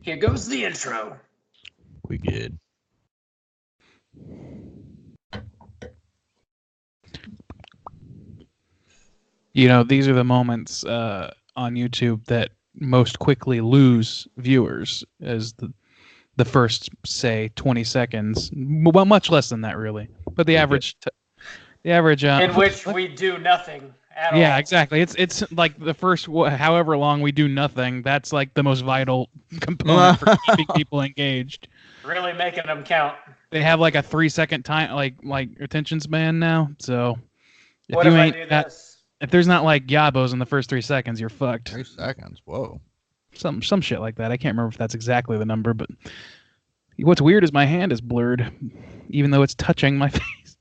Here goes the intro. We good. You know, these are the moments on YouTube that most quickly lose viewers as the first, say, 20 seconds. Well, much less than that, really. But the average... in which we do nothing at all. Yeah, exactly. It's like the first however long we do nothing. That's like the most vital component for keeping people engaged. Really making them count. They have like a 3-second time, like attention span now. So what if I do this? If there's not like yabos in the first 3 seconds, you're fucked. 3 seconds. Whoa. Some shit like that. I can't remember if that's exactly the number, but what's weird is my hand is blurred, even though it's touching my face.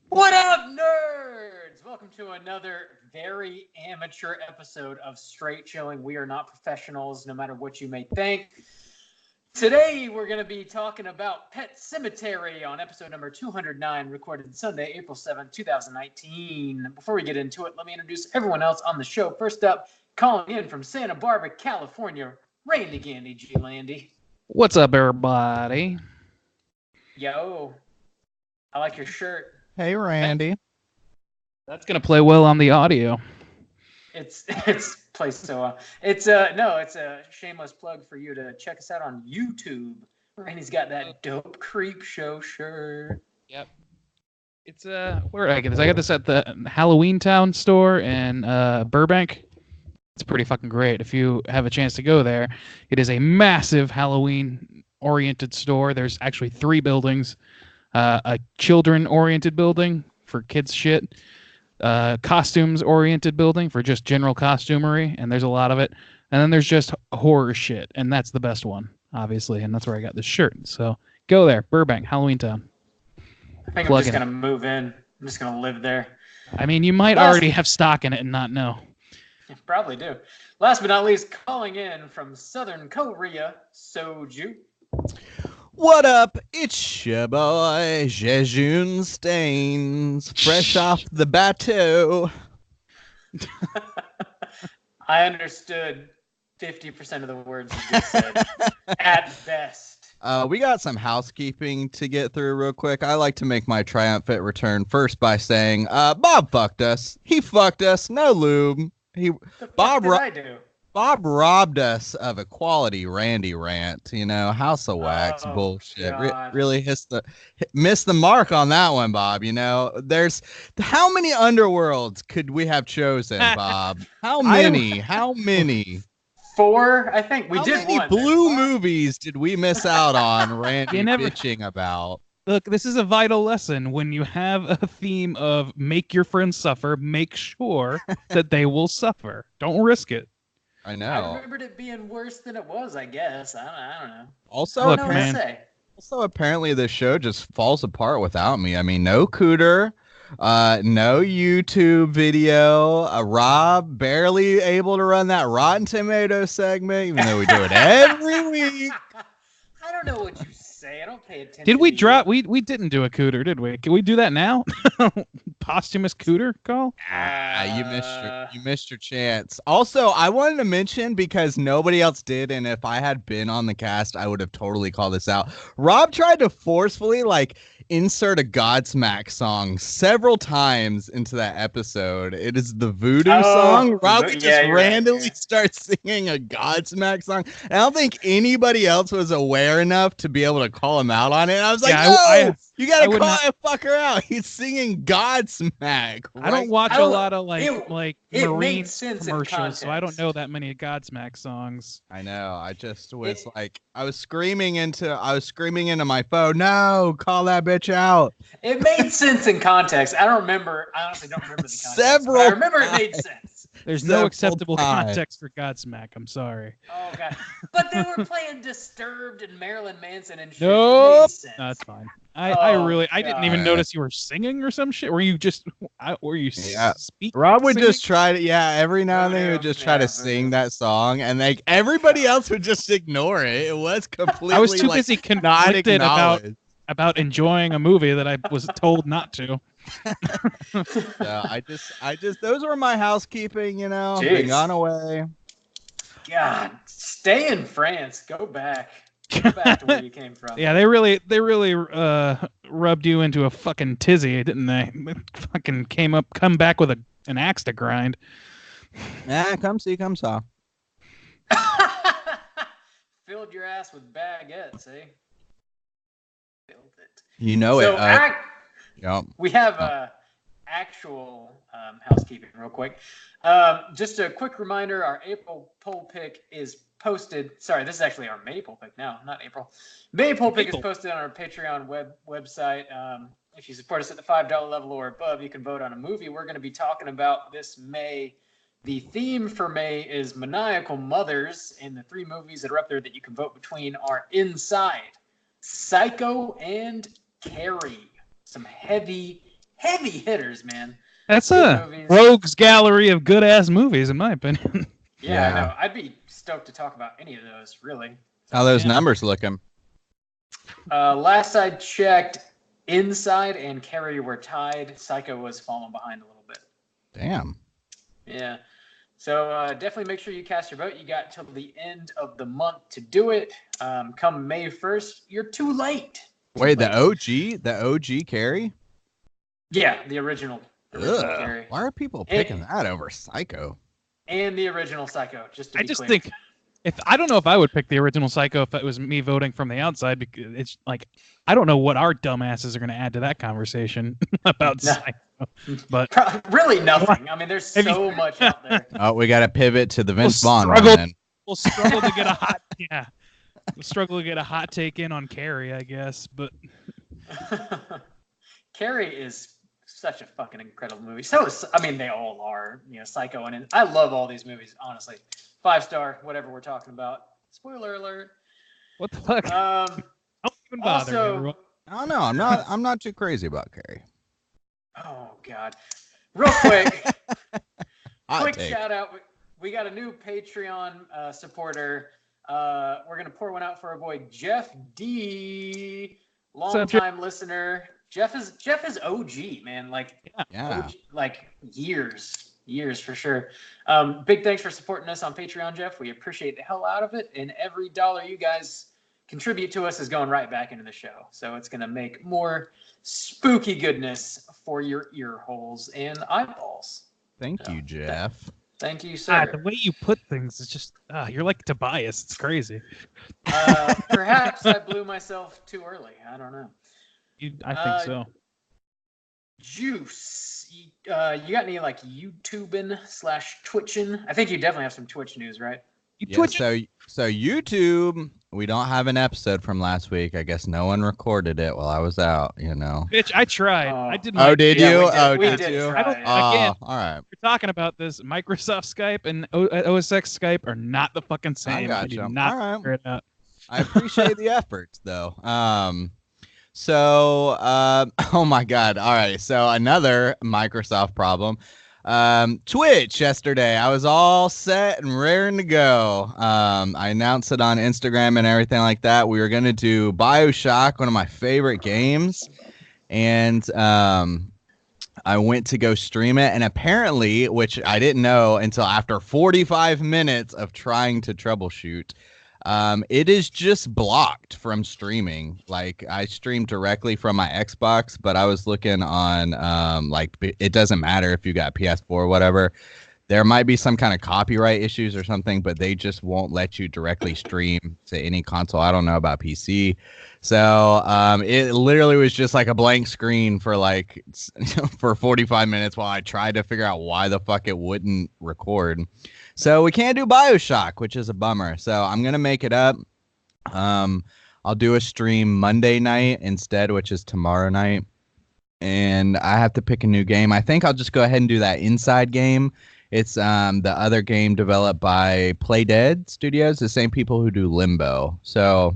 What up, nerds? Welcome to another very amateur episode of Straight Chilling. We are not professionals, no matter what you may think. Today, we're going to be talking about Pitt Sematary on episode number 209, recorded Sunday, April 7th, 2019. Before we get into it, let me introduce everyone else on the show. First up, calling in from Santa Barbara, California, Randy Gandy G. Landy. What's up, everybody? Yo, I like your shirt. Hey, Randy. That's going to play well on the audio. It's placed so well. It's a shameless plug for you to check us out on YouTube. Randy's got that dope Creep Show shirt. Yep. It's where did I get this? I got this at the Halloween Town store in Burbank. It's pretty fucking great. If you have a chance to go there, it is a massive Halloween-oriented store. There's actually 3 buildings. A children-oriented building for kids shit. Costumes-oriented building for just general costumery, and there's a lot of it. And then there's just horror shit, and that's the best one, obviously, and that's where I got this shirt. So go there, Burbank, Halloween Town. I think I'm just going to move in. I'm just going to live there. I mean, you might already have stock in it and not know. You probably do. Last but not least, calling in from Southern Korea, Soju. What up? It's your boy, Jejun Stains, fresh off the bateau. I understood 50% of the words you just said, at best. We got some housekeeping to get through real quick. I like to make my triumphant return first by saying, Bob fucked us. He fucked us. No lube. Bob robbed us of a quality Randy rant, you know, House of Wax bullshit. Really missed the mark on that one, Bob. You know, there's how many underworlds could we have chosen, Bob? How many? 4, I think. We did one. How many blue movies did we miss out on Randy bitching about? Look, this is a vital lesson. When you have a theme of make your friends suffer, make sure that they will suffer. Don't risk it. I know. I remembered it being worse than it was, I guess. I don't know. Also, apparently the show just falls apart without me. I mean, no cooter, no YouTube video, Rob barely able to run that Rotten Tomatoes segment, even though we do it every week. I don't know what you say. I don't pay attention. Did we drop? We didn't do a cooter, did we? Can we do that now? Posthumous cooter call? You missed your chance. Also, I wanted to mention, because nobody else did, and if I had been on the cast, I would have totally called this out. Rob tried to forcefully insert a Godsmack song several times into that episode. It is the Voodoo song. Rob just randomly starts singing a Godsmack song. And I don't think anybody else was aware enough to be able to call him out on it. And I was like, you gotta call that fucker out. He's singing Godsmack. Right? I don't watch a lot of Marine commercials, so I don't know that many Godsmack songs. I know. I just was I was screaming into my phone. No, call that bitch out. It made sense in context. I honestly don't remember the context. I remember it made sense. There's no acceptable context for Godsmack. I'm sorry. Oh god! But they were playing Disturbed and Marilyn Manson and shit. Nope. That's fine. I didn't even notice you were singing or some shit. Were you speaking? Rob would just try to, every now and then he would just try to sing that song, and everybody else would just ignore it. It was completely. I was too busy conflicted about enjoying a movie that I was told not to. I just those were my housekeeping, you know. Been gone away. God, stay in France. Go back. Go back to where you came from. Yeah, they really rubbed you into a fucking tizzy, didn't they? Fucking come back with an axe to grind. Yeah, come see, come saw. Filled your ass with baguettes, eh? Filled it. You know so it. Yep. We have actual housekeeping real quick. Just a quick reminder, our April poll pick is posted. Sorry, this is actually our May poll pick now, not April. May poll pick is posted on our Patreon website. If you support us at the $5 level or above, you can vote on a movie we're going to be talking about this May. The theme for May is Maniacal Mothers, and the 3 movies that are up there that you can vote between are Inside, Psycho, and Carrie. Some heavy hitters, man. That's a rogues gallery of good-ass movies, in my opinion. Yeah, I know. I'd be stoked to talk about any of those, really. How those numbers looking? Last I checked, Inside and Carrie were tied. Psycho was falling behind a little bit. Damn. Yeah. So definitely make sure you cast your vote. You got till the end of the month to do it. Come May 1st, you're too late. Wait, the OG Carrie? Yeah, the original Carrie. Why are people picking that over Psycho? And the original Psycho, just to be clear. Think I don't know if I would pick the original Psycho if it was me voting from the outside, because it's like I don't know what our dumbasses are going to add to that conversation about Psycho. But really nothing. I mean, there's so much out there. Oh, we got to pivot to the Vince Vaughn one then. We'll struggle to get a hot We'll struggle to get a hot take in on Carrie, I guess, but Carrie is such a fucking incredible movie. So I mean, they all are, Psycho, and I love all these movies, honestly. 5-star, whatever we're talking about. Spoiler alert. What the fuck? Don't even bother. Also, I don't know. I'm not too crazy about Carrie. Oh God. Real quick. Quick shout out. We got a new Patreon supporter. We're gonna pour one out for our boy Jeff D. Long-time listener. Jeff is OG, man. Like OG, like years for sure. Big thanks for supporting us on Patreon, Jeff. We appreciate the hell out of it, and every dollar you guys contribute to us is going right back into the show. So it's gonna make more spooky goodness for your ear holes and eyeballs. Thank you, Jeff. Thank you, sir. The way you put things is just you're like Tobias. It's crazy. Perhaps I blew myself too early. I don't know. I think so. Juice. You got any like YouTubing/Twitching? I think you definitely have some Twitch news, right? So YouTube, we don't have an episode from last week. I guess no one recorded it while I was out, Bitch, I tried. I didn't. Oh, did you? We did you? Again, all right. We're talking about this. Microsoft Skype and OS X Skype are not the fucking same. I gotcha. All right. I appreciate the efforts, though. Oh my God. All right. So another Microsoft problem. Twitch yesterday, I was all set and raring to go. I announced it on Instagram and everything like that. We were going to do BioShock, one of my favorite games. And, I went to go stream it, and apparently, which I didn't know until after 45 minutes of trying to troubleshoot, it is just blocked from streaming. Like, I stream directly from my Xbox, but I was looking on, it doesn't matter if you got PS4 or whatever. There might be some kind of copyright issues or something, but they just won't let you directly stream to any console. I don't know about PC. So it literally was just like a blank screen for for 45 minutes while I tried to figure out why the fuck it wouldn't record. So we can't do BioShock, which is a bummer. So I'm going to make it up. I'll do a stream Monday night instead, which is tomorrow night. And I have to pick a new game. I think I'll just go ahead and do that Inside game. It's the other game developed by Playdead Studios, the same people who do Limbo. So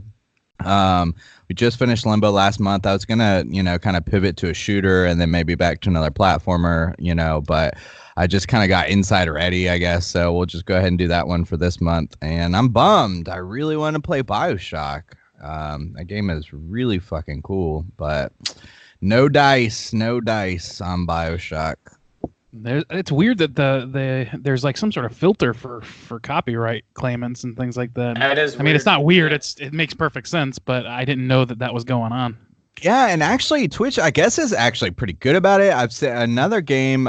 we just finished Limbo last month. I was going to, kind of pivot to a shooter and then maybe back to another platformer, but I just kind of got Inside ready, I guess. So we'll just go ahead and do that one for this month. And I'm bummed. I really want to play BioShock. That game is really fucking cool, but no dice on BioShock. It's weird that there's like some sort of filter for copyright claimants and things like that. That is I mean, it's not weird. Yeah. It makes perfect sense, but I didn't know that was going on. Yeah, and actually, Twitch, I guess, is actually pretty good about it. I've seen another game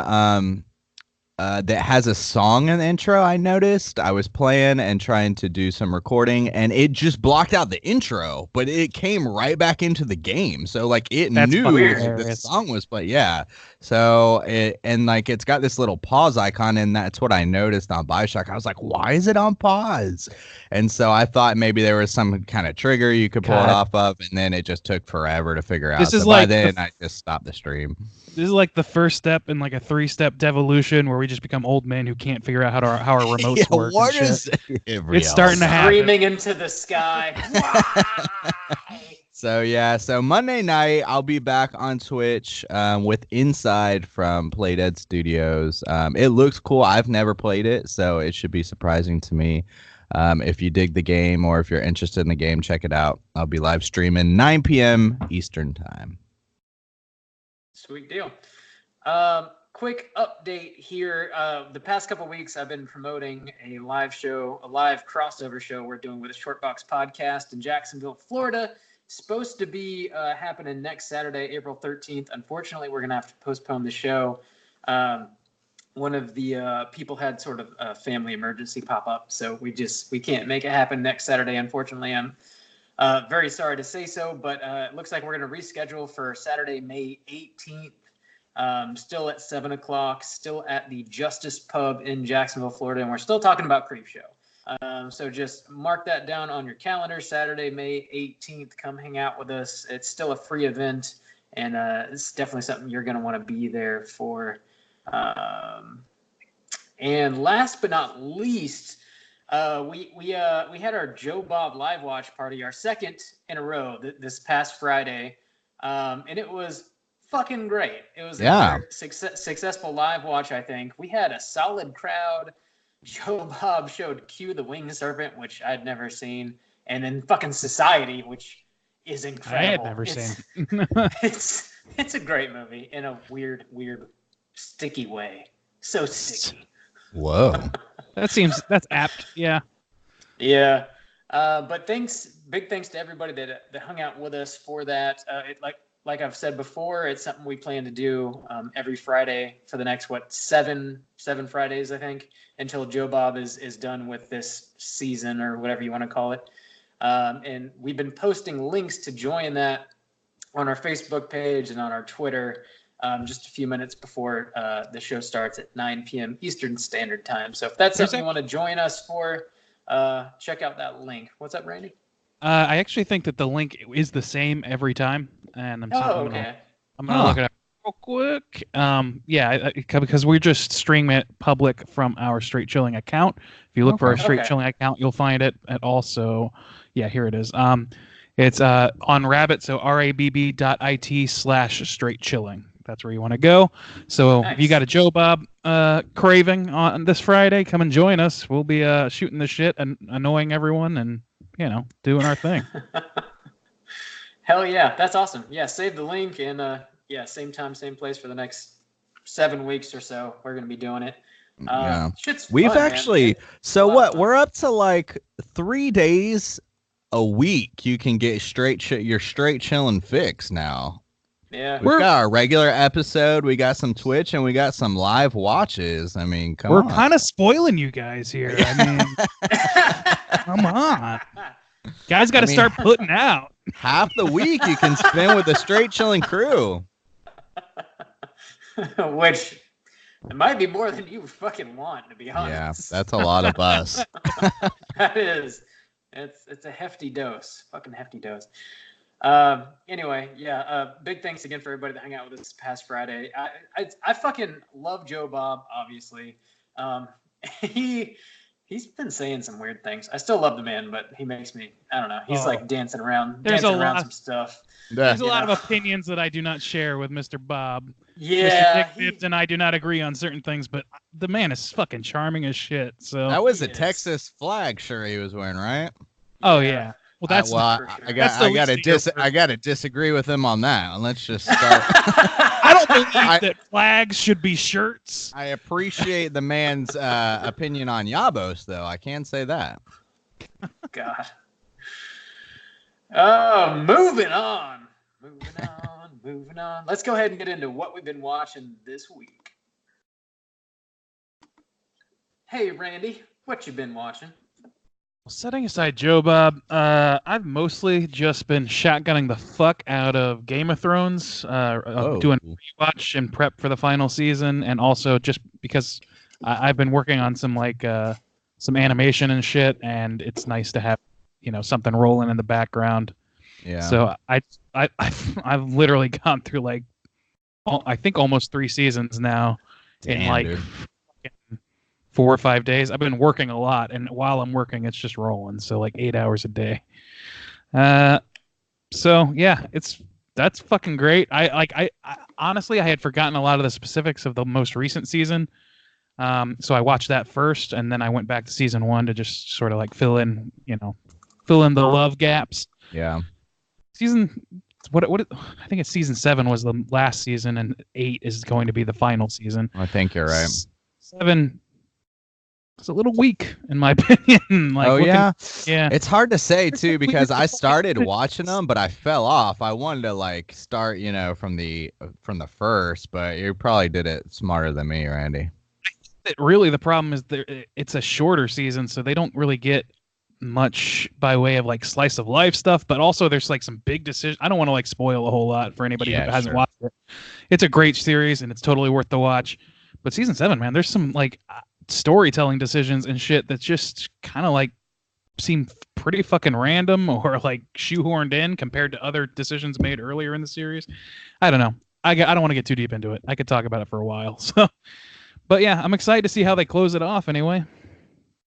that has a song in the intro. I noticed I was playing and trying to do some recording, and it just blocked out the intro, but it came right back into the game. So like That's knew hilarious. the song was playing. Yeah. So it's got this little pause icon, and that's what I noticed on Bioshock. I was like, why is it on pause? And so I thought maybe there was some kind of trigger you could pull it off of, and then it just took forever to figure out. This is so like by then I just stopped the stream. This is like the first step in like a 3-step devolution where we just become old men who can't figure out how our remotes work. What and is shit. it? It's starting to happen. Screaming into the sky. So Monday night I'll be back on Twitch with Inside from Playdead Studios. It looks cool. I've never played it, so it should be surprising to me. If you dig the game or if you're interested in the game, check it out. I'll be live streaming 9 p.m. Eastern time. Sweet deal. Quick update here. The past couple weeks, I've been promoting a live crossover show we're doing with a Shortbox podcast in Jacksonville, Florida. Supposed to be happening next Saturday, April 13th. Unfortunately, we're going to have to postpone the show. One of the people had sort of a family emergency pop up, so we can't make it happen next Saturday. Unfortunately, I'm very sorry to say so, but it looks like we're going to reschedule for Saturday, May 18th, still at 7 o'clock, still at the Justice Pub in Jacksonville, Florida, and we're still talking about Creep Show. So just mark that down on your calendar, Saturday, May 18th. Come hang out with us. It's still a free event, and it's definitely something you're going to want to be there for. And last but not least, we had our Joe Bob live watch party, our second in a row this past Friday, and it was fucking great. It was a very successful live watch. I think we had a solid crowd. Joe Bob showed Q the Winged Serpent, which I'd never seen, and then fucking Society, which is incredible. I had never seen. It's a great movie in a weird sticky way. So sticky. Whoa. That's apt. Yeah. Yeah. But big thanks to everybody that hung out with us for that. Like I've said before, it's something we plan to do every Friday for the next seven Fridays, I think, until Joe Bob is done with this season or whatever you want to call it. And we've been posting links to join that on our Facebook page and on our Twitter just a few minutes before the show starts at 9 p.m. Eastern Standard Time. So if that's something you want to join us for, check out that link. What's up, Randy? I actually think that the link is the same every time, and I'm gonna look it up real quick. Because we're just streaming it public from our Straight Chilling account. If you look for our Straight Chilling account, you'll find it. And also, here it is. It's on Rabbit, so rabb.it/Straight Chilling. That's where you want to go. So If you got a Joe Bob craving on this Friday, come and join us. We'll be shooting the shit and annoying everyone and doing our thing. Hell yeah, that's awesome. Yeah, save the link and same time, same place for the next 7 weeks or so. We're gonna be doing it. We've actually we're up to like 3 days a week. You can get your straight chilling fix now. Yeah, we've got our regular episode. We got some Twitch and we got some live watches. I mean, we're kind of spoiling you guys here. I mean, come on, guys, got to start putting out. Half the week you can spend with the Straight Chilling crew. Which it might be more than you fucking want, to be honest. Yeah, that's a lot of us. That is. It's a hefty dose. Fucking hefty dose. Anyway, big thanks again for everybody that hung out with us this past Friday. I fucking love Joe Bob, obviously. He's been saying some weird things. I still love the man, but he makes me, I don't know. He's like dancing around some stuff. There's a lot of opinions that I do not share with Mr. Bob. Yeah. Mr. Dick Bibbs and I do not agree on certain things, but the man is fucking charming as shit. So that was a Texas flag shirt he was wearing, right? Oh yeah. Well, that's I gotta disagree with him on that. Let's just start. I don't believe that flags should be shirts. I appreciate the man's opinion on Yabos, though. I can say that. God. Moving on. Moving on. Let's go ahead and get into what we've been watching this week. Hey, Randy, what you been watching? Setting aside Joe Bob, I've mostly just been shotgunning the fuck out of Game of Thrones, doing rewatch and prep for the final season, and also just because I've been working on some some animation and shit, and it's nice to have something rolling in the background. Yeah. So I've literally gone through I think almost 3 seasons now. Damn, in 4 or 5 days. I've been working a lot, and while I'm working, it's just rolling. So 8 hours a day. So yeah, that's fucking great. I honestly I had forgotten a lot of the specifics of the most recent season. So I watched that first, and then I went back to season 1 to just sort of fill in the love gaps. Yeah. What I think it's season 7 was the last season, and 8 is going to be the final season. I think you're right. 7. It's a little weak, in my opinion. Yeah. It's hard to say too because I started watching them, but I fell off. I wanted to start, from the first, but you probably did it smarter than me, Randy. Really, the problem is it's a shorter season, so they don't really get much by way of slice of life stuff. But also, there's some big decisions. I don't want to spoil a whole lot for anybody who hasn't watched it. It's a great series, and it's totally worth the watch. But season 7, man, there's some storytelling decisions and shit that just kind of seem pretty fucking random or shoehorned in compared to other decisions made earlier in the series. I don't know. I don't want to get too deep into it. I could talk about it for a while. So, but yeah, I'm excited to see how they close it off. Anyway,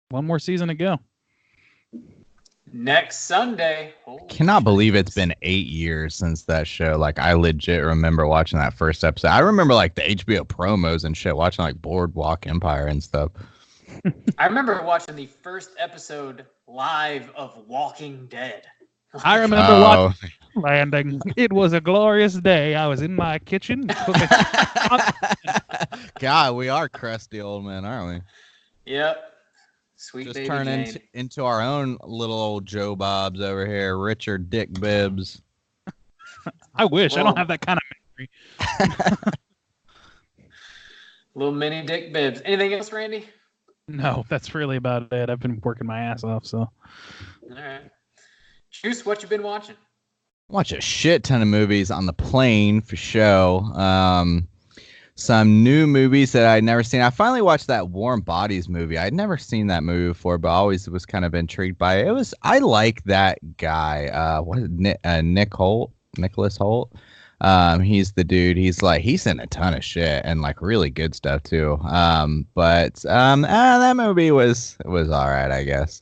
1 more season to go. Next Sunday. Cannot believe it's been 8 years since that show. I legit remember watching that first episode. I remember the HBO promos and shit, watching Boardwalk Empire and stuff. I remember watching the first episode live of Walking Dead. I remember watching landing. It was a glorious day. I was in my kitchen cooking. God, we are crusty old men, aren't we? Yep. Sweet just baby turn into our own little old Joe Bobs over here, Richard Dick Bibbs. I wish. I don't have that kind of memory. Little mini Dick Bibbs. Anything else, Randy? No, that's really about it. I've been working my ass off, so. All right. Juice, what you been watching? Watch a shit ton of movies on the plane for show. Some new movies that I'd never seen. I finally watched that Warm Bodies movie. I'd never seen that movie before, but always was kind of intrigued by it. I like that guy. What is it? Nicholas Holt. He's the dude. He's in a ton of shit and really good stuff too. But that movie was all right, I guess.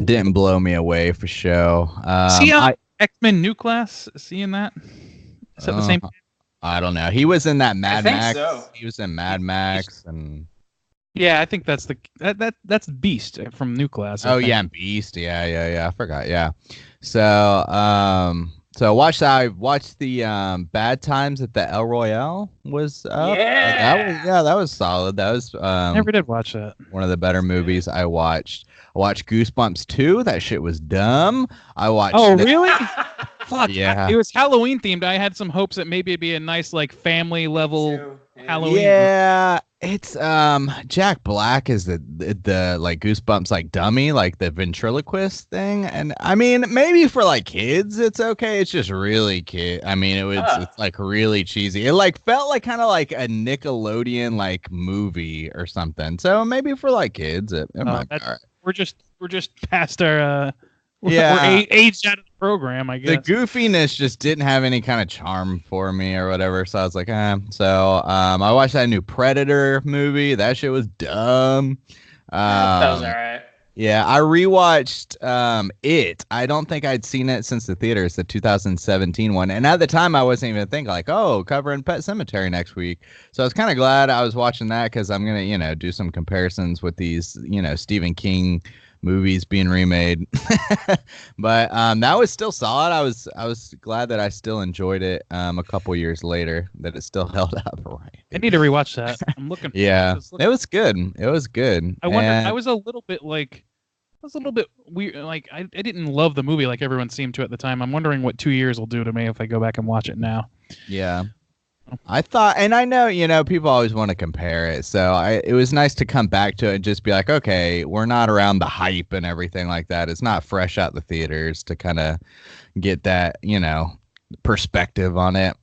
Didn't blow me away for show. See X-Men New Class? Seeing that? Is that the same? I don't know. He was in that Mad Max. So. He was in Mad Max and. Yeah, I think that's that's Beast from New Class. Yeah, Beast. Yeah. I forgot. Yeah. So so I watched that. I watched the Bad Times at the El Royale was up. That was solid. That was never did watch that. One of the better movies I watched. I watched Goosebumps 2. That shit was dumb. I watched. Oh, really? Fuck. Yeah. It was Halloween themed. I had some hopes that maybe it'd be a nice family level Halloween. Yeah. It's Jack Black is the Goosebumps dummy, the ventriloquist thing, and I mean maybe for kids it's okay. It's just really kid. I mean it's really cheesy. It felt kind of like a Nickelodeon movie or something. So maybe for kids it might be all right. We're just past our we're aged out of the program, I guess. The goofiness just didn't have any kind of charm for me or whatever, so I was like, So I watched that new Predator movie. That shit was dumb. That was all right. Yeah, I rewatched It. I don't think I'd seen it since the theaters, the 2017 one. And at the time, I wasn't even thinking covering Pet Sematary next week. So I was kind of glad I was watching that because I'm going to, do some comparisons with these, Stephen King movies being remade. But that was still solid. I was glad that I still enjoyed it a couple years later, that it still held up right. I need to rewatch that. I'm looking for Yeah, it. it was good. It was good. I wonder. I was a little bit weird. Like I didn't love the movie like everyone seemed to at the time. I'm wondering what 2 years will do to me if I go back and watch it now. Yeah. I thought, and I know, people always want to compare it. So it was nice to come back to it and just be like, okay, we're not around the hype and everything like that. It's not fresh out the theaters to kind of get that, perspective on it.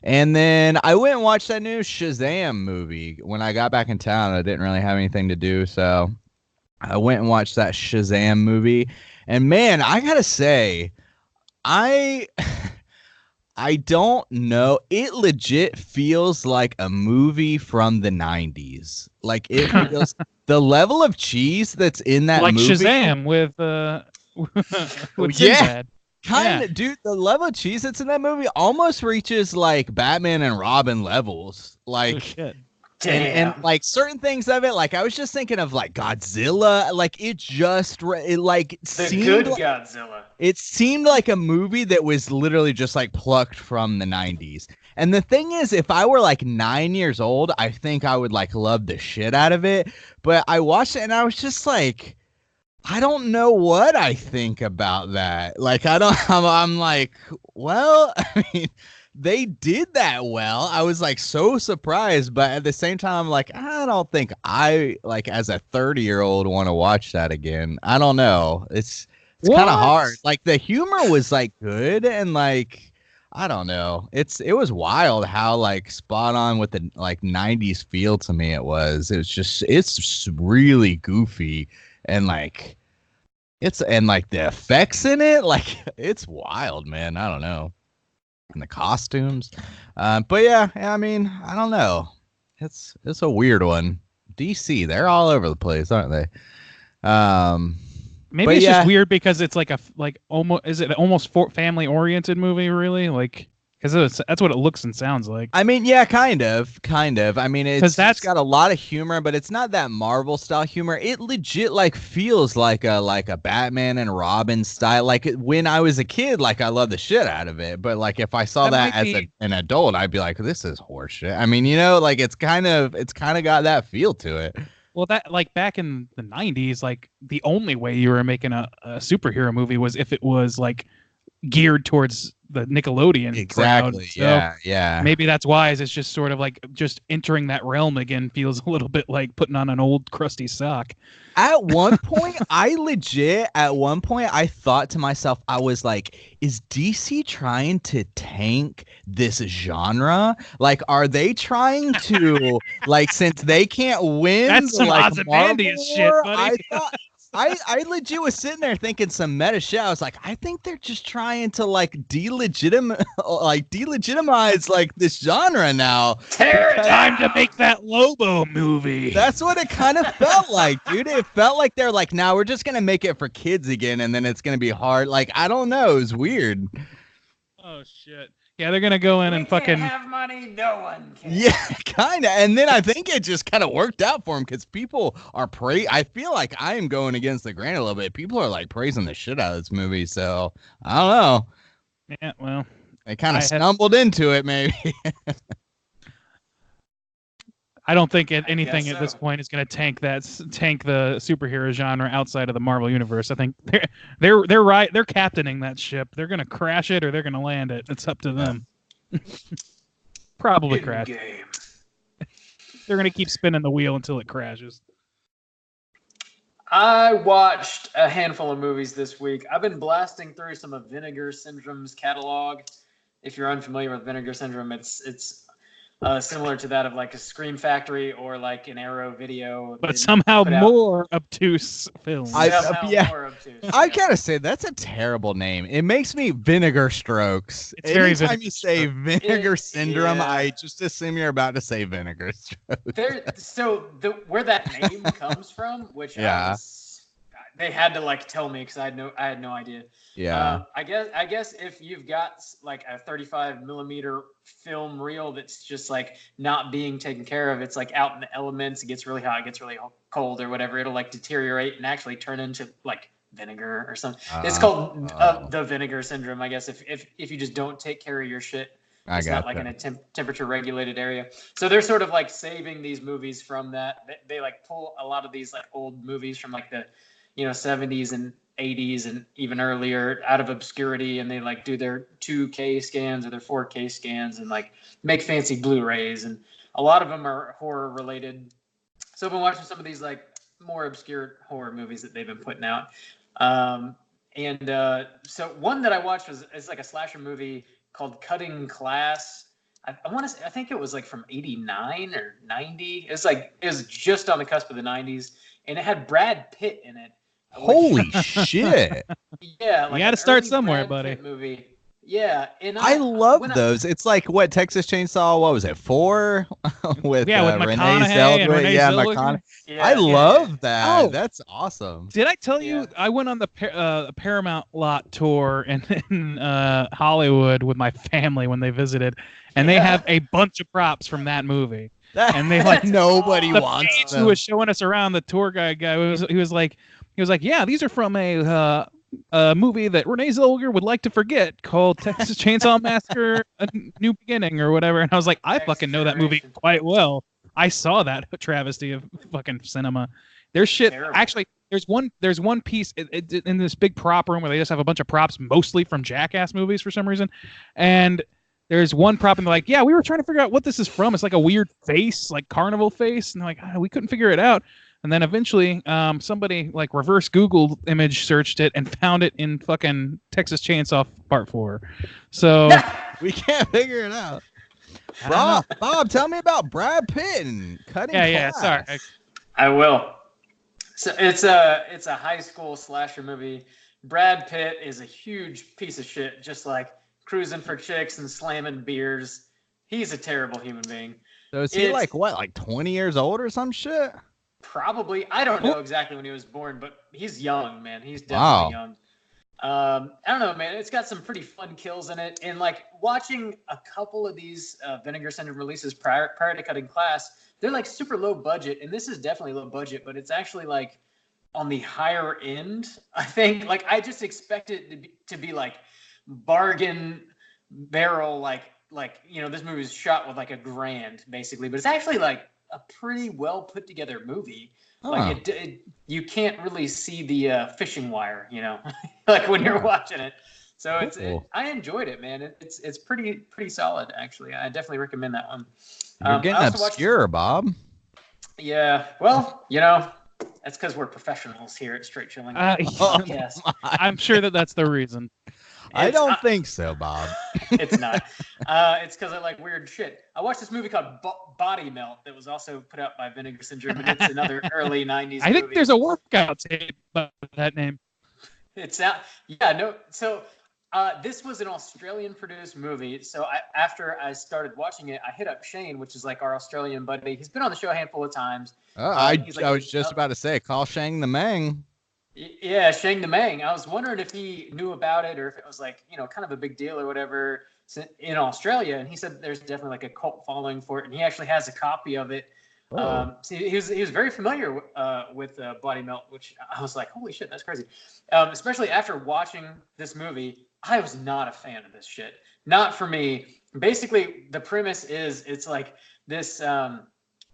And then I went and watched that new Shazam movie when I got back in town. I didn't really have anything to do. So I went and watched that Shazam movie. And man, I got to say, I don't know. It legit feels like a movie from the 90s. Like it feels the level of cheese that's in that movie. Like Shazam with Sinbad. Kind of, dude. The level of cheese that's in that movie almost reaches like Batman and Robin levels. Like, shit. And like certain things of it, like I was just thinking of like Godzilla, like it seemed good like, Godzilla. It seemed like a movie that was literally just like plucked from the 90s. And the thing is, if I were like 9 years old, I think I would like love the shit out of it. But I watched it and I was just like, I don't know what I think about that. Like I'm like, well, I mean, they did that well. I was like so surprised, but at the same time, I'm like, I don't think I like as a 30-year-old want to watch that again. I don't know. It's kind of hard. Like the humor was like good and like I don't know. It was wild how like spot on with the like 90s feel to me it was. It's really goofy and like the effects in it, like it's wild, man. I don't know. And the costumes. But yeah, I mean, I don't know. It's a weird one. DC, they're all over the place, aren't they? Maybe it's just weird because it's like almost family oriented movie, really? Like, because that's what it looks and sounds like. I mean, yeah, kind of. I mean, it's got a lot of humor, but it's not that Marvel style humor. It legit like feels like a Batman and Robin style. Like when I was a kid, like I love the shit out of it. But like if I saw that as an adult, I'd be like, this is horseshit. I mean, like it's kind of got that feel to it. Well, that like back in the 90s, like the only way you were making a superhero movie was if it was like geared towards the Nickelodeon crowd. So yeah. Maybe that's why it's just sort of like just entering that realm again feels a little bit like putting on an old crusty sock. At one point, I thought to myself, I was like, is DC trying to tank this genre? Like, are they trying to, like, since they can't win? That's some Ozymandias shit, buddy. I legit was sitting there thinking some meta shit. I was like, I think they're just trying to like delegitimize like this genre now. Time to make that Lobo movie. That's what it kind of felt like, dude. It felt like they're like, now we're just gonna make it for kids again, and then it's gonna be hard. Like, I don't know. It was weird. Oh shit. Yeah, they're gonna go in and fucking have money. No one can. Yeah, kind of. And then I think it just kind of worked out for them because people are I feel like I am going against the grain a little bit. People are like praising the shit out of this movie. So I don't know. Yeah, well, they kind of stumbled into it, maybe. I don't think anything at this point is going to tank the superhero genre outside of the Marvel universe. I think they're right. They're captaining that ship. They're going to crash it or they're going to land it. It's up to them. Probably crash. They're going to keep spinning the wheel until it crashes. I watched a handful of movies this week. I've been blasting through some of Vinegar Syndrome's catalog. If you're unfamiliar with Vinegar Syndrome, it's similar to that of like a Scream Factory or like an Arrow Video, but somehow more obtuse films. I gotta say that's a terrible name. It makes me Vinegar Strokes. Anytime you say Vinegar Syndrome, I just assume you're about to say Vinegar Strokes. Where that name comes from, which they had to like tell me because I had no idea. Yeah. I guess if you've got like a 35 millimeter film reel that's just like not being taken care of, it's like out in the elements. It gets really hot, it gets really cold or whatever. It'll like deteriorate and actually turn into like vinegar or something. It's called the Vinegar Syndrome, I guess. If you just don't take care of your shit. It's not like in a temperature regulated area. So they're sort of like saving these movies from that. They like pull a lot of these like old movies from like the, 70s and 80s and even earlier out of obscurity, and they like do their 2K scans or their 4K scans and like make fancy Blu-rays, and a lot of them are horror related. So I've been watching some of these like more obscure horror movies that they've been putting out. So one that I watched is like a slasher movie called Cutting Class. I think it was like from 89 or 90. It was just on the cusp of the 90s, and it had Brad Pitt in it. Holy shit. Yeah, you got to start somewhere, buddy. Movie. Yeah, and I love those. It's like what Texas Chainsaw, what was it, 4? with Renee Zellweger. Yeah, McConaughey. Yeah, I love that. Oh, that's awesome. Did I tell you I went on the Paramount lot tour in Hollywood with my family when they visited, and they have a bunch of props from that movie. And they like nobody wants them. Who was showing us around, the tour guide guy he was like, yeah, these are from a movie that Renee Zellweger would like to forget called Texas Chainsaw Massacre: A New Beginning or whatever. And I was like, I fucking know that movie quite well. I saw that travesty of fucking cinema. There's shit. Terrible. Actually, there's one piece in this big prop room where they just have a bunch of props, mostly from Jackass movies for some reason. And there's one prop and they're like, yeah, we were trying to figure out what this is from. It's like a weird face, like carnival face. And they're like, we couldn't figure it out. And then eventually, somebody like reverse Google image searched it and found it in fucking Texas Chainsaw Part 4. So we can't figure it out. Bob, tell me about Brad Pitt and Cutting Class. Yeah, sorry. I will. So it's a high school slasher movie. Brad Pitt is a huge piece of shit, just like cruising for chicks and slamming beers. He's a terrible human being. So is he like 20 years old or some shit? Probably. I don't know exactly when he was born, but he's young, man. He's definitely young. I don't know, man. It's got some pretty fun kills in it. And like watching a couple of these Vinegar Syndrome releases prior to Cutting Class, they're like super low budget. And this is definitely low budget, but it's actually like on the higher end, I think. Like I just expect it to be like bargain barrel, like this movie was shot with like $1,000 basically, but it's actually like a pretty well put together movie. Like you can't really see the fishing wire, like when you're watching it. So I enjoyed it, man. It's pretty solid actually. I definitly recommend that one. You're getting obscure, Bob. Yeah, well, that's because we're professionals here at Straight Chillin. Yes, I'm sure that's the reason. I don't think so, Bob. It's not. It's because I like weird shit. I watched this movie called Body Melt that was also put out by Vinegar Syndrome, and it's another early 90s I think there's a workout tape by that name. It's out. Yeah, no. So this was an Australian-produced movie. So after I started watching it, I hit up Shane, which is like our Australian buddy. He's been on the show a handful of times. I was just about to say, call Shang the Mang. Yeah, Shang the Mang. I was wondering if he knew about it or if it was like, kind of a big deal or whatever in Australia. And he said there's definitely like a cult following for it. And he actually has a copy of it. So he was very familiar with Body Melt, which I was like, holy shit, that's crazy. Especially after watching this movie, I was not a fan of this shit. Not for me. Basically, the premise is it's like this,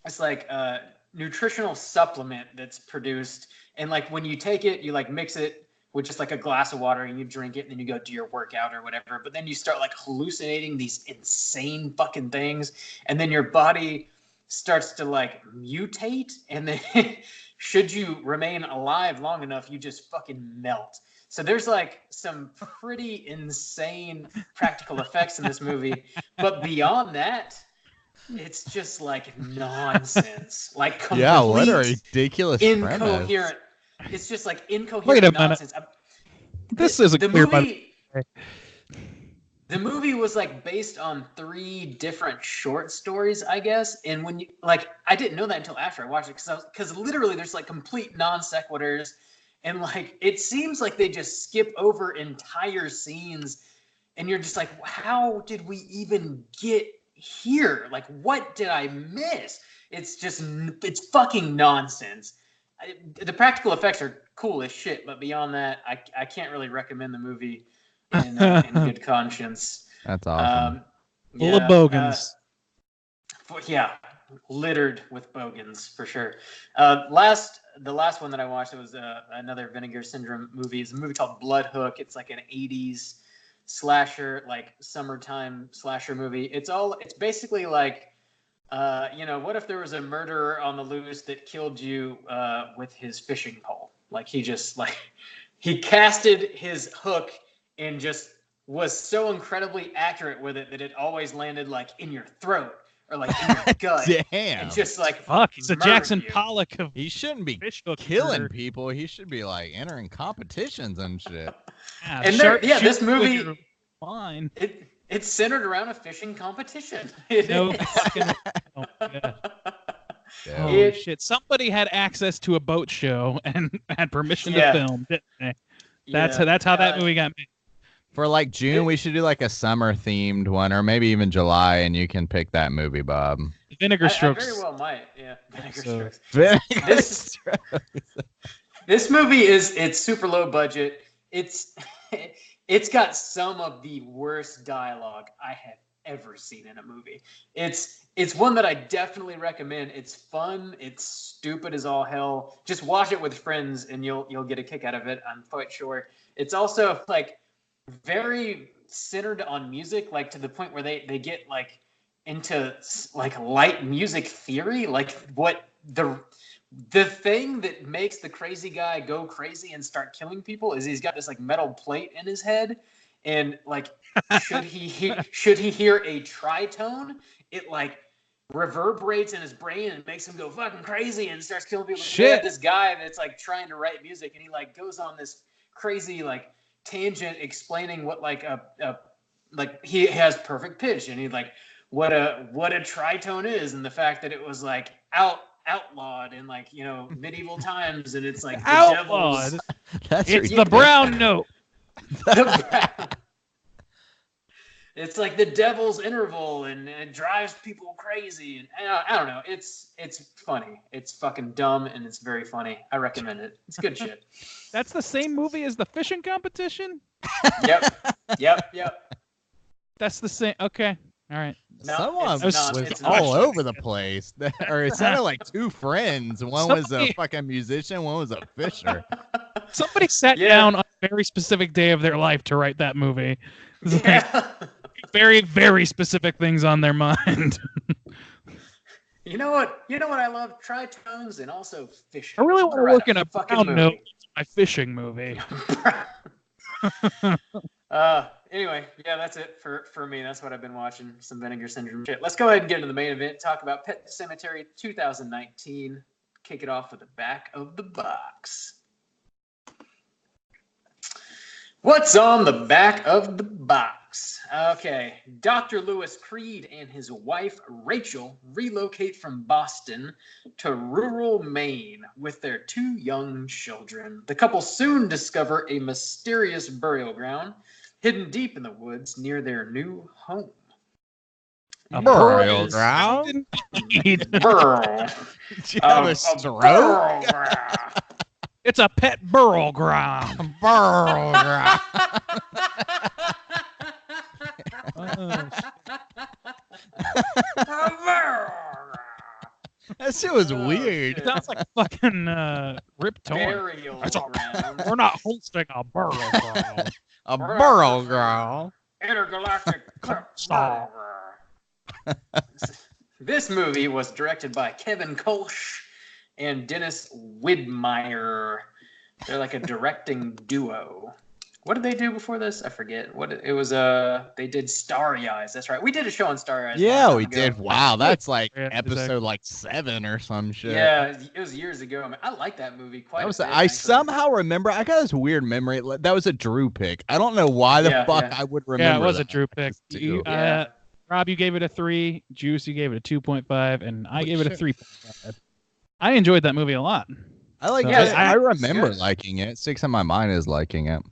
it's like a nutritional supplement that's produced. And like when you take it, you like mix it with just like a glass of water and you drink it and then you go do your workout or whatever. But then you start like hallucinating these insane fucking things. And then your body starts to like mutate. And then should you remain alive long enough, you just fucking melt. So there's like some pretty insane practical effects in this movie. But beyond that, it's just like nonsense. Like complete, what a ridiculous incoherent premise. It's just like incoherent nonsense. This is a clear movie. The movie was like based on 3 different short stories, I guess. And when you like, I didn't know that until after I watched it because literally there's like complete non sequiturs, And like, it seems like they just skip over entire scenes, and you're just like, how did we even get here? Like, what did I miss? It's fucking nonsense. The practical effects are cool as shit, but beyond that, I can't really recommend the movie in good conscience. That's awesome. Full of bogans. Yeah, littered with bogans for sure. The last one that I watched, it was another Vinegar Syndrome movie. It's a movie called Blood Hook. It's like an 80s slasher, like summertime slasher movie. It's basically like, what if there was a murderer on the loose that killed you with his fishing pole? Like he casted his hook and just was so incredibly accurate with it that it always landed like in your throat or like in your gut. Damn. And just like, fuck, he's a Jackson you. Pollock of He shouldn't be fish hook killing murder. people. He should be like entering competitions and shit. Yeah, And this movie, fine. It's centered around a fishing competition. No fucking. Oh, yeah. Holy shit! Somebody had access to a boat show and had permission to film, didn't they? That's how that movie got made. For like June, we should do like a summer themed one, or maybe even July, and you can pick that movie, Bob. Vinegar Strokes. I very well might. Yeah, Vinegar Strokes. Vinegar Strokes. This movie it's super low budget. It's got some of the worst dialogue I have ever seen in a movie. It's one that I definitely recommend. It's fun. It's stupid as all hell. Just watch it with friends, and you'll get a kick out of it. I'm quite sure. It's also like very centered on music, like to the point where they get like into like light music theory, like what the thing that makes the crazy guy go crazy and start killing people is he's got this like metal plate in his head, and like should he hear a tritone, it like reverberates in his brain and makes him go fucking crazy and starts killing people. Shit. This guy that's like trying to write music, and he like goes on this crazy like tangent explaining what like like he has perfect pitch, and he like what a tritone is, and the fact that it was like outlawed in like medieval times, and it's like the outlawed. It's the brown note. It's like the devil's interval, and it drives people crazy, and I don't know. It's funny. It's fucking dumb, and it's very funny. I recommend it. It's good shit. That's the same movie as the fishing competition? Yep. That's the same. Okay. All right. No, Someone was all over the place. Or it sounded like two friends. One was a fucking musician, one was a fisher. Somebody sat down on a very specific day of their life to write that movie. Very, very specific things on their mind. You know what I love? Tritones and also fishing. I really want to work in a brown note, my fishing movie. Anyway, that's it for me. That's what I've been watching. Some Vinegar Syndrome shit. Let's go ahead and get into the main event. Talk about Pet Sematary 2019. Kick it off with the back of the box. What's on the back of the box? Okay, Dr. Lewis Creed and his wife Rachel relocate from Boston to rural Maine with their two young children. The couple soon discover a mysterious burial ground hidden deep in the woods near their new home. A burial ground? Burl. Did you have a stroke? It's a pet burial ground. Burial ground. That shit was weird. It sounds like fucking Rip Torn. Burial ground. We're not hosting a burial ground. A burial ground. Intergalactic star. This movie was directed by Kevin Kolsch and Dennis Widmeyer. They're like a directing duo. What did they do before this? I forget. What it was. They did Starry Eyes. That's right. We did a show on Starry Eyes. Yeah, we did. Wow, that's like episode like 7 or some shit. Yeah, it was years ago. I mean, I like that movie quite a bit. I somehow remember. I got this weird memory. That was a Drew pick. I don't know why the fuck I would remember. Yeah, it was a Drew pick. Yeah. Rob, you gave it a 3. Juice, you gave it a 2.5, and I gave it a 3.5. I enjoyed that movie a lot. I like So it. I I remember good. liking it. Sticks in my mind is liking it.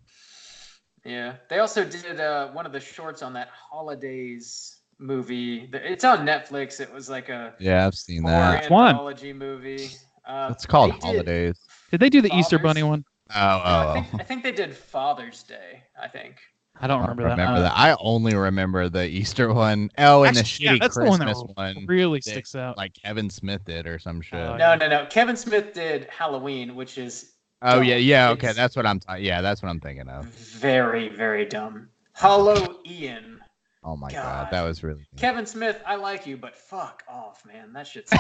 Yeah, they also did one of the shorts on that Holidays movie. It's on Netflix. It was like a Yeah, I've seen horror that. Which one? anthology movie. It's called They did Holidays. Did they do the Easter Father's. Bunny one? Oh, No, oh, oh. I think they did Father's Day. I think. I don't I don't remember that. remember that. I only remember the Easter one. Oh, and the Actually, yeah, shitty that's the one that Christmas one really that sticks out. like Kevin Smith did or some shit. Oh, No, yeah. no. Kevin Smith did Halloween, which is Oh yeah, dumb. yeah, okay, It's that's what I'm. Yeah, that's what I'm thinking of. very, very dumb. Hollow Ian. Oh my god, God. that was really. Kevin Smith, I like you, but fuck off, man. That shit's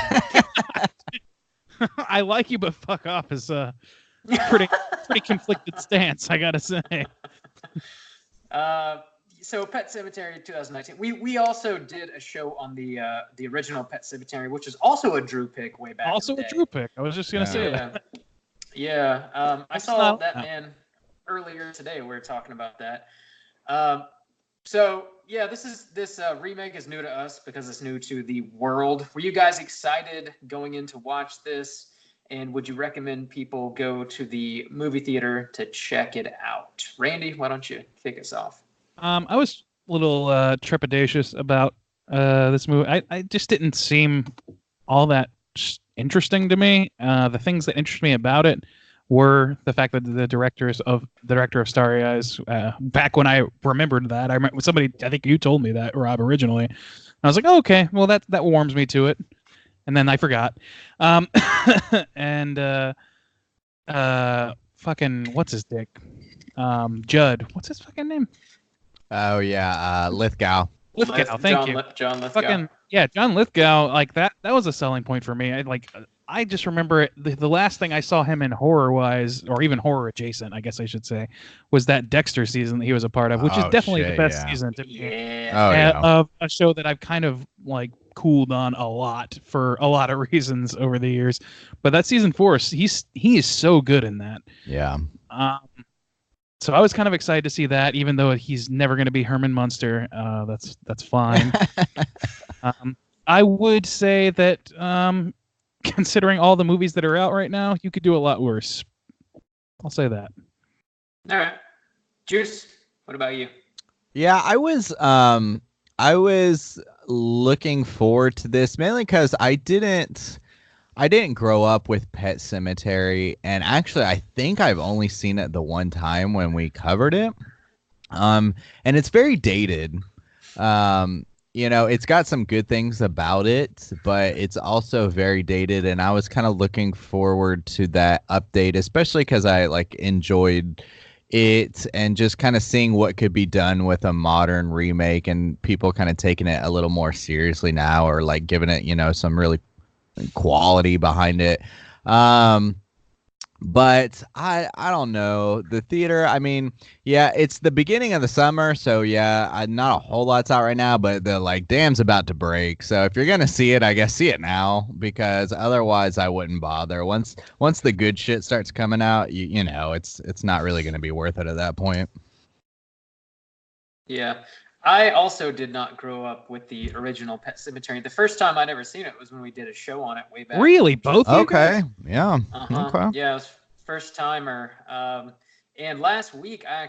I like you, but fuck off is a pretty conflicted stance, I gotta say. So Pet Sematary 2019. We also did a show on the original Pet Sematary, which is also a Drew pick way back. Also in the a day. Drew pick. I was just gonna say that. Yeah. I saw that man earlier today. We were talking about that. So yeah, this remake is new to us because it's new to the world. Were you guys excited going in to watch this? And would you recommend people go to the movie theater to check it out? Randy, why don't you kick us off? I was a little trepidatious about this movie. I just didn't seem all that interesting to me. The things that interest me about it were the fact that the director of Starry Eyes. Back when I remembered that, I remember somebody. I think you told me that, Rob, originally. And I was like, oh, okay, well that warms me to it. And then I forgot. And fucking what's his dick? Judd. What's his fucking name? Oh yeah, Lithgow. Lithgow. Thank you. John Lithgow. Fucking yeah, John Lithgow. Like that was a selling point for me. I just remember the last thing I saw him in horror wise, or even horror adjacent, I guess I should say, was that Dexter season that he was a part of, which is definitely the best season to me. Of a show that I've kind of like cooled on a lot for a lot of reasons over the years. But that season 4, he is so good in that. Yeah. So I was kind of excited to see that, even though he's never going to be Herman Munster. That's fine. I would say that considering all the movies that are out right now, you could do a lot worse. I'll say that. All right. Juice, what about you? Yeah, I was looking forward to this mainly because I didn't grow up with Pet Sematary, and actually I think I've only seen it the one time when we covered it. And it's very dated. It's got some good things about it, but it's also very dated, and I was kind of looking forward to that update, especially because I enjoyed it and just kind of seeing what could be done with a modern remake and people kind of taking it a little more seriously now, or giving it, some really quality behind it. But I don't know. The theater, I mean, yeah, it's the beginning of the summer, so yeah, not a whole lot's out right now, but the dam's about to break. So if you're gonna see it, I guess see it now, because otherwise I wouldn't bother. Once the good shit starts coming out, you know, it's not really gonna be worth it at that point. Yeah. I also did not grow up with the original Pet Sematary. The first time I'd ever seen it was when we did a show on it way back. Really? Both? Okay. Yeah. Okay. Yeah, it was first timer. And last week, I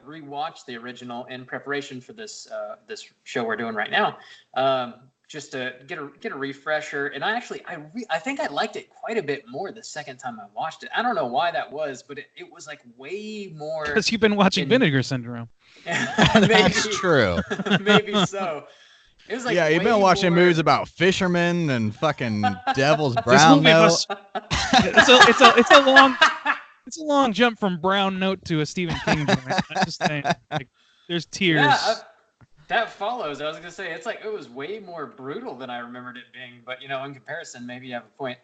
rewatched the original in preparation for this show we're doing right now, just to get a refresher. And I think I liked it quite a bit more the second time I watched it. I don't know why that was, but it was way more. Because you've been watching Vinegar Syndrome. That's true. Maybe so. It was you've been watching movies about fishermen and fucking Devil's Brown Note. It's a long jump from Brown Note to a Stephen King joint. I'm just saying, there's tears. Yeah, that follows. I was gonna say it was way more brutal than I remembered it being, but in comparison, maybe you have a point.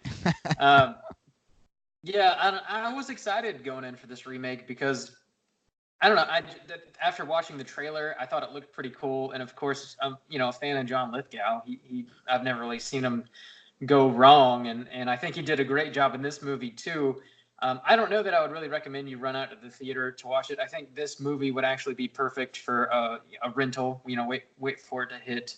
Yeah, I was excited going in for this remake because I don't know. After watching the trailer, I thought it looked pretty cool, and of course, I'm a fan of John Lithgow. I've never really seen him go wrong, and I think he did a great job in this movie too. I don't know that I would really recommend you run out to the theater to watch it. I think this movie would actually be perfect for a rental. Wait for it to hit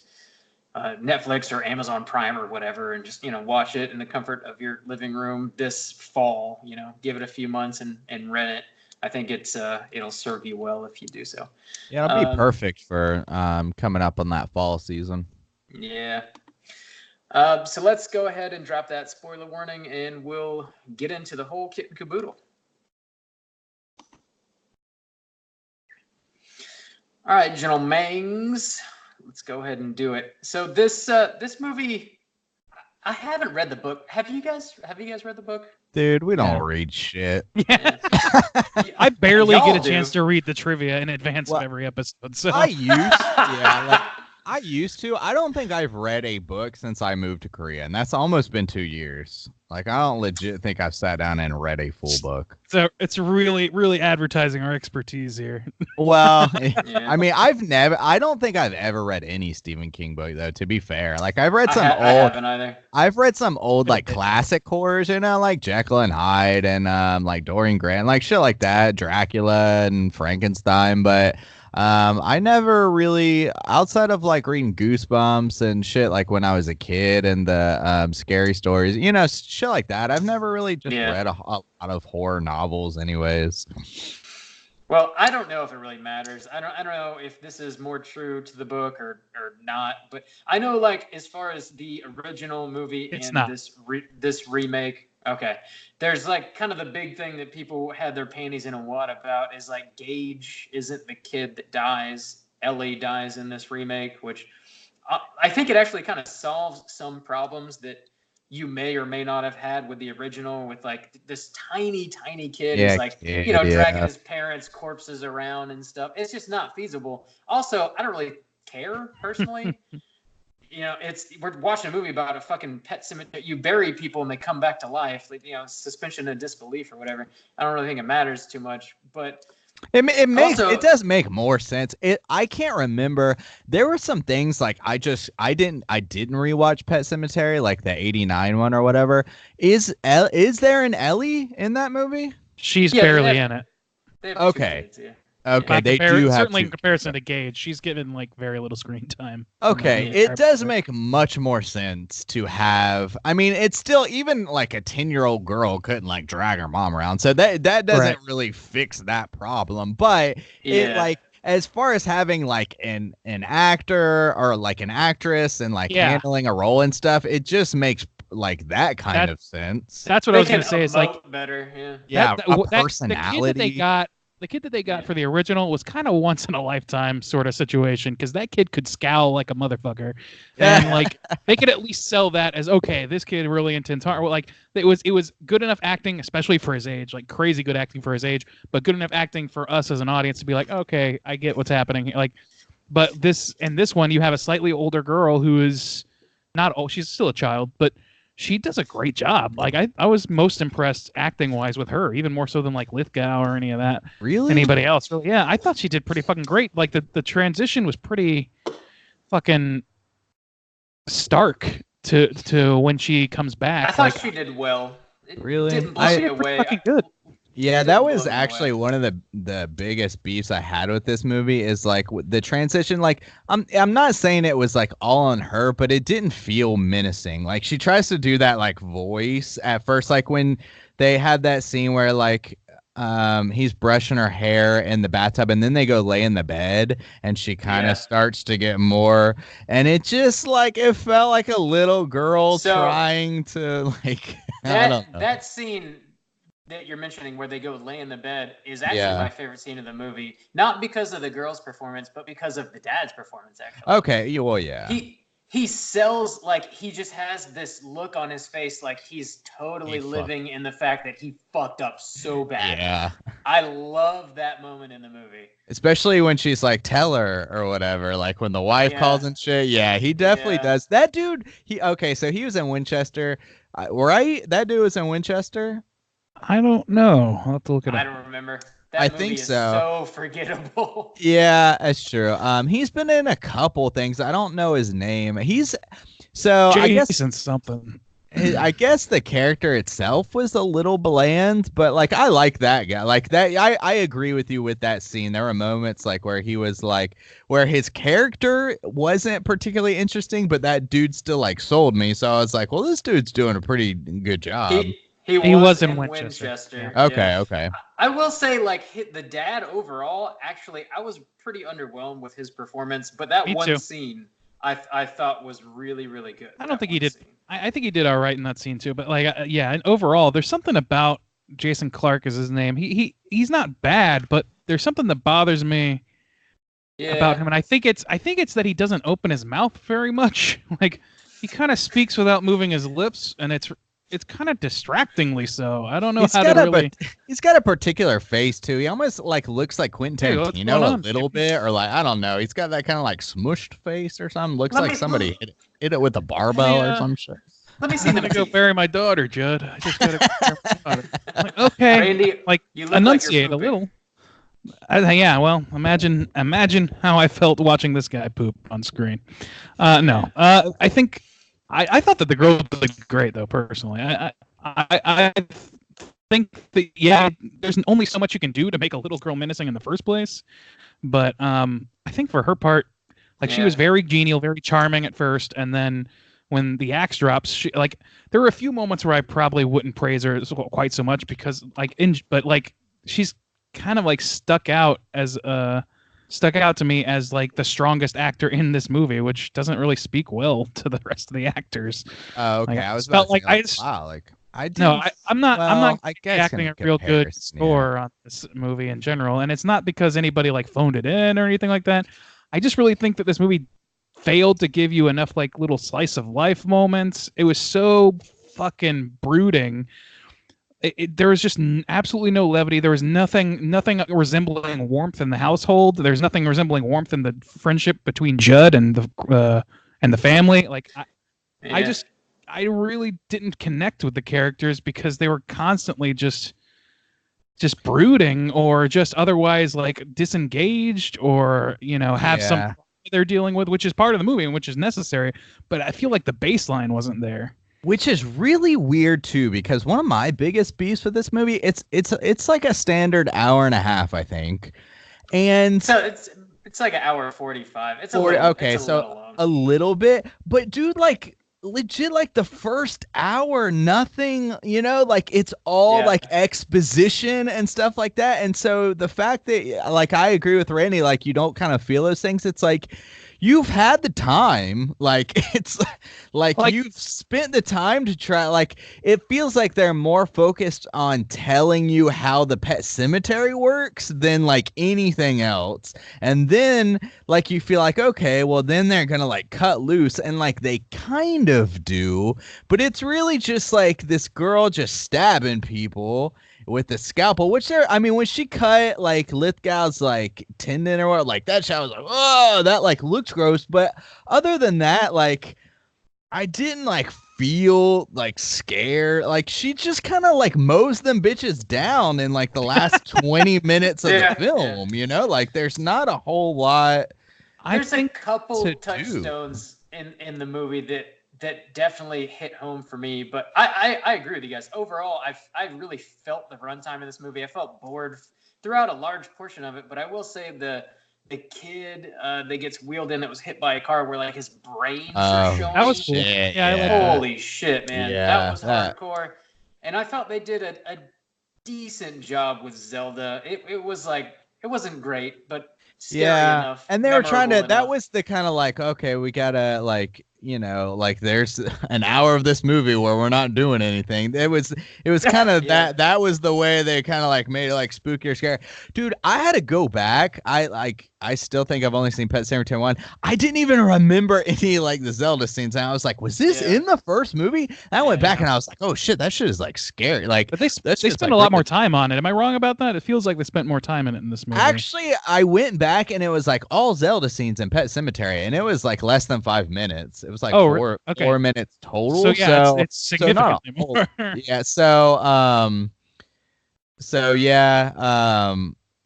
Netflix or Amazon Prime or whatever, and just watch it in the comfort of your living room this fall. Give it a few months and rent it. I think it'll serve you well if you do so. Yeah, it'll be perfect for coming up on that fall season. Yeah. So let's go ahead and drop that spoiler warning, and we'll get into the whole kit and caboodle. All right, gentlemen's, let's go ahead and do it. So this movie, I haven't read the book. Have you guys read the book? Dude, we don't read shit. Yeah. I barely get a chance to read the trivia in advance of every episode. So I used to. I don't think I've read a book since I moved to Korea, and that's almost been 2 years. Like, I don't legit think I've sat down and read a full book. So it's really, really advertising our expertise here. Well, I mean, I don't think I've ever read any Stephen King book, though, to be fair. Like, I've read some I haven't either. I've read some old, like, classic horrors, like Jekyll and Hyde and, like, Dorian Gray, like, shit like that, Dracula and Frankenstein, but I never really, outside of like reading Goosebumps and shit like when I was a kid and the scary stories, shit like that, I've never really just read a lot of horror novels anyways. Well, I don't know if it really matters. I don't know if this is more true to the book or not, but I know, like, as far as the original movie this remake, okay, there's like kind of the big thing that people had their panties in a wad about is like Gage isn't the kid that dies. Ellie dies in this remake, which I think it actually kind of solves some problems that you may or may not have had with the original, with like this tiny kid who's like, dragging his parents' corpses around and stuff. It's just not feasible. Also, I don't really care personally. We're watching a movie about a fucking pet cemetery. You bury people and they come back to life. Like, suspension of disbelief or whatever. I don't really think it matters too much, but it does make more sense. I can't remember. There were some things like I didn't rewatch Pet Cemetery, like the '89 one or whatever. Is there an Ellie in that movie? She's barely in it. Okay. Okay, they do have certainly in comparison to Gage, she's given like very little screen time. Okay, it does make much more sense to have. I mean, it's still, even like a 10-year-old girl couldn't like drag her mom around, so that doesn't really fix that problem. But it, like, as far as having like an actor or like an actress and like handling a role and stuff, it just makes like that kind of sense. That's what I was gonna say. It's like better, a personality. The kid that they got for the original was kind of once in a lifetime sort of situation, because that kid could scowl like a motherfucker, and like they could at least sell that as, okay, this kid really intends hard. Like it was good enough acting, especially for his age, like crazy good acting for his age, but good enough acting for us as an audience to be like, okay, I get what's happening. Like, but this one, you have a slightly older girl who is not old; she's still a child, but she does a great job. Like I was most impressed acting wise with her, even more so than like Lithgow or any of that. Really? Anybody else? Really? Yeah, I thought she did pretty fucking great. Like the transition was pretty fucking stark to when she comes back. I thought she did well. Really? Didn't blow me away. Fucking good. Yeah, that was actually one of the biggest beefs I had with this movie, is like the transition. Like, I'm not saying it was like all on her, but it didn't feel menacing. Like, she tries to do that like voice at first, like when they had that scene where like he's brushing her hair in the bathtub, and then they go lay in the bed, and she kind of starts to get more, and it just like, it felt like a little girl trying to like I don't know. That scene that you're mentioning where they go lay in the bed is actually my favorite scene of the movie. Not because of the girl's performance, but because of the dad's performance, actually. Okay, well, yeah. He sells, like, he just has this look on his face like he's totally living in the fact that he fucked up so bad. Yeah. I love that moment in the movie. Especially when she's like, tell her or whatever, like when the wife calls and shit. Yeah, he definitely does. That dude, so he was in Winchester. Right? That dude was in Winchester? I don't know. I'll have to look it up. I don't remember. That movie is so forgettable. Yeah, that's true. He's been in a couple things. I don't know his name. I guess something. I guess the character itself was a little bland, but like I like that guy. Like that I agree with you with that scene. There were moments like where he was like where his character wasn't particularly interesting, but that dude still like sold me. So I was like, well, this dude's doing a pretty good job. He was in Winchester. Okay, yeah. okay. I will say, like, the dad overall, actually, I was pretty underwhelmed with his performance, but that one scene I thought was really, really good. I don't think he did. I think he did all right in that scene too. But like, yeah, and overall, there's something about Jason Clarke is his name. He's not bad, but there's something that bothers me about him, and I think it's that he doesn't open his mouth very much. Like, he kind of speaks without moving his lips, and it's kind of distractingly so. I don't know how to really. He's got a particular face too. He almost like looks like Quentin Tarantino a little bit, or like I don't know. He's got that kind of like smushed face or something. Looks like somebody hit it with a barbell or some shit. Let me see. I'm gonna go bury my daughter, Judd. I just gotta. Like, okay, Randy, like enunciate a little. Yeah, well, imagine how I felt watching this guy poop on screen. No, I think. I thought that the girl looked great, though. Personally, I think that there's only so much you can do to make a little girl menacing in the first place. But I think for her part, like she was very genial, very charming at first, and then when the axe drops, there were a few moments where I probably wouldn't praise her quite so much because but she's kind of like stuck out to me as like the strongest actor in this movie, which doesn't really speak well to the rest of the actors. Oh, okay. Like, I was about to say, I'm not I acting a real good score on this movie in general, and it's not because anybody like phoned it in or anything like that. I just really think that this movie failed to give you enough like little slice of life moments. It was so fucking brooding. There was just absolutely no levity. There was nothing resembling warmth in the household. There's nothing resembling warmth in the friendship between Judd and the family. Like, I really didn't connect with the characters because they were constantly just brooding or just otherwise like disengaged or have some they're dealing with, which is part of the movie and which is necessary. But I feel like the baseline wasn't there. Which is really weird too, because one of my biggest beefs with this movie, it's like a standard hour and a half, I think, and so it's like an hour 45. It's a little bit, but dude, like legit, like the first hour, nothing, like it's all like exposition and stuff like that, and so the fact that like I agree with Randy, like you don't kind of feel those things, it's like. You've had the time, like it's like you've spent the time to try, like it feels like they're more focused on telling you how the Pet Sematary works than like anything else. And then like you feel like, okay, well then they're gonna like cut loose, and like they kind of do, but it's really just like this girl just stabbing people with the scalpel, which when she cut like Lithgow's like tendon or what, like that shot, I was like, oh, that like looks gross. But other than that, like I didn't like feel like scared. Like she just kind of like mows them bitches down in like the last 20 minutes of the film, like there's not a whole lot. There's a couple touchstones in the movie that definitely hit home for me, but I agree with you guys. Overall, I really felt the runtime of this movie. I felt bored throughout a large portion of it, but I will say the kid that gets wheeled in that was hit by a car where like his brains are showing. That was cool. Holy shit, man. That was hardcore. And I thought they did a decent job with Zelda. It was like, it wasn't great, but scary enough. And they were trying to, that was the kind of like, okay, we gotta like, like there's an hour of this movie where we're not doing anything. It was kind of that was the way they kind of like made it like spooky or scary. Dude, I had to go back. I still think I've only seen Pet Sematary 1. I didn't even remember any like the Zelda scenes. And I was like, was this in the first movie? And I went back and I was like, oh shit, that shit is like scary. Like, but they spent a lot more time on it. Am I wrong about that? It feels like they spent more time in it in this movie. Actually, I went back and it was like all Zelda scenes in Pet Sematary, and it was like less than 5 minutes. It was like 4 minutes total. So yeah, it's significantly more. Yeah.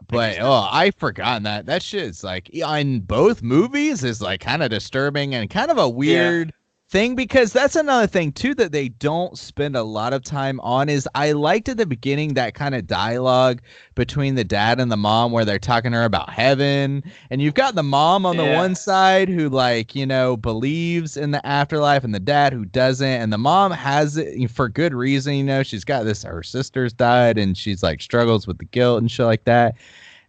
But I forgotten that shit is like on both movies is like kind of disturbing and kind of a weird thing, because that's another thing too that they don't spend a lot of time on. Is I liked at the beginning that kind of dialogue between the dad and the mom where they're talking to her about heaven, and you've got the mom on the one side who, like, you know, believes in the afterlife, and the dad who doesn't, and the mom has it for good reason. You know, she's got this, her sister's died, and she's like struggles with the guilt and shit like that.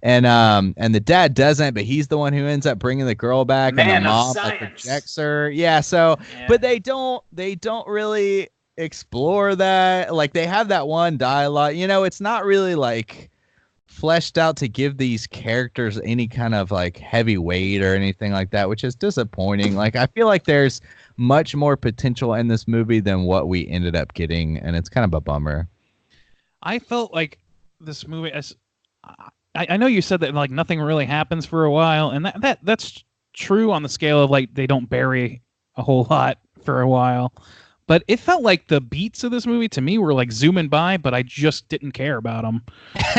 And the dad doesn't, but he's the one who ends up bringing the girl back, and the mom like rejects her. Yeah, so but they don't really explore that. Like, they have that one dialogue, you know, it's not really like fleshed out to give these characters any kind of like heavy weight or anything like that, which is disappointing. Like, I feel like there's much more potential in this movie than what we ended up getting, and it's kind of a bummer. I felt like this movie, I know you said that like nothing really happens for a while, and that's true on the scale of like they don't bury a whole lot for a while. But it felt like the beats of this movie to me were like zooming by, but I just didn't care about them.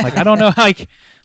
Like, I don't know,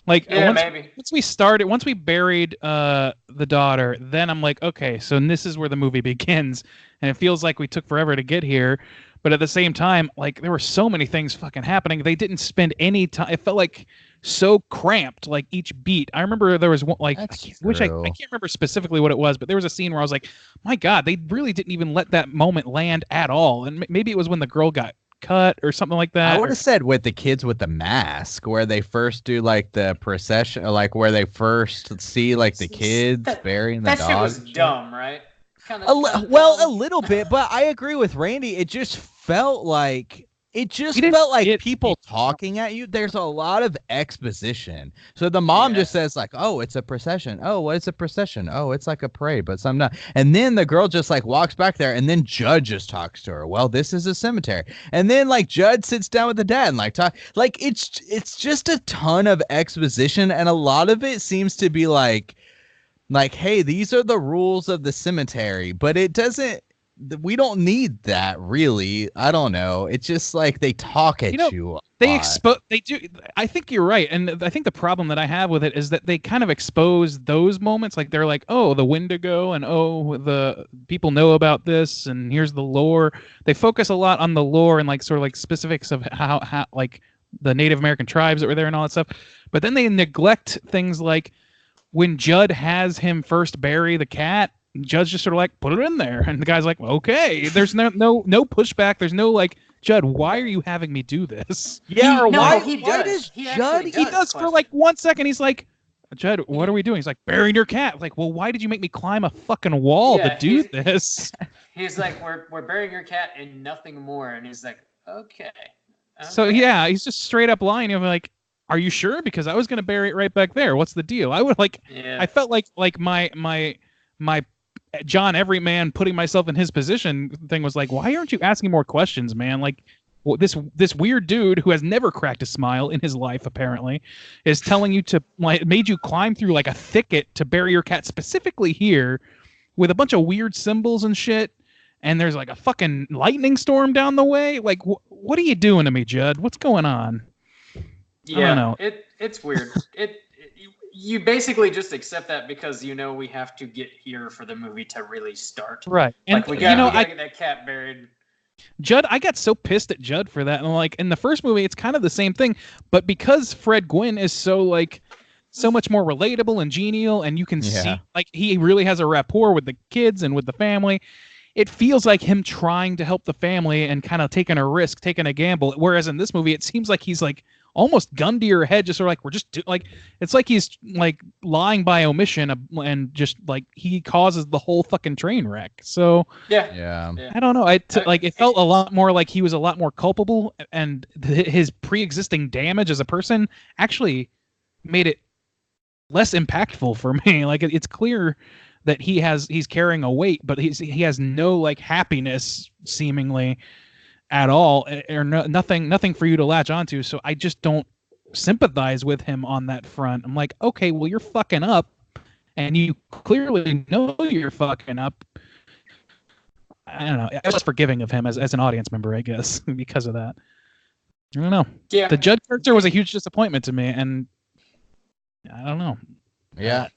once we buried the daughter, then I'm like, okay, so this is where the movie begins, and it feels like we took forever to get here. But at the same time, like, there were so many things fucking happening. They didn't spend any time. It felt like so cramped, like each beat. I remember there was one, like, I can't remember specifically what it was, but there was a scene where I was like, my God, they really didn't even let that moment land at all. And maybe it was when the girl got cut or something like that. I would have said with the kids with the mask, where they first do like the procession, like where they first see like the kids burying the dog. That shit was dumb, right? A little bit, but I agree with Randy. It just felt like people talking at you. There's a lot of exposition. So the mom just says like, "Oh, it's a procession. Oh, what is a procession? Oh, it's like a parade, but some not." And then the girl just like walks back there, and then Judd just talks to her. Well, this is a cemetery, and then like Judd sits down with the dad and like talk. Like, it's just a ton of exposition, and a lot of it seems to be like, hey, these are the rules of the cemetery, but it doesn't. We don't need that, really. I don't know. It's just like they talk at you. They do. I think you're right, and I think the problem that I have with it is that they kind of expose those moments. Like, they're like, oh, the Wendigo, and oh, the people know about this, and here's the lore. They focus a lot on the lore and like sort of like specifics of how like the Native American tribes that were there and all that stuff. But then they neglect things like when Judd has him first bury the cat. Judd's just sort of like, put it in there, and the guy's like, okay. There's no pushback. There's no like, Judd, why are you having me do this? Yeah, why does Judd? He does for like 1 second. He's like, Judd, what are we doing? He's like, burying your cat. Like, well, why did you make me climb a fucking wall to do this? He's like, we're burying your cat and nothing more, and he's like, okay. So yeah, he's just straight up lying. I'm like, are you sure? Because I was gonna bury it right back there. What's the deal? I would like. Yeah. I felt like my John Everyman putting myself in his position thing was like, why aren't you asking more questions, man? Like, well, this weird dude who has never cracked a smile in his life apparently is telling you to like made you climb through like a thicket to bury your cat specifically here with a bunch of weird symbols and shit. And there's like a fucking lightning storm down the way. Like, what are you doing to me, Judd? What's going on? Yeah, I don't know. It's weird. You basically just accept that because you know we have to get here for the movie to really start. Right. And like we gotta get that cat buried. Judd, I got so pissed at Judd for that. And like in the first movie, it's kind of the same thing. But because Fred Gwynn is so much more relatable and genial, and you can see like he really has a rapport with the kids and with the family, it feels like him trying to help the family and kind of taking a risk, taking a gamble. Whereas in this movie, it seems like he's like almost gun to your head, just sort of like, we're just like, it's like he's like lying by omission and just like he causes the whole fucking train wreck. So yeah. I don't know. It felt a lot more like he was a lot more culpable, and his pre-existing damage as a person actually made it less impactful for me. Like, it's clear that he's carrying a weight, but he has no like happiness seemingly at all, or nothing for you to latch onto. So I just don't sympathize with him on that front. I'm like, okay, well, you're fucking up, and you clearly know you're fucking up. I don't know. I was forgiving of him as an audience member, I guess, because of that. I don't know. Yeah. The Judd character was a huge disappointment to me, and I don't know. Yeah.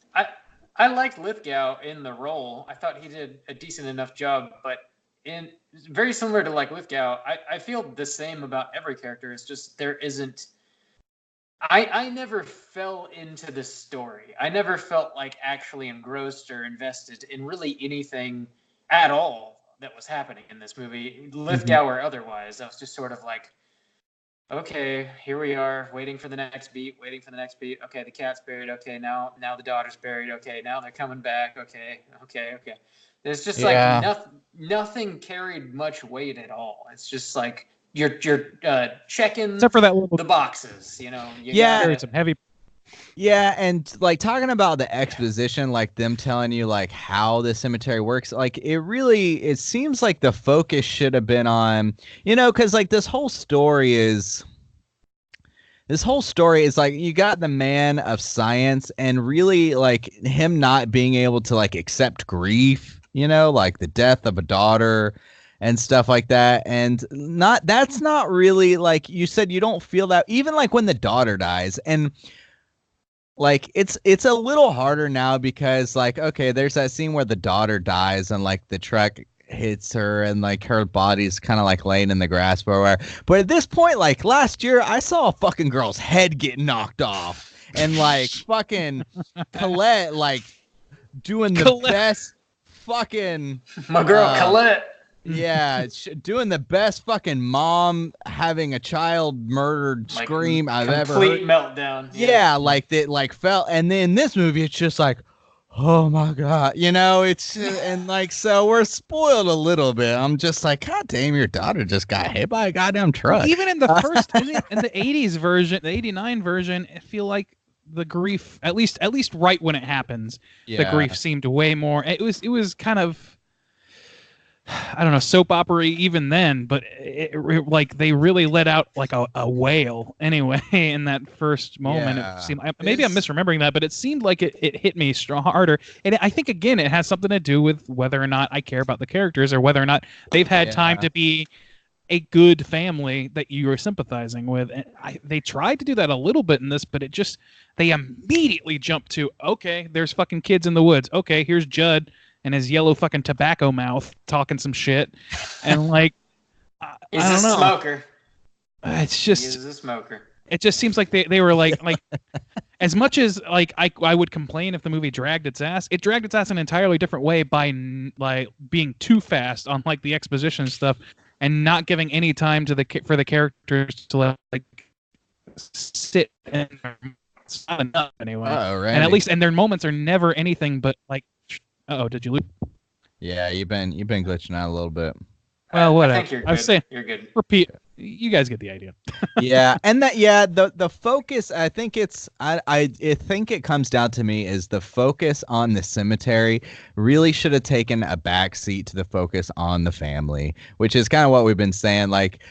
I liked Lithgow in the role. I thought he did a decent enough job, but and very similar to like Lithgow, I feel the same about every character. It's just there isn't. I never fell into the story. I never felt like actually engrossed or invested in really anything at all that was happening in this movie, Lithgow or otherwise. I was just sort of like, okay, here we are, waiting for the next beat. Okay, the cat's buried. Okay, now the daughter's buried. Okay, now they're coming back. Okay. There's just like nothing carried much weight at all. It's just like you're checking Except for that little the boxes, you know. some heavy. Yeah, and like talking about the exposition, like them telling you like how the cemetery works, like it seems like the focus should have been on, because like this whole story is like you got the man of science and really like him not being able to like accept grief, like the death of a daughter and stuff like that. And that's not really, like you said, you don't feel that even like when the daughter dies. And like it's a little harder now because like, okay, there's that scene where the daughter dies and like the truck hits her and like her body's kind of like laying in the grass or whatever. But at this point, like last year, I saw a fucking girl's head get knocked off and like fucking Colette like doing the best fucking my girl Colette. Yeah, doing the best fucking mom having a child murdered like scream I've ever heard. Complete meltdown. Yeah, like that, like felt. And then in this movie, it's just like, oh my god, it's and like so we're spoiled a little bit. I'm just like, god damn, your daughter just got hit by a goddamn truck. Even in the first, in the '80s version, the '89 version, I feel like the grief, at least right when it happens, the grief seemed way more. It was kind of, I don't know, soap opera even then, but like they really let out like a wail anyway in that first moment. Yeah. It seemed, maybe I'm misremembering that, but it seemed like it hit me harder. And I think, again, it has something to do with whether or not I care about the characters or whether or not they've had time to be a good family that you are sympathizing with. And they tried to do that a little bit in this, but they immediately jumped to, okay, there's fucking kids in the woods. Okay, here's Judd and his yellow fucking tobacco mouth talking some shit, and like, he's I don't know. Smoker. It's just, He's a smoker. It just seems like they were like as much as like I would complain if the movie dragged its ass, it dragged its ass in an entirely different way by like being too fast on like the exposition stuff and not giving any time for the characters to like sit and it's not enough anyway. And at least their moments are never anything but like. Uh-oh, did you lose? Yeah, you've been glitching out a little bit. Well, whatever. I think you're good. I'm saying, you're good. Repeat. You guys get the idea. Yeah, and the focus, I think I think it comes down to me is the focus on the cemetery really should have taken a back seat to the focus on the family, which is kind of what we've been saying. Like,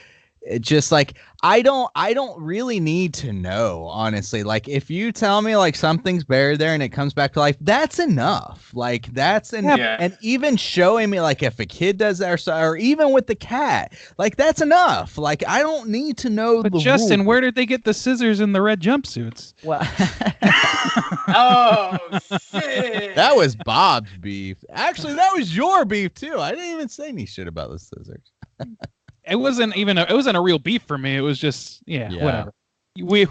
just like I don't really need to know, honestly. Like if you tell me like something's buried there and it comes back to life, that's enough. Like that's enough. Yeah. And even showing me like if a kid does that or even with the cat, like that's enough. Like I don't need to know. But the Justin, rules. where did they get the scissors in the red jumpsuits? Well, oh shit! that was Bob's beef. Actually, that was your beef too. I didn't even say any shit about the scissors. It wasn't a real beef for me. It was just whatever. We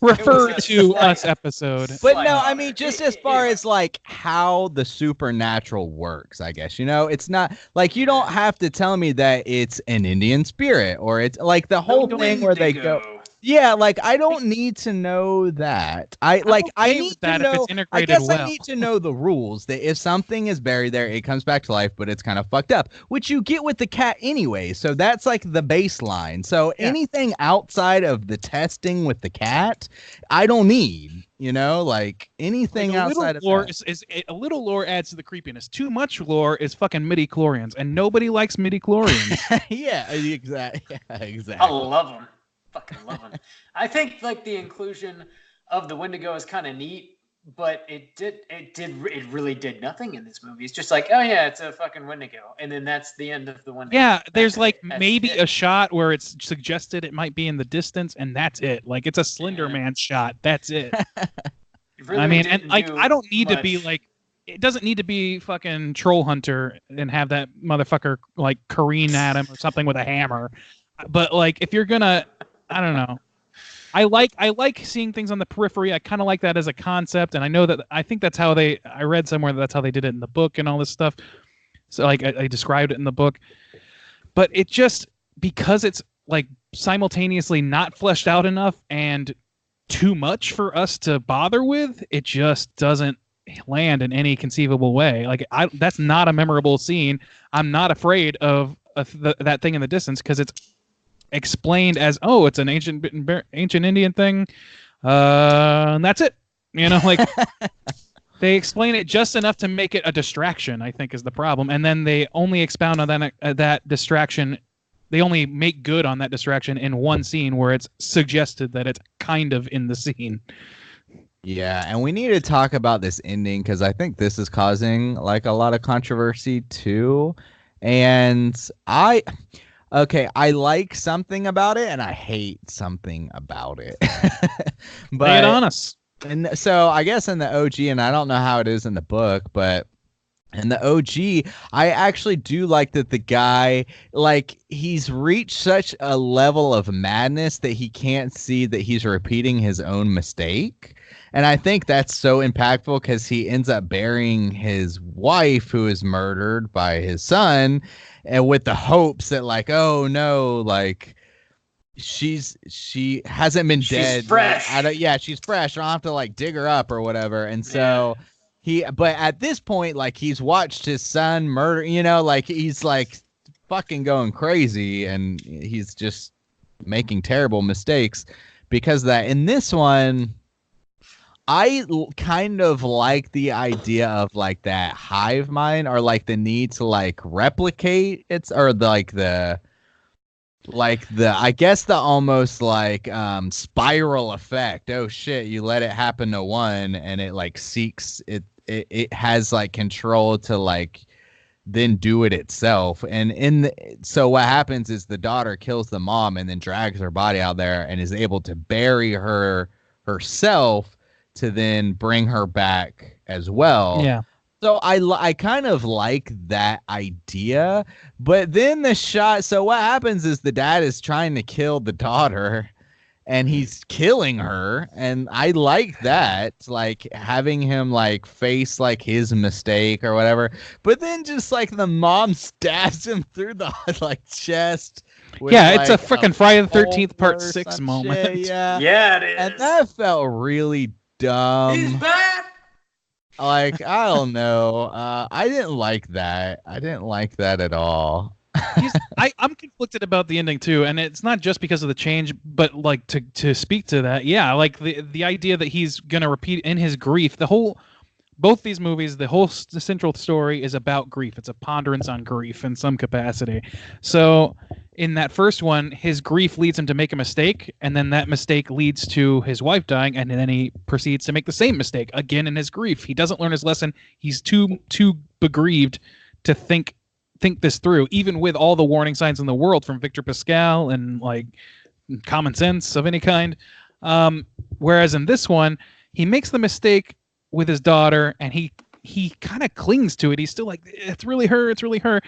refer to us episode. But no, I mean just as far as like how the supernatural works, I guess. It's not like you don't have to tell me that it's an Indian spirit or it's like the whole thing where they go. Yeah, like I don't need to know that. I need to know. If it's integrated I guess well. I need to know the rules that if something is buried there, it comes back to life, but it's kind of fucked up, which you get with the cat anyway. So that's like the baseline. So anything outside of the testing with the cat, I don't need. Like anything outside of lore that. is a little lore adds to the creepiness. Too much lore is fucking midi-chlorians, and nobody likes midi-chlorians. Yeah, exactly. I love them. Fucking love them. I think like the inclusion of the Wendigo is kind of neat, but it really did nothing in this movie. It's just like, oh yeah, it's a fucking Wendigo, and then that's the end of the Wendigo. Yeah, there's like maybe a shot where it's suggested it might be in the distance, and that's it. Like it's a Slender Man shot. That's it. Really I mean, and like I don't need much. to be like it doesn't need to be fucking Troll Hunter and have that motherfucker like careen at him or something with a hammer. But like, if you're gonna, I don't know. I like seeing things on the periphery. I kind of like that as a concept, and I think that's how I read somewhere that's how they did it in the book and all this stuff. So like I described it in the book, but it just, because it's like simultaneously not fleshed out enough and too much for us to bother with, it just doesn't land in any conceivable way. Like that's not a memorable scene. I'm not afraid of that thing in the distance because it's explained as, oh, it's an ancient Indian thing, and that's it. You know, like they explain it just enough to make it a distraction, I think, is the problem. And then they only expound on that distraction. They only make good on that distraction in one scene where it's suggested that it's kind of in the scene. Yeah, and we need to talk about this ending because I think this is causing like a lot of controversy too. And I like something about it and I hate something about it. But lay it on us. And so I guess in the OG, and I don't know how it is in the book, but in the OG, I actually do like that the guy, like, he's reached such a level of madness that he can't see that he's repeating his own mistake. And I think that's so impactful because he ends up burying his wife who is murdered by his son, and with the hopes that, like, oh no, like, she hasn't been dead. She's fresh. She's fresh. I don't have to like dig her up or whatever. And so but at this point, like, he's watched his son murder, you know, like, he's like fucking going crazy and he's just making terrible mistakes because of that. In this one, I kind of like the idea of like that hive mind or like the need to like replicate I guess the almost like spiral effect. Oh shit, you let it happen to one and it like seeks it has like control to like then do it itself. And so what happens is the daughter kills the mom and then drags her body out there and is able to bury her herself to then bring her back as well. Yeah. So I kind of like that idea, but then the shot. So what happens is the dad is trying to kill the daughter, and he's killing her, and I like that, like having him like face like his mistake or whatever. But then just like the mom stabs him through the like chest. Yeah, it's a freaking Friday the 13th Part 6 moment. Shit, yeah, it is. And that felt really dumb. He's back. Like, I don't know. I didn't like that. I didn't like that at all. I'm conflicted about the ending too, and it's not just because of the change, but like to speak to that, yeah, like the idea that he's gonna repeat in his grief. Both these movies, the whole central story is about grief. It's a ponderance on grief in some capacity. So in that first one, his grief leads him to make a mistake, and then that mistake leads to his wife dying, and then he proceeds to make the same mistake again in his grief. He doesn't learn his lesson. He's too begrieved to think this through, even with all the warning signs in the world from Victor Pascal and like common sense of any kind. Whereas in this one, he makes the mistake with his daughter, and he kind of clings to it. He's still like, it's really her.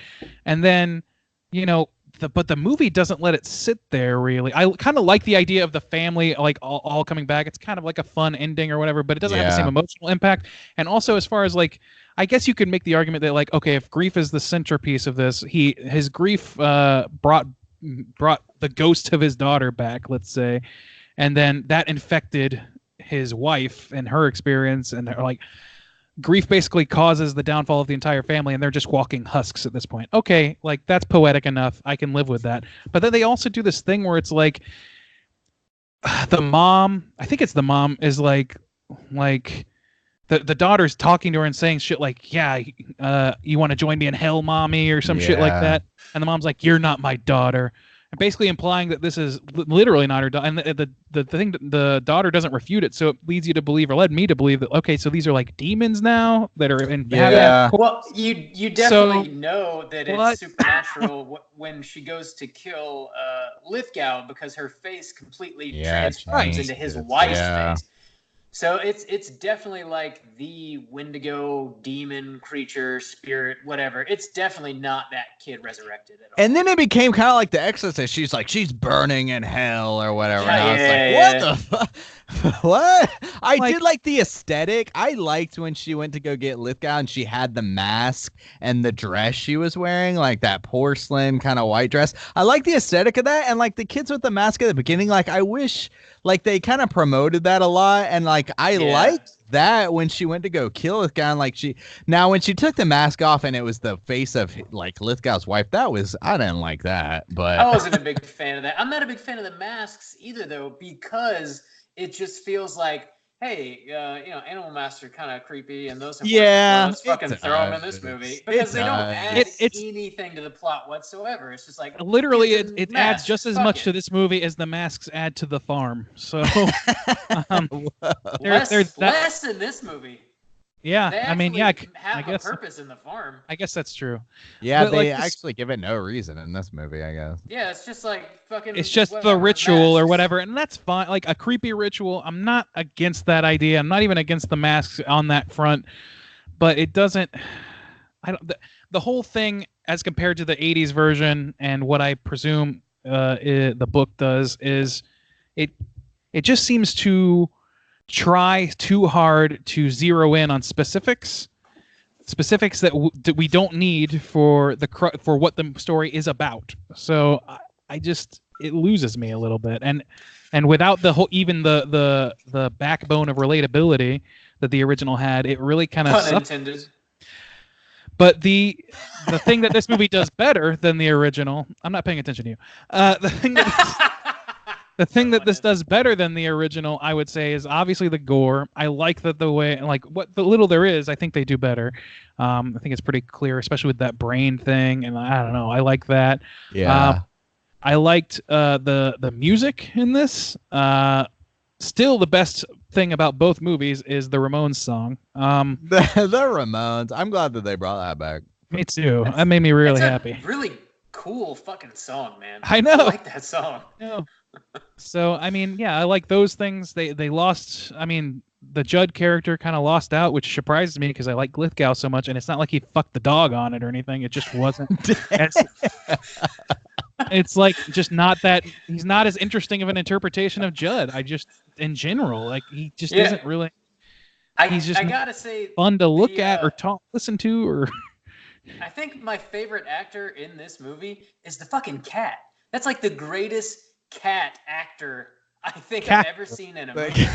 And then, you know, but the movie doesn't let it sit there really. I kind of like the idea of the family like all coming back. It's kind of like a fun ending or whatever, but it doesn't have the same emotional impact. And also, as far as like, I guess you could make the argument that like, okay, if grief is the centerpiece of this, his grief brought the ghost of his daughter back, let's say, and then that infected his wife and her experience, and like grief basically causes the downfall of the entire family, and they're just walking husks at this point. Okay, like that's poetic enough. I can live with that. But then they also do this thing where it's like the mom, I think it's the mom, is like the daughter's talking to her and saying shit like, yeah, you want to join me in hell, mommy, or some shit like that. And the mom's like, you're not my daughter. And basically implying that this is literally not her daughter. And the thing, the daughter doesn't refute it, so it leads you to believe, or led me to believe, that okay, so these are like demons now that are in. Yeah. Well, you definitely know that it's supernatural when she goes to kill Lithgow, because her face completely transforms into his wife's face. So it's definitely like the Wendigo demon creature spirit, whatever. It's definitely not that kid resurrected at all. And then it became kind of like The Exorcist. She's like, she's burning in hell or whatever. Yeah, and I was like, what the fuck? What? I did like the aesthetic. I liked when she went to go get Lithgow and she had the mask and the dress she was wearing, like that porcelain kind of white dress. I like the aesthetic of that. And like the kids with the mask at the beginning, like I wish like they kind of promoted that a lot. And like I liked that when she went to go kill Lithgow, like now when she took the mask off and it was the face of like Lithgow's wife, I didn't like that. But I wasn't a big fan of that. I'm not a big fan of the masks either, though, because it just feels like, hey, Animal Master kind of creepy, and those let's fucking throw them in this movie because they don't add anything to the plot whatsoever. It's just like literally it adds just as much to this movie as the masks add to The Farm. So less in this movie. Yeah, I mean, yeah, I guess a purpose in The Farm. I guess that's true. Yeah, but they actually give it no reason in this movie, I guess. Yeah, it's just like fucking. It's just the ritual or whatever, and that's fine. Like a creepy ritual, I'm not against that idea. I'm not even against the masks on that front, but it doesn't. The whole thing, as compared to the '80s version and what I presume the book does, is it just seems to try too hard to zero in on specifics that we don't need for what the story is about. So I just, it loses me a little bit, and without the whole, even the backbone of relatability that the original had, it really kind of unintended. But the thing that this movie does better than the original, I'm not paying attention to you. The thing that this does better than the original, I would say, is obviously the gore. I like that the way, like what the little there is, I think they do better. I think it's pretty clear, especially with that brain thing, and I don't know, I like that. Yeah. I liked the music in this. Still, the best thing about both movies is the Ramones song. The Ramones. I'm glad that they brought that back. Me too. That made me really happy. Really cool fucking song, man. I know. I like that song. No. So I mean, yeah, I like those things. They lost. I mean, the Judd character kind of lost out, which surprises me because I like Lithgow so much, and it's not like he fucked the dog on it or anything. It just wasn't. It's like just not that he's not as interesting of an interpretation of Judd. I just, in general, like he just isn't really. He's just I gotta say, fun to look at or listen to, or. I think my favorite actor in this movie is the fucking cat. That's like the greatest kind actor I think I've ever seen in a movie.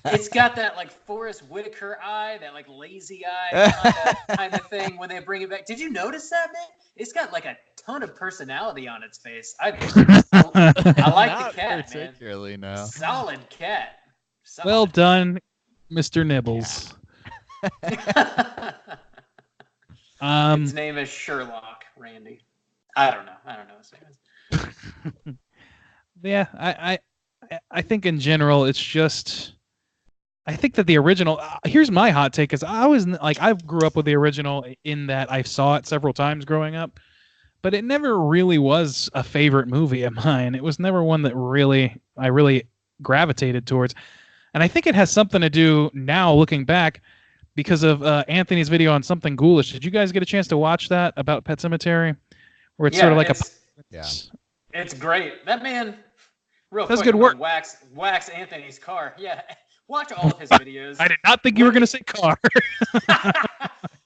It's got that like Forrest Whitaker eye, that like lazy eye kind of thing when they bring it back. Did you notice that, man? It's got like a ton of personality on its face. I like the cat, particularly, man. No. Solid cat. Solid. Well done, Mr. Nibbles. His name is Sherlock, Randy. I don't know his name. Yeah, I think in general it's just, I think that the original. Here's my hot take: is I grew up with the original in that I saw it several times growing up, but it never really was a favorite movie of mine. It was never one that I really gravitated towards, and I think it has something to do now looking back because of Anthony's video on Something Ghoulish. Did you guys get a chance to watch that about Pet Sematary, where it's sort of like it's great. That man. Real That's quick, good work. Wax Anthony's car. Yeah, watch all of his videos. I did not think you were going to say car.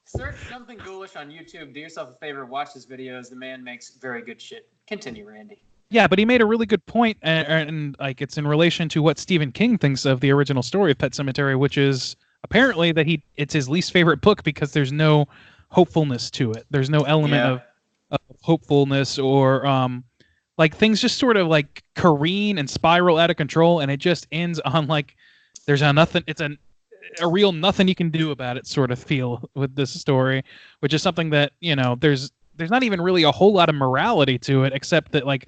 Search Something Ghoulish on YouTube. Do yourself a favor. Watch his videos. The man makes very good shit. Continue, Randy. Yeah, but he made a really good point, and like it's in relation to what Stephen King thinks of the original story of Pet Sematary, which is apparently that it's his least favorite book because there's no hopefulness to it. There's no element of hopefulness or like things just sort of like careen and spiral out of control, and it just ends on like there's a nothing. It's a real nothing you can do about it sort of feel with this story, which is something that there's not even really a whole lot of morality to it, except that like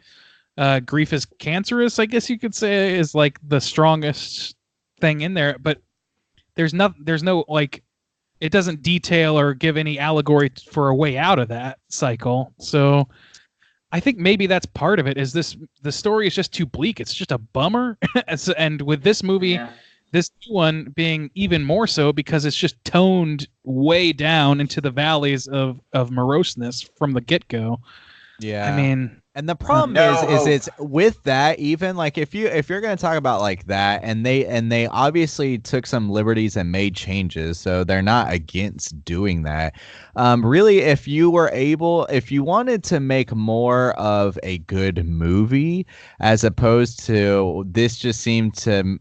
grief is cancerous, I guess you could say, is like the strongest thing in there. But there's no like it doesn't detail or give any allegory for a way out of that cycle. So. I think maybe that's part of it. The story is just too bleak. It's just a bummer. And with this movie, This new one being even more so because it's just toned way down into the valleys of moroseness from the get-go. Yeah. I mean, and the problem is it's with that, even like if you're going to talk about like that, and they obviously took some liberties and made changes, so they're not against doing that. Really, if you wanted to make more of a good movie, as opposed to this, just seemed to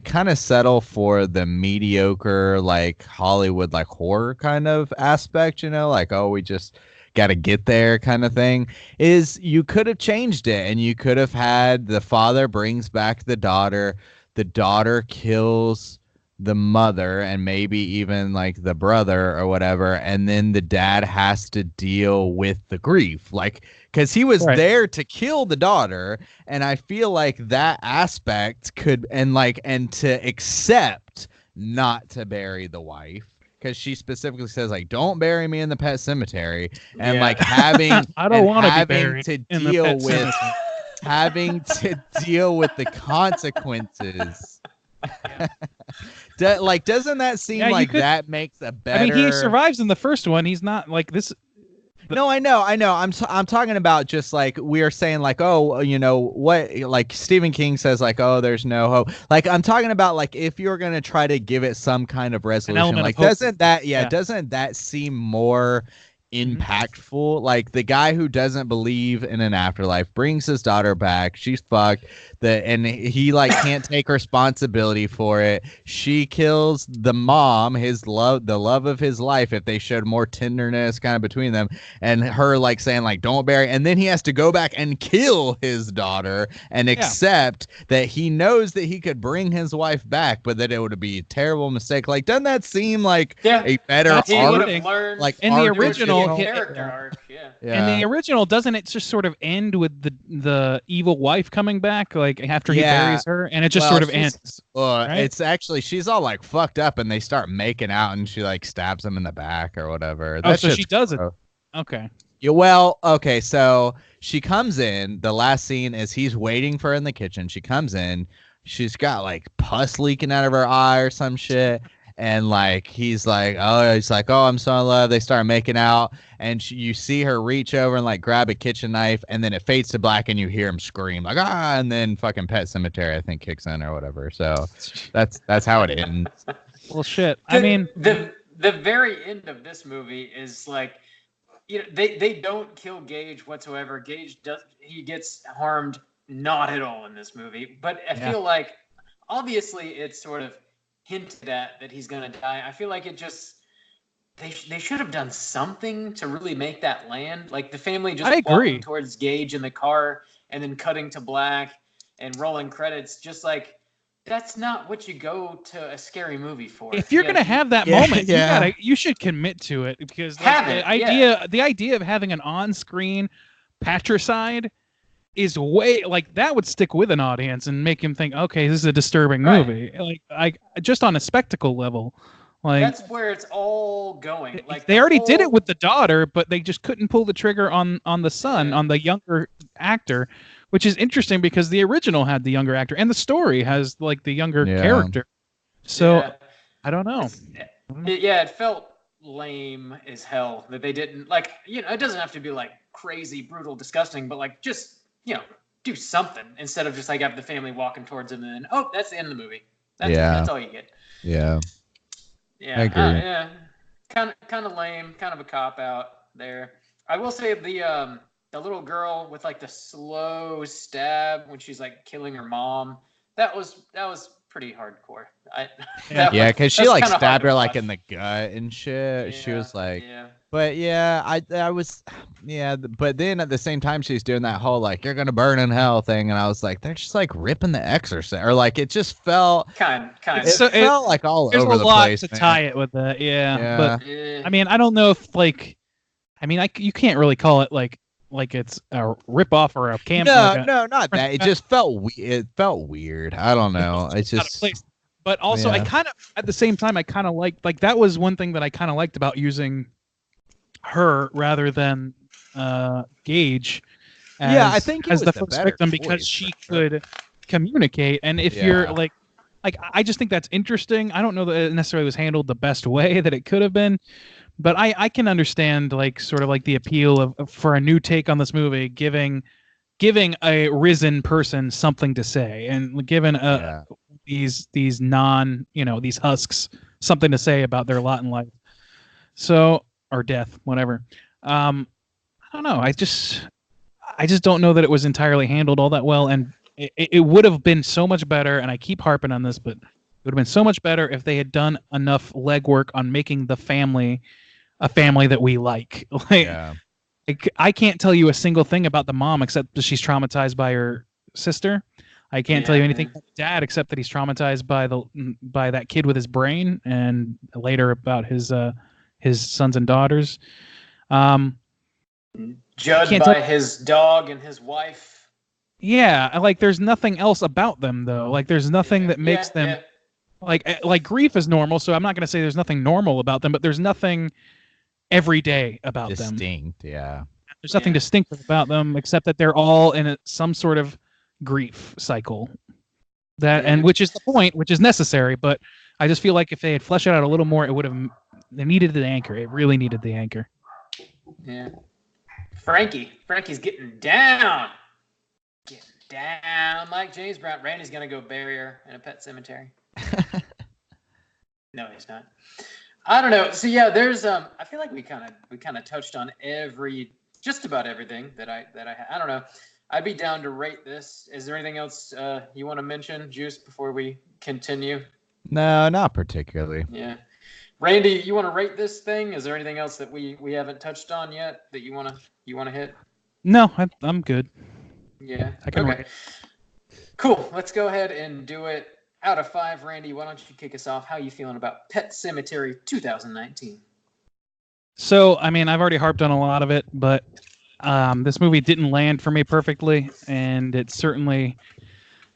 kind of settle for the mediocre, like Hollywood, like horror kind of aspect, like, oh, we just got to get there kind of thing, is you could have changed it, and you could have had the father brings back the daughter kills the mother and maybe even like the brother or whatever, and then the dad has to deal with the grief, like, because he was there to kill the daughter. And I feel like that aspect could, and to accept not to bury the wife, because she specifically says, like, don't bury me in the pet cemetery, and like having I don't want to be buried to in the deal pet with cemetery. having to deal with the consequences. Doesn't that seem like that makes a better? I mean, he survives in the first one. He's not like this. No, I know. I'm talking about just like we are saying, like, oh, what, like Stephen King says, like, oh, there's no hope. Like, I'm talking about, like, if you're gonna try to give it some kind of resolution, like, doesn't that seem more impactful? Like, the guy who doesn't believe in an afterlife brings his daughter back. She's fucked. And he like can't take responsibility for it. She kills the mom, the love of his life, if they showed more tenderness kind of between them, and her like saying like don't bury, and then he has to go back and kill his daughter and accept that he knows that he could bring his wife back, but that it would be a terrible mistake. Like, doesn't that seem like a better arc? Like in the original character arc, In the original, doesn't it just sort of end with the evil wife coming back, like after he buries her, and it just sort of ends? Right? It's actually, she's all like fucked up, and they start making out, and she like stabs him in the back or whatever. Oh, so she does it. Okay. Yeah, well, okay, so she comes in. The last scene is he's waiting for her in the kitchen. She comes in. She's got like pus leaking out of her eye or some shit. And like he's like, oh, I'm so in love. They start making out, and you see her reach over and like grab a kitchen knife, and then it fades to black, and you hear him scream like, ah, and then fucking Pet Cemetery, I think, kicks in or whatever. So that's how it ends. Well, shit. I mean, the very end of this movie is like, they don't kill Gage whatsoever. Gage he gets harmed not at all in this movie, but I feel like obviously it's sort of hinted at that he's gonna die. I feel like it just they should have done something to really make that land. Like the family just walking towards Gage in the car and then cutting to black and rolling credits, just like that's not what you go to a scary movie for. If you're gonna have that moment, you should commit to it, because the idea of having an on-screen patricide is way like that would stick with an audience and make him think, okay, this is a disturbing movie. Like just on a spectacle level, like that's where it's all going. Like they already did it with the daughter, but they just couldn't pull the trigger on the son, on the younger actor, which is interesting because the original had the younger actor and the story has like the younger character. So I don't know. It felt lame as hell that they didn't, like, it doesn't have to be like crazy, brutal, disgusting, but like just do something instead of just like have the family walking towards him and then, that's the end of the movie. That's all you get. Yeah, I agree. Kind of lame, kind of a cop out there. I will say the little girl with like the slow stab when she's like killing her mom, that was pretty hardcore. Because she like stabbed her like in the gut and shit. She was like, but I was, but then at the same time she's doing that whole like you're gonna burn in hell thing, and I was like, they're just like ripping The Exorcist, or like it just felt kind. It felt like all over the place. There's a lot to tie it with that, but I mean, I don't know if like, I mean, you can't really call it like it's a ripoff or a camp. No, not that. It just felt weird. I don't know. It's just. But also, I kind of at the same time I kind of like that was one thing that I kind of liked about using her rather than Gage. I think as the first victim, because she could communicate, and if you're like, like I just think that's interesting. I don't know that it necessarily was handled the best way that it could have been, but I can understand like sort of like the appeal of for a new take on this movie, giving a risen person something to say, and giving these non, these husks something to say about their lot in life. So, or death, whatever. I don't know. I just don't know that it was entirely handled all that well, and it would have been so much better. And I keep harping on this, but it would have been so much better if they had done enough legwork on making the family a family that we like. I can't tell you a single thing about the mom except that she's traumatized by her sister. I can't tell you anything about the dad except that he's traumatized by that kid with his brain, and later about his sons and daughters. Judged by his dog and his wife. Yeah, like there's nothing else about them though. Like there's nothing that makes them like grief is normal. So I'm not going to say there's nothing normal about them, but there's nothing everyday about them. Distinct, yeah. There's nothing distinctive about them except that they're all in some sort of grief cycle. And which is the point, which is necessary. But I just feel like if they had fleshed it out a little more, it would have. They needed the anchor. It really needed the anchor. Yeah. Frankie's getting down like James Brown. Randy's gonna go bury her in a pet cemetery. No, he's not. I don't know. So yeah, there's I feel like we kind of touched on just about everything that I don't know. I'd be down to rate this. Is there anything else you want to mention, Juice, before we continue? No, not particularly. Yeah. Randy, you want to rate this thing? Is there anything else that we haven't touched on yet that you want to hit? No, I'm good. Yeah. Okay. Cool. Let's go ahead and do it. Out of 5, Randy, why don't you kick us off? How are you feeling about Pet Sematary 2019? So, I mean, I've already harped on a lot of it, but this movie didn't land for me perfectly, and it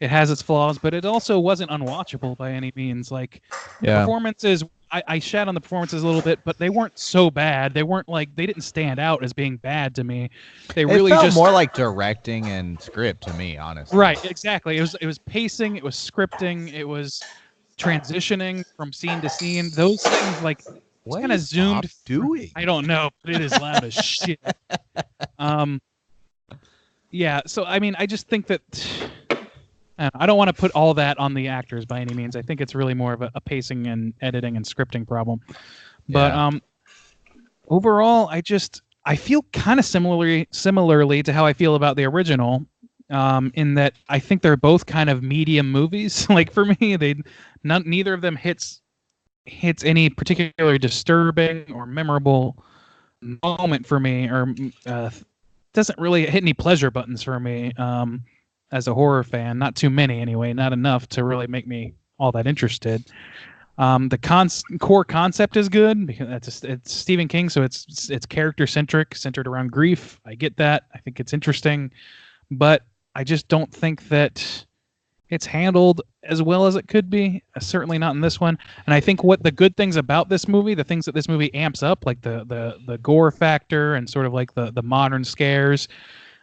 has its flaws, but it also wasn't unwatchable by any means. Like, the performances, I shat on the performances a little bit, but they weren't so bad. They didn't stand out as being bad to me. It felt more like directing and script to me, honestly. Right, exactly. It was pacing, it was scripting, it was transitioning from scene to scene. Those things, like, what kind of zoomed. Doing? I don't know, but it is loud as shit. Yeah. So I mean, I just think that I don't want to put all that on the actors by any means. I think it's really more of a pacing and editing and scripting problem. But overall, I feel kind of similarly to how I feel about the original. In that I think they're both kind of medium movies. Like for me, neither of them hits any particularly disturbing or memorable moment for me, or doesn't really hit any pleasure buttons for me as a horror fan. Not too many anyway, not enough to really make me all that interested. The core concept is good because it's Stephen King, so it's character centered around grief. I get that. I think it's interesting, but I just don't think that it's handled as well as it could be. Certainly not in this one. And I think what the good things about this movie, the things that this movie amps up, like the gore factor and sort of like the modern scares,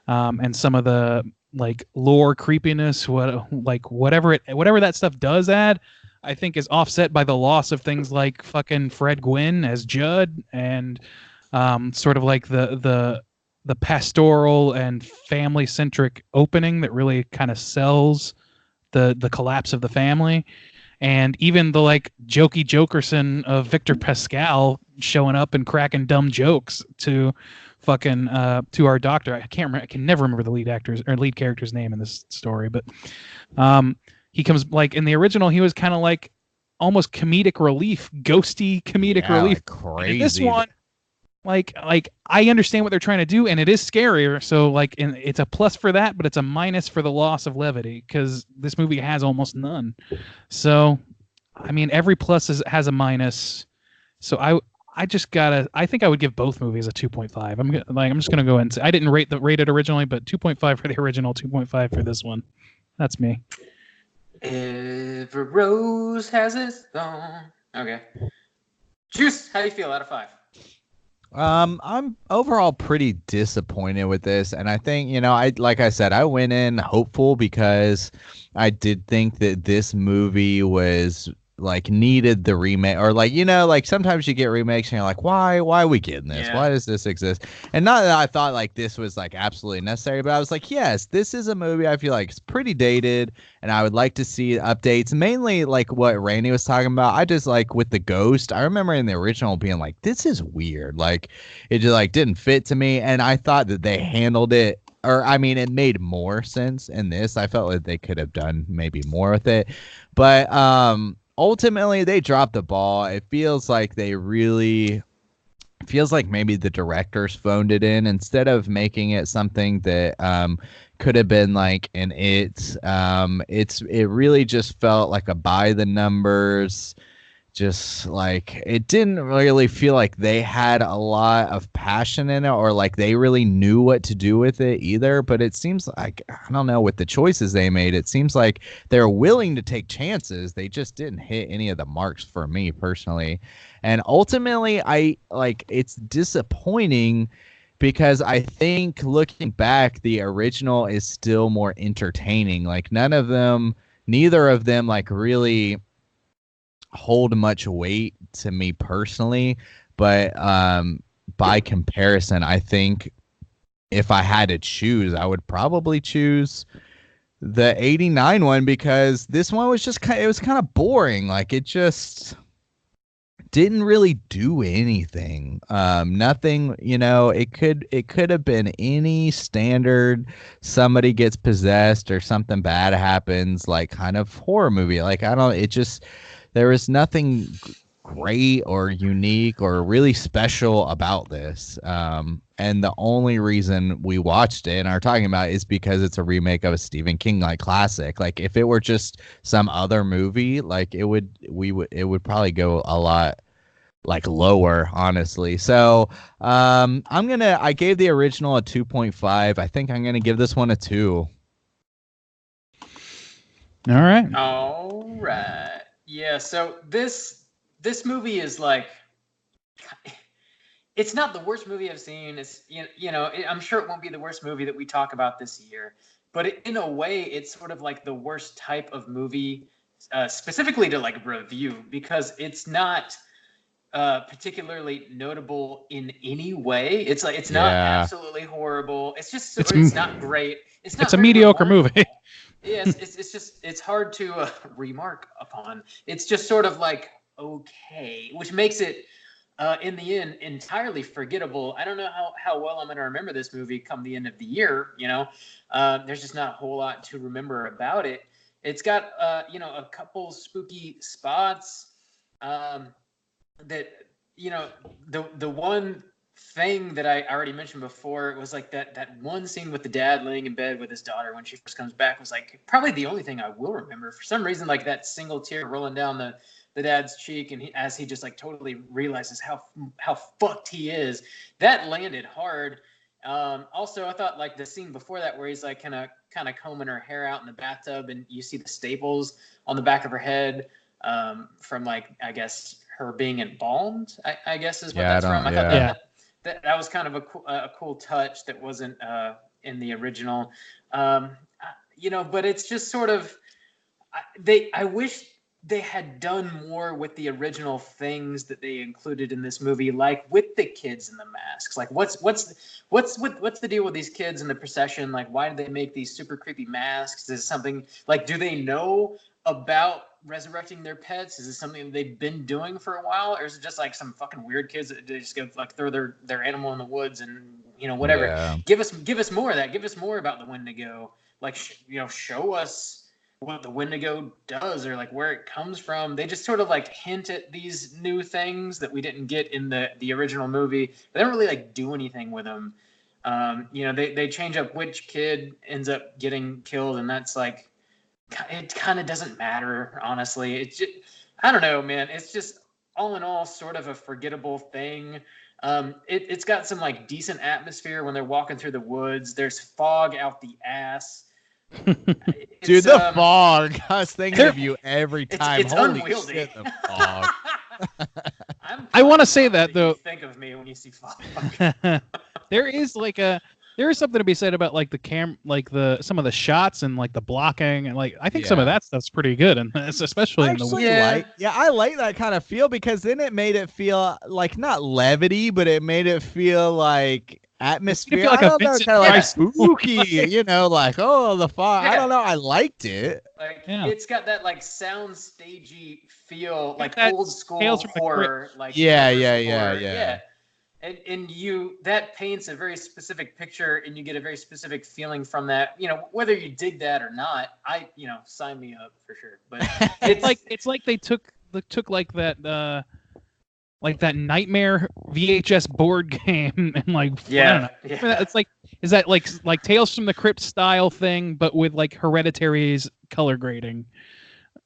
and some of the like lore creepiness, whatever that stuff does add, I think is offset by the loss of things like fucking Fred Gwynn as Judd, and sort of like the pastoral and family centric opening that really kind of sells the collapse of the family, and even the like jokey Jokerson of Victor Pascal showing up and cracking dumb jokes to fucking to our doctor. I can never remember the lead character's name in this story, but he comes, like in the original he was kind of like almost comedic relief, ghosty comedic relief. Like crazy. And in this one, like I understand what they're trying to do, and it is scarier. So like, it's a plus for that, but it's a minus for the loss of levity because this movie has almost none. So, I mean, every plus has a minus. So I think I would give both movies a 2.5. I'm just gonna go ahead and say I didn't rate it originally, but 2.5 for the original, 2.5 for this one. That's me. Every rose has its thorn. Okay. Juice, how do you feel out of 5? I'm overall pretty disappointed with this, and I think, like I said, I went in hopeful because I did think that this movie was like needed the remake, or like, like sometimes you get remakes and you're like, why are we getting this? Yeah. Why does this exist? And not that I thought like this was like absolutely necessary, but I was like, yes, this is a movie I feel like it's pretty dated, and I would like to see updates. Mainly like what Randy was talking about. I just like with the ghost. I remember in the original being like, this is weird. Like it just like didn't fit to me, and I thought that they handled it. Or I mean, it made more sense in this. I felt like they could have done maybe more with it, but ultimately they dropped the ball. It feels like maybe the directors phoned it in instead of making it something that could have been like it really just felt like a by the numbers, just like it didn't really feel like they had a lot of passion in it, or like they really knew what to do with it either. But it seems like, I don't know, with the choices they made, it seems like they're willing to take chances. They just didn't hit any of the marks for me personally. And ultimately, it's disappointing because I think looking back, the original is still more entertaining. Like neither of them like really hold much weight to me personally, but by comparison, I think if I had to choose, I would probably choose the 89 one, because this one was just it was kind of boring. Like it just didn't really do anything. Nothing, it could have been any standard somebody gets possessed or something bad happens, like kind of horror movie. Like there was nothing great or unique or really special about this. And the only reason we watched it and are talking about it is because it's a remake of a Stephen King like classic. Like if it were just some other movie, like it would probably go a lot like lower, honestly. So I gave the original a 2.5. I think I'm gonna give this one a 2. All right. Yeah, so this movie is like, it's not the worst movie I've seen. It's I'm sure it won't be the worst movie that we talk about this year, but in a way, it's sort of like the worst type of movie, specifically to like review, because it's not particularly notable in any way. It's like it's not absolutely horrible. It's just it's not great. It's a mediocre movie. Yes, it's hard to remark upon. It's just sort of like okay, which makes it in the end entirely forgettable. I don't know how well I'm going to remember this movie come the end of the year. There's just not a whole lot to remember about it. It's got a couple spooky spots. That the one thing that I already mentioned before was like that one scene with the dad laying in bed with his daughter when she first comes back was like probably the only thing I will remember. For some reason, like that single tear rolling down the dad's cheek, and as he just like totally realizes how fucked he is, that landed hard. Also, I thought like the scene before that where he's like kind of combing her hair out in the bathtub, and you see the staples on the back of her head from like, I guess, her being embalmed, I guess is what that's from. I thought that was kind of a cool touch that wasn't in the original. But it's just sort of, I wish they had done more with the original things that they included in this movie, like with the kids in the masks. Like what's the deal with these kids in the procession? Like why did they make these super creepy masks? Is it something like, do they know about resurrecting their pets? Is it something that they've been doing for a while, or is it just like some fucking weird kids that they just go like throw their animal in the woods and whatever? Yeah. Give us more of that. Give us more about the Wendigo. Like show us what the Wendigo does, or like where it comes from. They just sort of like hint at these new things that we didn't get in the original movie, but they don't really like do anything with them. They change up which kid ends up getting killed, and that's like, it kind of doesn't matter, honestly. It's just, I don't know, man. It's just all in all sort of a forgettable thing. It's got some like decent atmosphere when they're walking through the woods. There's fog out the ass. Dude, the fog. I was thinking of you every time. It's Holy unwieldy. shit, the fog. I want to say that though. Think of me when you see fuck. There is something to be said about like some of the shots and like the blocking and like I think some of that stuff's pretty good, and especially in the I like that kind of feel because then it made it feel like not levity, but it made it feel like atmosphere. Like I don't know, kind of like spooky, like the fog. Yeah. I don't know. I liked it. Like it's got that like sound stagey feel, like that old school Tales from the horror, like yeah. And that paints a very specific picture, and you get a very specific feeling from that. Whether you dig that or not, sign me up for sure. But it's like they took like that nightmare VHS board game and like I don't know. It's like, is that like Tales from the Crypt style thing, but with like Hereditary's color grading?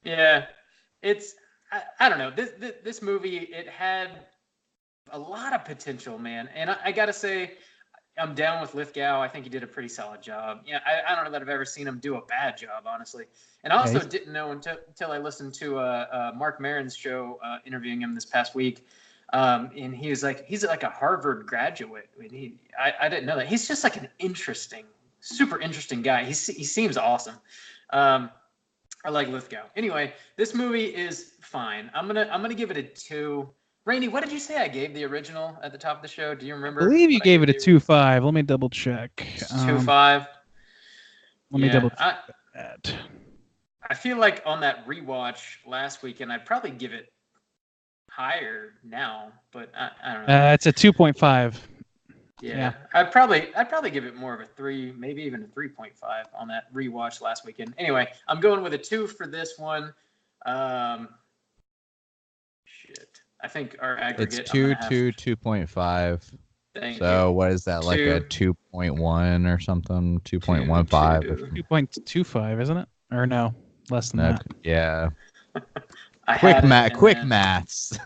Yeah, I don't know. This movie, it had a lot of potential, man. And I gotta say, I'm down with Lithgow. I think he did a pretty solid job. I don't know that I've ever seen him do a bad job, honestly. And I also didn't know until I listened to Mark Maron's show interviewing him this past week. And he was like, he's like a Harvard graduate. I mean, I didn't know that. He's just like an super interesting guy. He seems awesome. I like Lithgow. Anyway, this movie is fine. I'm gonna give it a 2. Randy, what did you say I gave the original at the top of the show? Do you remember? I believe you gave it a 2.5. Let me double check. 2.5. Let me double check that. I feel like on that rewatch last weekend, I'd probably give it higher now, but I don't know. It's a 2.5. Yeah. I'd probably give it more of a 3, maybe even a 3.5 on that rewatch last weekend. Anyway, I'm going with a 2 for this one. I think our aggregate. It's 2.5. So what is that, like a 2.1 or something? 2.15. 2.25, isn't it? Or no, less than that. Yeah. Quick maths.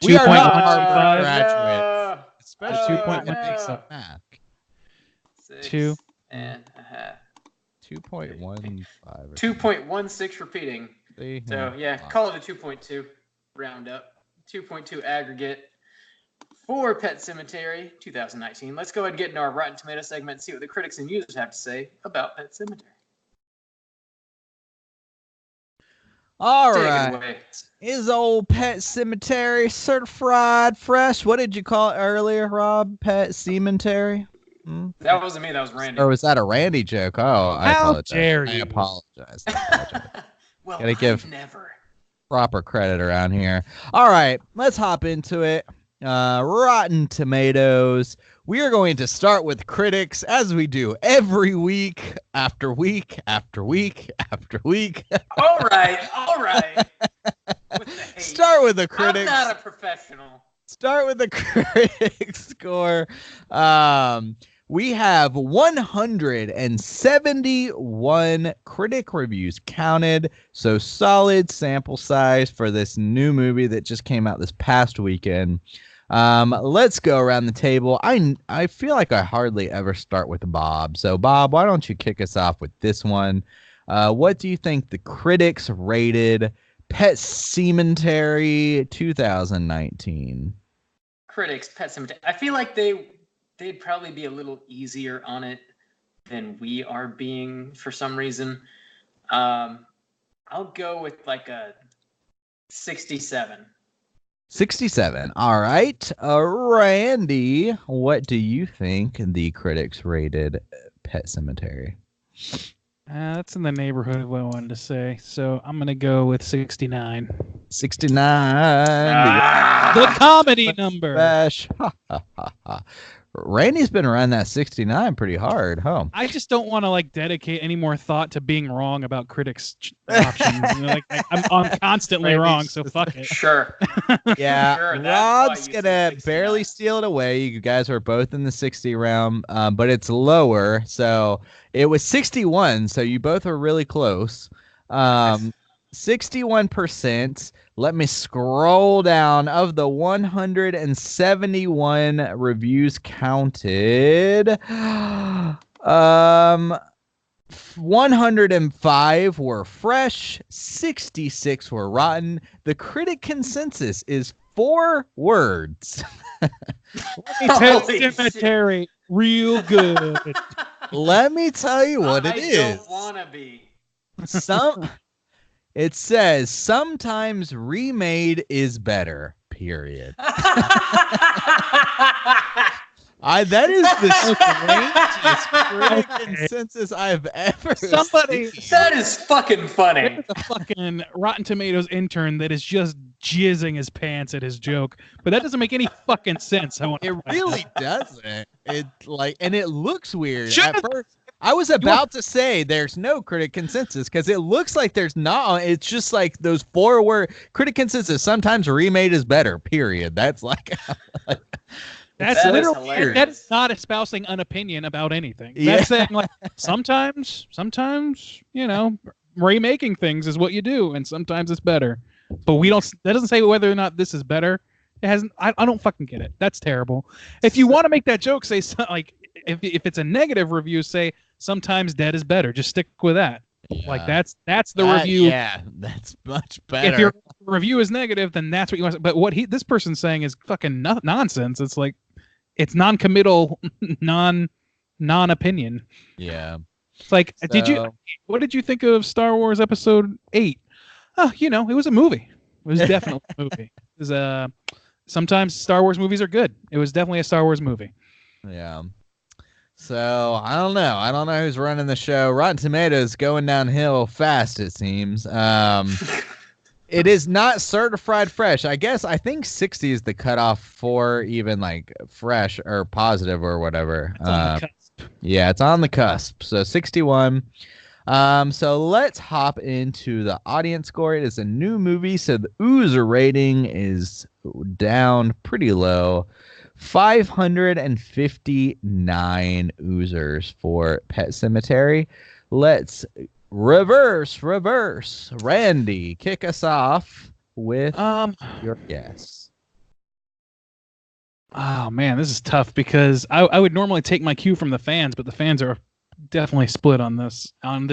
We are not Harvard graduates. Especially 2.1 math. 2.5. 2.15. 2.16 repeating. So call it a 2.2. Round up. 2.2 aggregate for Pet Sematary 2019. Let's go ahead and get into our Rotten Tomato segment and see what the critics and users have to say about Pet Sematary. All right. Is old Pet Sematary certified fresh? What did you call it earlier, Rob? Pet Sematary? That wasn't me. That was Randy. Or was that a Randy joke? Oh, I apologize. Dare you? I apologize. Well, gotta give never. Proper credit around here. All right, let's hop into it. Rotten Tomatoes. We are going to start with critics, as we do every week after week after week after week. All right. Start with the critics. I'm not a professional. Start with the critic score. We have 171 critic reviews counted, so solid sample size for this new movie that just came out this past weekend. Let's go around the table. I feel like I hardly ever start with Bob. So Bob, why don't you kick us off with this one? What do you think the critics rated Pet Sematary 2019? Critics, Pet Sematary. I feel like they'd probably be a little easier on it than we are being for some reason. I'll go with like a 67. 67. All right. Randy, what do you think the critics rated Pet Sematary? That's in the neighborhood of what I wanted to say. So I'm going to go with 69. 69. The comedy number. Randy's been around that 69 pretty hard, huh? I just don't want to like dedicate any more thought to being wrong about critics' options. I'm constantly wrong, so fuck it. Sure. Yeah, Sure, Rob's gonna barely steal it away. You guys are both in the 60 realm, but it's lower. So it was 61. So you both are really close. 61%. Let me scroll down. Of the 171 reviews counted, 105 were fresh, 66 were rotten. The critic consensus is 4 words. Let me tell Sematary real good. Let me tell you what it is. I don't want to be. It says sometimes remade is better. Period. That is the strangest critic consensus I've ever seen. That is fucking funny. There's a fucking Rotten Tomatoes intern that is just jizzing his pants at his joke, but that doesn't make any fucking sense. It really doesn't. And it looks weird. At first, I was about to say there's no critic consensus because it looks like there's not. It's just like those 4-word critic consensus. Sometimes remade is better. Period. That's like. That's literally that is not espousing an opinion about anything. That's saying like sometimes remaking things is what you do, and sometimes it's better. But we don't. That doesn't say whether or not this is better. It hasn't. I don't fucking get it. That's terrible. If you want to make that joke, say like if it's a negative review, say sometimes dead is better. Just stick with that. Yeah. Like that's the review. Yeah, that's much better. If your review is negative, then that's what you want. But what this person's saying is fucking nonsense. It's like it's non-committal, non-opinion. Yeah. It's like, what did you think of Star Wars Episode 8? Oh, it was a movie. It was definitely a movie. It was sometimes Star Wars movies are good. It was definitely a Star Wars movie. Yeah. So I don't know. I don't know who's running the show. Rotten Tomatoes going downhill fast, it seems. It is not certified fresh. I think 60 is the cutoff for even like fresh or positive or whatever. It's on the cusp. Yeah, it's on the cusp. So 61. So let's hop into the audience score. It is a new movie, so the Oozer rating is down pretty low. 559 Oozers for Pet Sematary. Let's reverse. Randy, kick us off with your guess. Oh man, this is tough because I would normally take my cue from the fans, but the fans are definitely split on this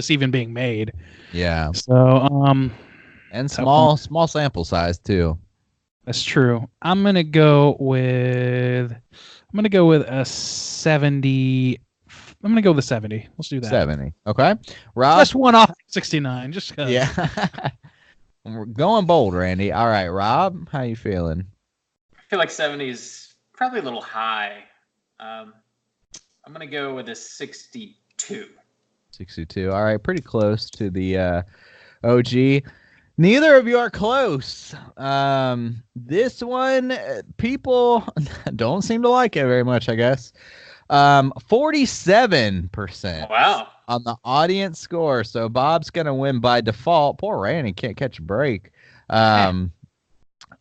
even being made. Yeah. So and small sample size too. That's true. I'm gonna go with a 70. I'm gonna go with a 70. Let's do that. 70. Okay. Rob, just one off 69. Just cause. Yeah. We're going bold, Randy. All right, Rob, how you feeling? I feel like 70 is probably a little high. I'm gonna go with a 62. 62. All right, pretty close to the OG. Neither of you are close. This one, people don't seem to like it very much, I guess. 47%. Wow. On the audience score. So Bob's going to win by default. Poor Randy can't catch a break.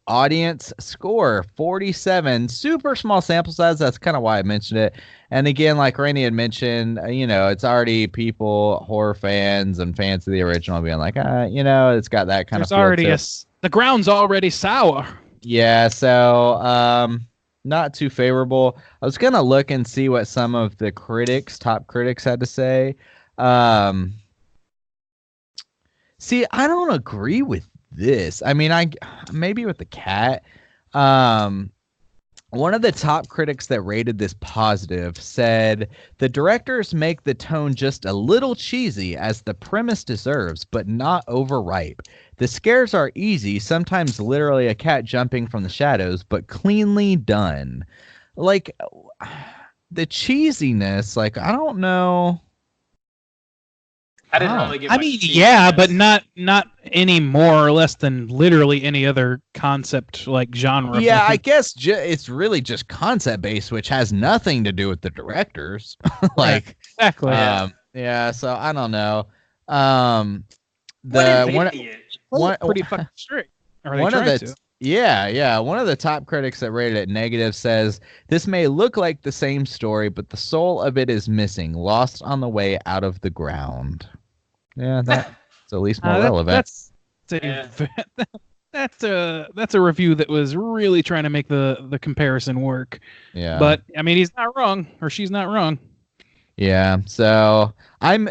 Audience score 47. Super small sample size. That's kind of why I mentioned it. And again, like Randy had mentioned, it's already people, horror fans and fans of the original being like, it's got that kind of feel already to the ground's already sour. Yeah, so not too favorable. I was gonna look and see what some of the top critics had to say. See, I don't agree with this. I mean, I maybe with the cat. One of the top critics that rated this positive said, the directors make the tone just a little cheesy as the premise deserves, but not overripe. The scares are easy, sometimes literally a cat jumping from the shadows, but cleanly done. Like, the cheesiness, like, I don't know. I didn't really get much yeah, but not any more or less than literally any other concept like genre. Yeah, I guess it's really just concept based, which has nothing to do with the directors. Like exactly. Yeah. So I don't know. Pretty fucking strict. One of the top critics that rated it negative says, this may look like the same story, but the soul of it is missing, lost on the way out of the ground. Yeah, that's at least more relevant. That's a review that was really trying to make the comparison work. Yeah. But I mean, he's not wrong, or she's not wrong. Yeah. So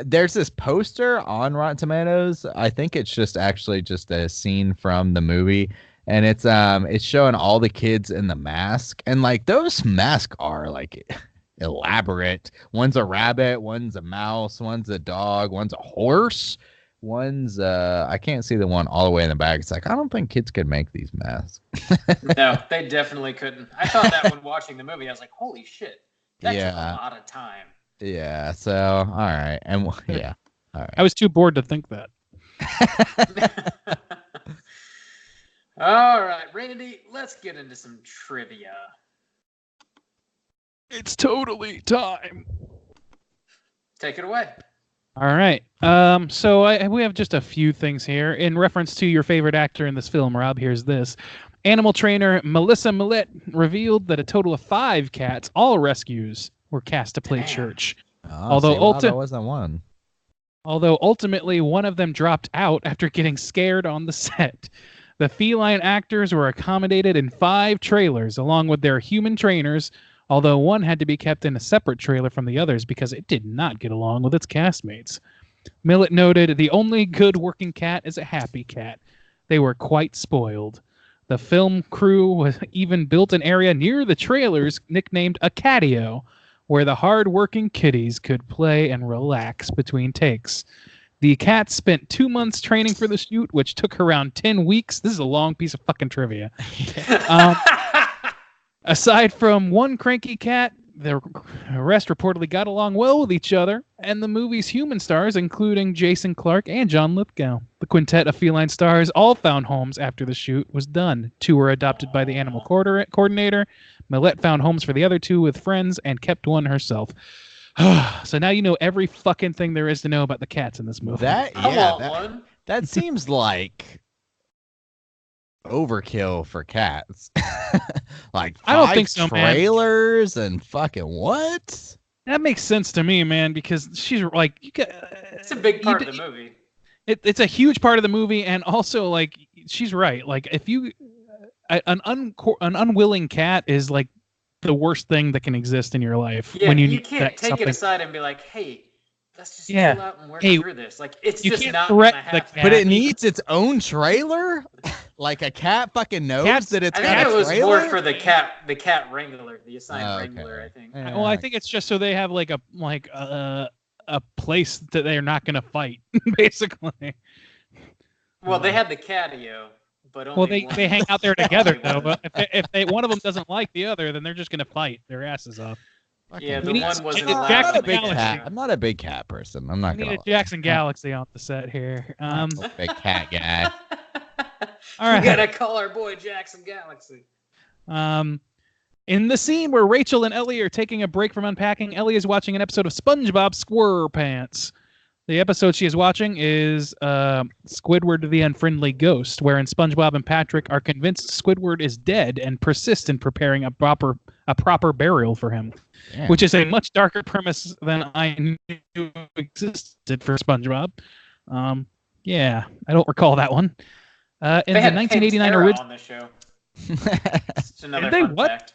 there's this poster on Rotten Tomatoes. I think it's just a scene from the movie, and it's showing all the kids in the mask, and like those masks are like elaborate. One's a rabbit, one's a mouse, one's a dog, one's a horse, one's I can't see the one all the way in the back. It's like I don't think kids could make these masks. No, they definitely couldn't. I thought that when watching the movie. I was like, holy shit, that took a lot of time. Yeah, so all right. And yeah. All right. I was too bored to think that. All right, Randy, let's get into some trivia. It's totally time. Take it away. All right. So we have just a few things here in reference to your favorite actor in this film, Rob. Here's this. Animal trainer Melissa Millette revealed that a total of 5 cats, all rescues, were cast to play Church. That wasn't one. Although ultimately one of them dropped out after getting scared on the set. The feline actors were accommodated in 5 trailers along with their human trainers, although one had to be kept in a separate trailer from the others because it did not get along with its castmates. Millett noted, "The only good working cat is a happy cat. They were quite spoiled. The film crew was even built an area near the trailers nicknamed a catio, where the hard-working kitties could play and relax between takes. The cats spent 2 months training for the shoot, which took around 10 weeks. This is a long piece of fucking trivia. Aside from one cranky cat, the rest reportedly got along well with each other, and the movie's human stars, including Jason Clarke and John Lithgow. The quintet of feline stars all found homes after the shoot was done. 2 were adopted by the animal coordinator. Millette found homes for the other 2 with friends and kept one herself." So now you know every fucking thing there is to know about the cats in this movie. That seems like overkill for cats. Like 5 I don't think so, trailers and fucking what? That makes sense to me, man, because she's like, it's a big part of the movie. It's a huge part of the movie, and also like she's right. Like if you an unwilling cat is like the worst thing that can exist in your life. Yeah, when you can't take it aside and be like, hey, let's just chill out and work through this. Like, it's just not gonna happen. But it needs its own trailer? Like a cat fucking knows that it's got a trailer? I think it was more for the cat wrangler, the assigned wrangler, I think. Yeah. Well, I think it's just so they have like a place that they're not gonna fight, basically. Well, they had the catio. But only they hang out there together though. But if one of them doesn't like the other, then they're just gonna fight their asses off. Yeah, the one wasn't allowed. I'm not a big cat person. I'm not gonna. We need a Jackson Galaxy on the set here. I'm a big cat guy. All right, we gotta call our boy Jackson Galaxy. In the scene where Rachel and Ellie are taking a break from unpacking, Ellie is watching an episode of SpongeBob SquarePants. The episode she is watching is Squidward the Unfriendly Ghost, wherein SpongeBob and Patrick are convinced Squidward is dead and persist in preparing a proper burial for him, which is a much darker premise than I knew existed for SpongeBob. Yeah, I don't recall that one. In the 1989 original on the show. Just another fun fact.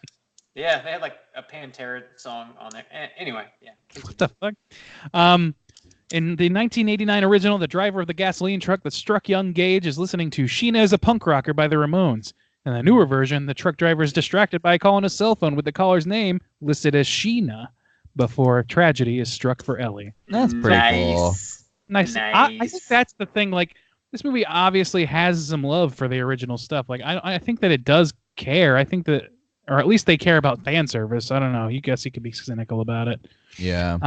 Yeah, they had like a Pantera song on there. Anyway, yeah. What the fuck? In the 1989 original, the driver of the gasoline truck that struck young Gage is listening to Sheena is a Punk Rocker by the Ramones. In the newer version, the truck driver is distracted by calling his cell phone with the caller's name listed as Sheena before tragedy is struck for Ellie. That's pretty cool. Nice. I think that's the thing. Like, this movie obviously has some love for the original stuff. Like, I think that it does care. I think that, or at least they care about fan service. I don't know. You guess you could be cynical about it. Yeah.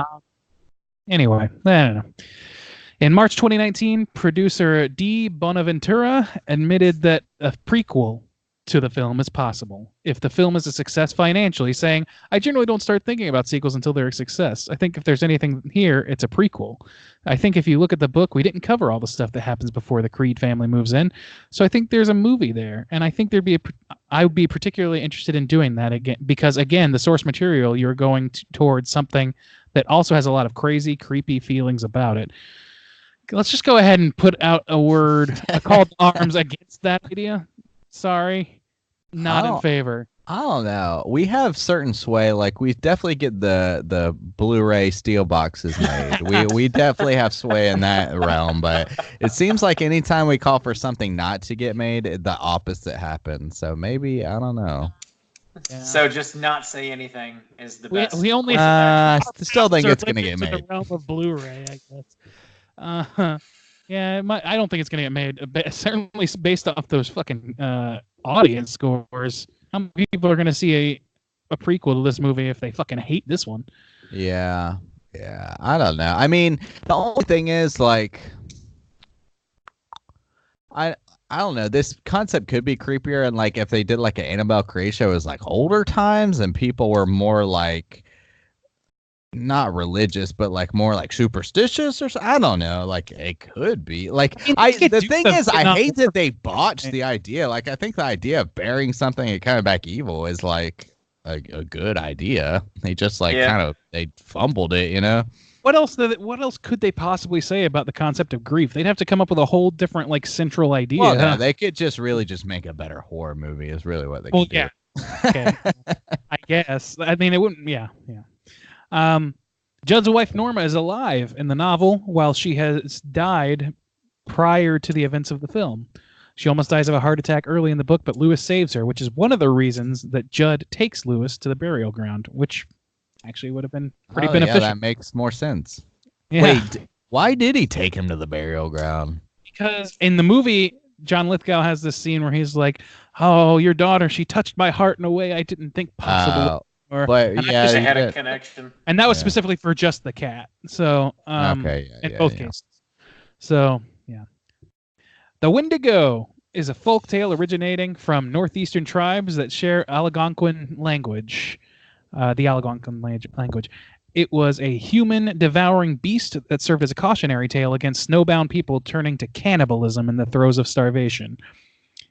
Anyway, I don't know. In March 2019, producer D. Bonaventura admitted that a prequel to the film is possible if the film is a success financially, saying, "I generally don't start thinking about sequels until they're a success. I think if there's anything here, it's a prequel. I think if you look at the book, we didn't cover all the stuff that happens before the Creed family moves in. So I think there's a movie there, and I think I would be particularly interested in doing that again because, again, the source material, you're going towards something that also has a lot of crazy, creepy feelings about it." Let's just go ahead and put out a call to arms against that idea. Sorry, not in favor. I don't know. We have certain sway. Like we definitely get the Blu-ray steel boxes made. We definitely have sway in that realm. But it seems like anytime we call for something not to get made, the opposite happens. So maybe I don't know. Yeah. So just not say anything is the best. We only still think it's gonna get made. The realm of Blu-ray, I guess. Yeah, I don't think it's gonna get made. Certainly based off those fucking audience scores. How many people are gonna see a prequel to this movie if they fucking hate this one? Yeah, I don't know. I mean, the only thing is like, I don't know. This concept could be creepier, and like if they did like an Annabelle creation, it was like older times, and people were more like not religious, but like more like superstitious or I don't know. Like it could be like the thing is, I hate that they botched the idea. Like I think the idea of burying something and coming back evil is like a good idea. They just like kind of they fumbled it, you know. What else could they possibly say about the concept of grief? They'd have to come up with a whole different like central idea. Well, no, they could just really just make a better horror movie. Is really what they could do. Okay. I guess. I mean, it wouldn't. Yeah. Judd's wife Norma is alive in the novel, while she has died prior to the events of the film. She almost dies of a heart attack early in the book, but Lewis saves her, which is one of the reasons that Judd takes Lewis to the burial ground, which actually would have been pretty beneficial. Yeah, that makes more sense. Yeah. Wait, why did he take him to the burial ground? Because in the movie, John Lithgow has this scene where he's like, "Oh, your daughter, she touched my heart in a way I didn't think possible." But yeah, they had a connection, and that was specifically for just the cat. So, in both cases. So, yeah, the Wendigo is a folk tale originating from northeastern tribes that share Algonquin language. The Algonquin language. It was a human-devouring beast that served as a cautionary tale against snowbound people turning to cannibalism in the throes of starvation.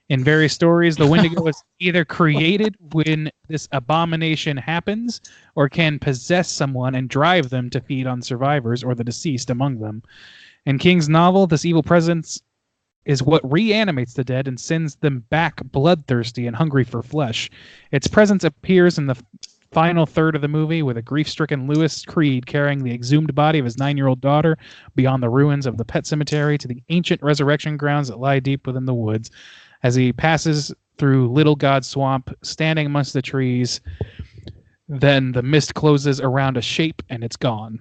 In various stories, the Wendigo is either created when this abomination happens, or can possess someone and drive them to feed on survivors or the deceased among them. In King's novel, this evil presence is what reanimates the dead and sends them back bloodthirsty and hungry for flesh. Its presence appears in the final third of the movie with a grief-stricken Lewis Creed carrying the exhumed body of his 9-year-old daughter beyond the ruins of the Pitt Cemetery to the ancient resurrection grounds that lie deep within the woods. As he passes through Little God Swamp, standing amongst the trees, then the mist closes around a shape and it's gone.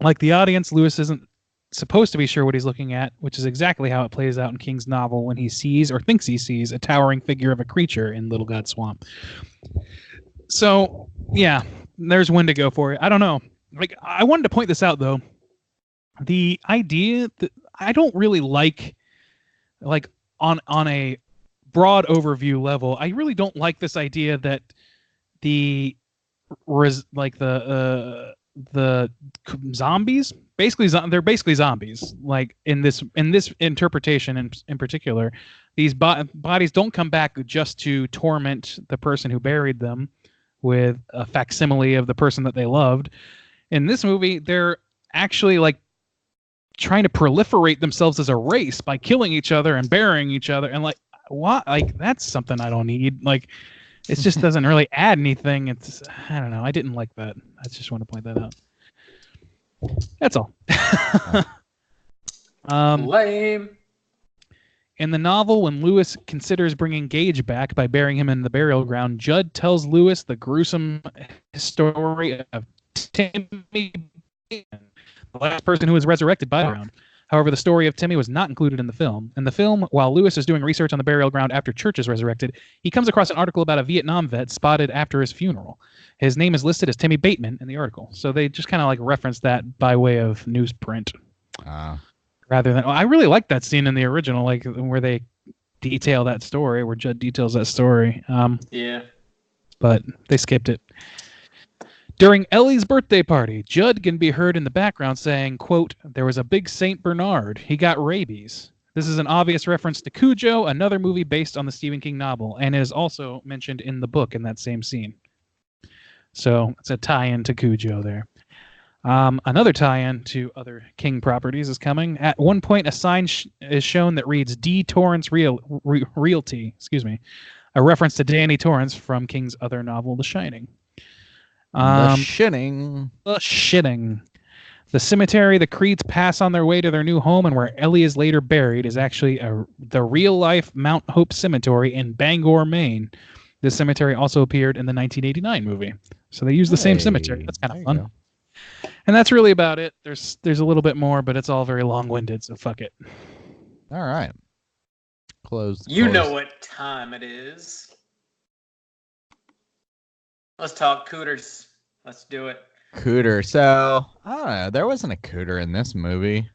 Like the audience, Lewis isn't supposed to be sure what he's looking at, which is exactly how it plays out in King's novel when he sees or thinks he sees a towering figure of a creature in Little God Swamp. So, yeah, there's Wendigo for you. I don't know. Like, I wanted to point this out, though. The idea that I don't really like on a broad overview level, I really don't like this idea that the zombies they're basically zombies. Like in this interpretation in particular, these bodies don't come back just to torment the person who buried them with a facsimile of the person that they loved. In this movie, they're actually like trying to proliferate themselves as a race by killing each other and burying each other, and like what? Like that's something I don't need. Like it just doesn't really add anything. It's I don't know. I didn't like that. I just want to point that out. That's all. Lame. In the novel, when Lewis considers bringing Gage back by burying him in the burial ground, Judd tells Lewis the gruesome story of Timmy, the last person who was resurrected by the ground. However, the story of Timmy was not included in the film. In the film, while Lewis is doing research on the burial ground after Church is resurrected, he comes across an article about a Vietnam vet spotted after his funeral. His name is listed as Timmy Bateman in the article. So they just kind of like reference that by way of newsprint. Rather than, I really like that scene in the original, like where they detail that story, where Judd details that story. Yeah. But they skipped it. During Ellie's birthday party, Judd can be heard in the background saying, quote, "There was a big St. Bernard. He got rabies." This is an obvious reference to Cujo, another movie based on the Stephen King novel, and is also mentioned in the book in that same scene. So it's a tie-in to Cujo there. Another tie-in to other King properties is coming. At one point, a sign is shown that reads D. Torrance Realty. Excuse me. a reference to Danny Torrance from King's other novel, The Shining. The Shining. The Shitting. The cemetery the Creeds pass on their way to their new home and where Ellie is later buried is actually the real-life Mount Hope Cemetery in Bangor, Maine. This cemetery also appeared in the 1989 movie. So they use the same cemetery. That's kind of fun. Go. And that's really about it. There's a little bit more, but it's all very long-winded, so fuck it. All right. Close. You know what time it is. Let's talk cooters. Let's do it. Cooter. So, I don't know. There wasn't a cooter in this movie.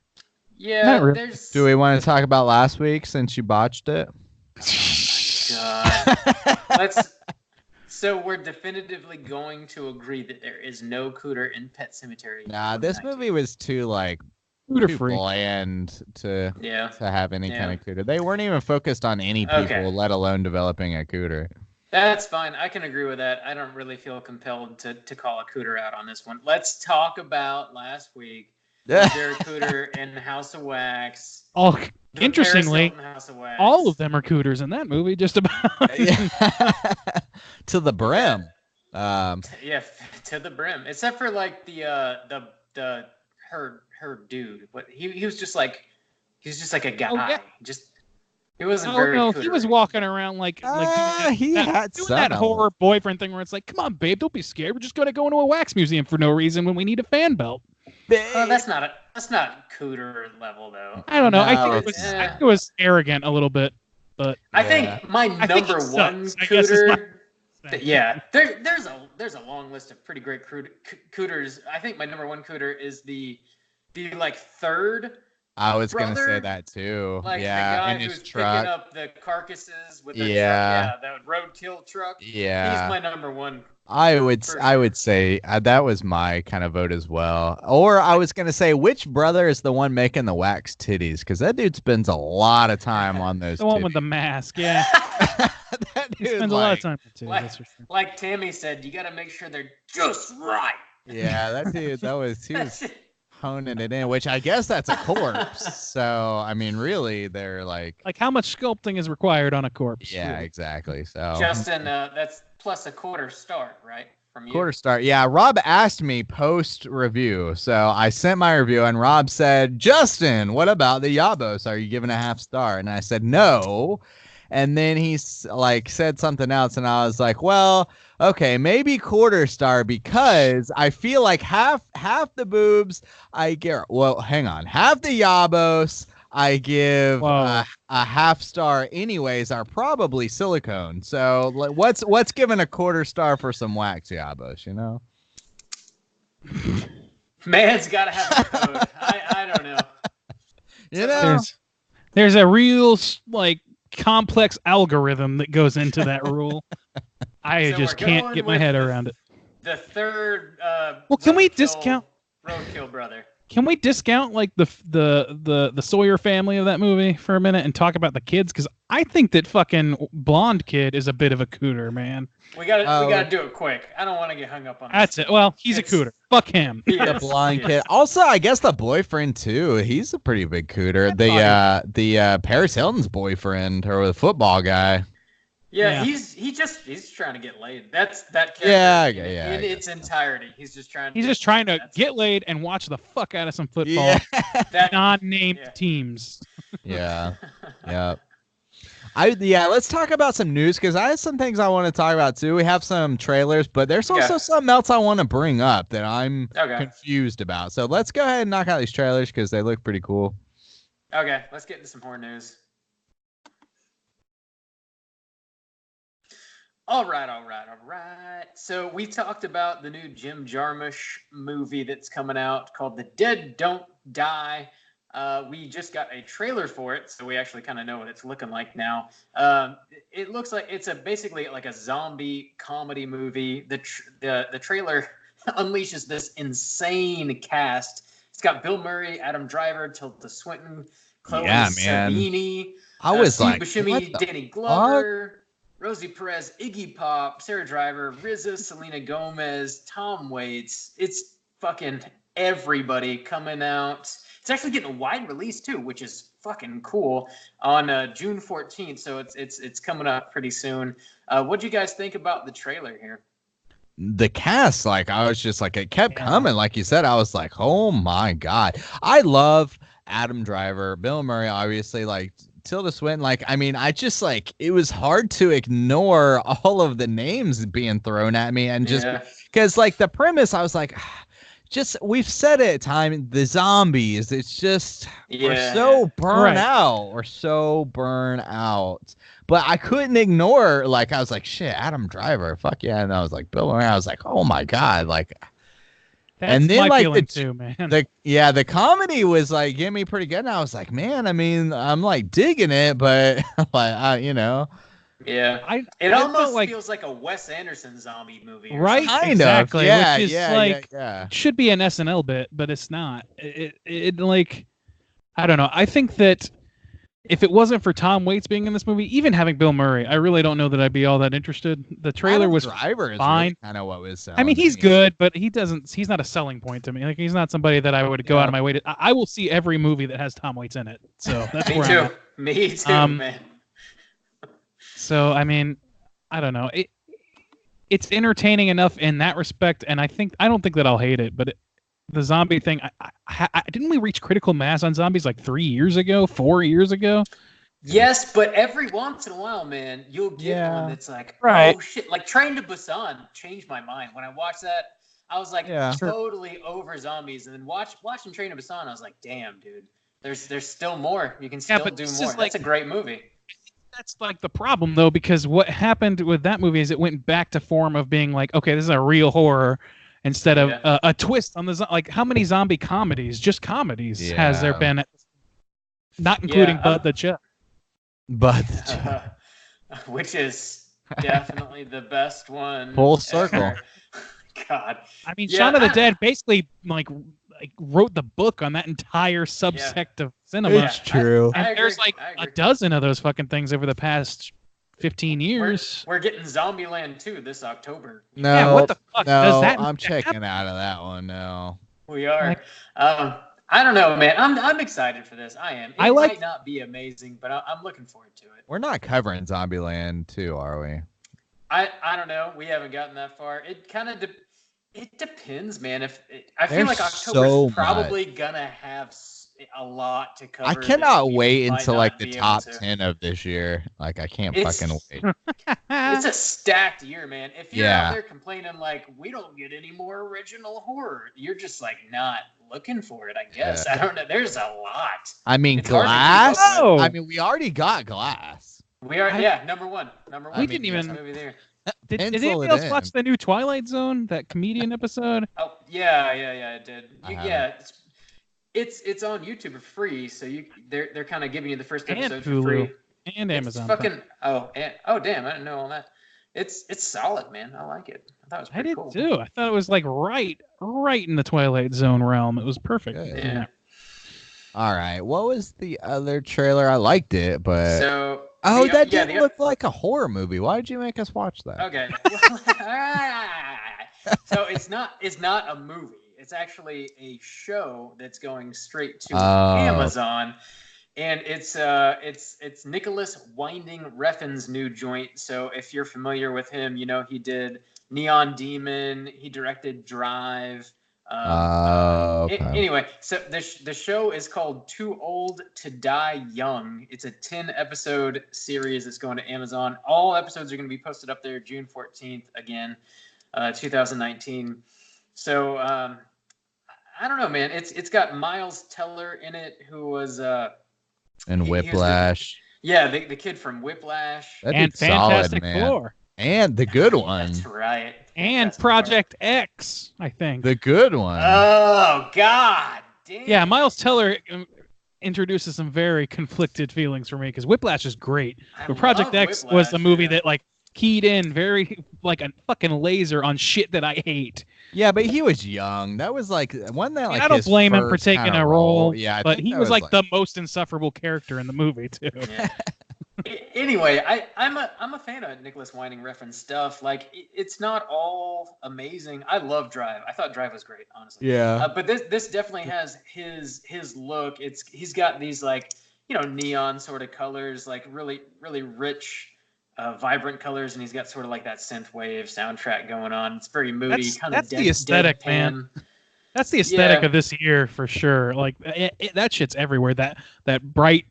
Yeah, really. There's... Do we want to talk about last week since you botched it? Oh my God. So we're definitively going to agree that there is no cooter in Pet Sematary. Nah, this movie was too bland to have any kind of cooter. They weren't even focused on any people, let alone developing a cooter. That's fine. I can agree with that. I don't really feel compelled to call a cooter out on this one. Let's talk about last week. Was there a cooter in House of Wax? Oh, interestingly, all of them are cooters in that movie, just about. To the brim. Yeah, to the brim. Except for like her dude. But he was just like a guy. Oh, yeah. He wasn't very cootery. He was walking around like doing that horror boyfriend thing where it's like, come on, babe, don't be scared. We're just gonna go into a wax museum for no reason when we need a fan belt. That's not cooter level though. I don't know. I think it was arrogant a little bit, but I think my number one cooter. Yeah, there's a long list of pretty great cooters. I think my number one cooter is the like third. I was gonna say that too. Like the guy who's picking up the carcasses with the truck. Yeah, the roadkill truck. Yeah, he's my number one. I would say that was my kind of vote as well. Or I was gonna say, which brother is the one making the wax titties? Because that dude spends a lot of time on those. The one with the mask, yeah. That dude spends a lot of time with titties. Like Tammy said, you got to make sure they're just right. Yeah, that dude. He was honing it in, which I guess that's a corpse. So I mean, really, they're like how much sculpting is required on a corpse? Yeah, exactly. So Justin, that's plus a quarter star, right? From you. Quarter star. Yeah, Rob asked me post review, so I sent my review, and Rob said, "Justin, what about the Yabos? Are you giving a half star?" And I said no. And then he said something else, and I was like, well, okay, maybe quarter star, because I feel like half the boobs I get. Well, hang on, half the Yabos I give a half star anyways are probably silicone. So what's giving a quarter star for some wax Yabos, you know? Man's got to have a code. I don't know. You know, there's a real complex algorithm that goes into that rule. I just can't get my head around it. The third can we discount roadkill brother? Can we discount the Sawyer family of that movie for a minute and talk about the kids? Because I think that fucking blonde kid is a bit of a cooter, man. We gotta do it quick. I don't want to get hung up on that's it. Well, he's a cooter. Fuck him. The blonde kid. Also, I guess the boyfriend too. He's a pretty big cooter. The Paris Hilton's boyfriend, or the football guy. Yeah, he's trying to get laid. That's that character. Yeah. In its entirety, he's just trying to get laid and watch the fuck out of some football. Yeah. Non-named teams. Yeah. Yeah. Let's talk about some news, because I have some things I want to talk about too. We have some trailers, but there's also something else I want to bring up that I'm confused about. So let's go ahead and knock out these trailers because they look pretty cool. Okay, let's get into some more news. All right. So we talked about the new Jim Jarmusch movie that's coming out called The Dead Don't Die. We just got a trailer for it, so we actually kind of know what it's looking like now. It looks like it's basically like a zombie comedy movie. The trailer unleashes this insane cast. It's got Bill Murray, Adam Driver, Tilda Swinton, Chloe Sevigny, Steve Buscemi, Danny Glover, Rosie Perez, Iggy Pop, Sarah Driver, RZA, Selena Gomez, Tom Waits. It's fucking everybody coming out. It's actually getting a wide release too, which is fucking cool on June 14th. So it's coming up pretty soon. What'd you guys think about the trailer here? The cast, like, I was just like, it kept coming. Like you said, I was like, oh my God. I love Adam Driver, Bill Murray, obviously, like Tilda Swinton. Like, I mean, I just like, it was hard to ignore all of the names being thrown at me. And just because, like, the premise, I was like, just, we've said it time, the zombies, it's just, we're so burnt out. We're so burnt out. But I couldn't ignore, like, I was like, shit, Adam Driver, fuck yeah. And I was like, Bill Murray, I was like, oh my God. Like, That's and then, my like, feeling too, man. the comedy was like getting me pretty good. And I was like, man, I mean, I'm like digging it, but like, you know. Yeah, it almost feels like a Wes Anderson zombie movie, right? Kind exactly. of. Yeah, which is like should be an SNL bit, but it's not. It like, I don't know. I think that if it wasn't for Tom Waits being in this movie, even having Bill Murray, I really don't know that I'd be all that interested. The trailer was Driver fine. Really kind of what was selling. I mean, he's good, but he's not a selling point to me. Like, he's not somebody that I would go out of my way to. I will see every movie that has Tom Waits in it. So that's me too. Me too, man. So I mean, I don't know. It's entertaining enough in that respect, and I don't think that I'll hate it. But the zombie thing, didn't we reach critical mass on zombies like 4 years ago? Yes, but every once in a while, man, you'll get one that's like, oh shit. Like Train to Busan changed my mind. When I watched that, I was like totally over zombies. And then watching Train to Busan, I was like, damn, dude, there's still more. You can still do more. That's a great movie. That's like the problem, though, because what happened with that movie is it went back to form of being like, okay, this is a real horror instead of a twist on the like. How many zombie comedies, just comedies, has there been? Not including Bud the Chuck. But which is definitely the best one. Full circle. Ever. God. I mean, Shaun of the Dead basically like wrote the book on that entire subsect of cinema. It's true. And there's like a dozen of those fucking things over the past 15 years. We're getting Zombieland 2 this October. No, what the fuck does that? I'm checking out of that one. No, we are. I don't know, man. I'm excited for this. I am. It might not be amazing, but I'm looking forward to it. We're not covering Zombieland 2, are we? I don't know. We haven't gotten that far. It kind of it depends, man. I feel like October's probably gonna have a lot to cover. I cannot wait until like the top 10 of this year. Like, I can't fucking wait. It's a stacked year, man. If you're out there complaining like we don't get any more original horror, you're just like not looking for it, I guess. I don't know. There's a lot. I mean, Glass. I mean, we already got Glass. We are, number one. We didn't even movie there. Did anybody else watch the new Twilight Zone, that comedian episode? Oh yeah, I did. It's on YouTube for free, so they're kind of giving you the first episode for free. And Amazon. Damn, I didn't know all that. It's solid, man. I like it. I thought it was pretty cool. I did too. I thought it was like right in the Twilight Zone realm. It was perfect. Good. Yeah. All right. What was the other trailer? I liked it, but that didn't look like a horror movie. Why did you make us watch that? Okay. So it's not a movie. It's actually a show that's going straight to Amazon. And it's Nicholas Winding Refn's new joint. So if you're familiar with him, you know he did Neon Demon. He directed Drive. Anyway, so the show is called Too Old to Die Young. It's a 10-episode series that's going to Amazon. All episodes are going to be posted up there June 14th again, 2019. So I don't know, man. It's got Miles Teller in it, who was and Whiplash. The kid from Whiplash. And Fantastic Four. And the good one. That's right. And Project X, I think. The good one. Oh, God damn. Yeah, Miles Teller introduces some very conflicted feelings for me, because Whiplash is great. But Project X was the movie that like keyed in very like a fucking laser on shit that I hate. Yeah, but he was young. That was like one that like I don't blame him for taking a role. Yeah, but he was like the most insufferable character in the movie too. Yeah. Anyway, I'm a fan of Nicholas Winding Refn's stuff. Like it's not all amazing. I love Drive. I thought Drive was great, honestly. Yeah. But this definitely has his look. He's got these like neon sort of colors, like really, really rich, vibrant colors, and he's got sort of like that synthwave soundtrack going on. It's very moody, kind of the aesthetic, man. That's the aesthetic of this year for sure. Like that shit's everywhere. That bright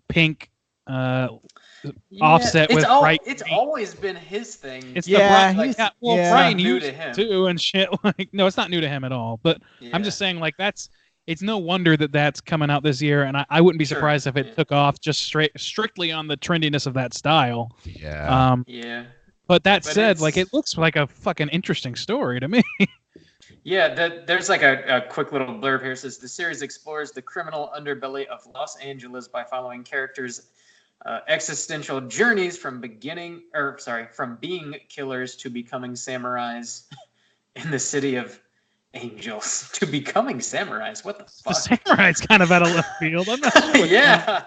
pink offset with bright. It's always been his thing. It's Brian used to him too and shit. Like no, it's not new to him at all. But I'm just saying, like it's no wonder that's coming out this year, and I wouldn't be surprised if it took off just strictly on the trendiness of that style. Yeah. But that said, like it looks like a fucking interesting story to me. Yeah, there's like a quick little blurb here. It says the series explores the criminal underbelly of Los Angeles by following characters' existential journeys from being killers to becoming samurais in the city of angels. To becoming samurais, what the fuck? The samurai's kind of out of left field. I'm not sure. Yeah.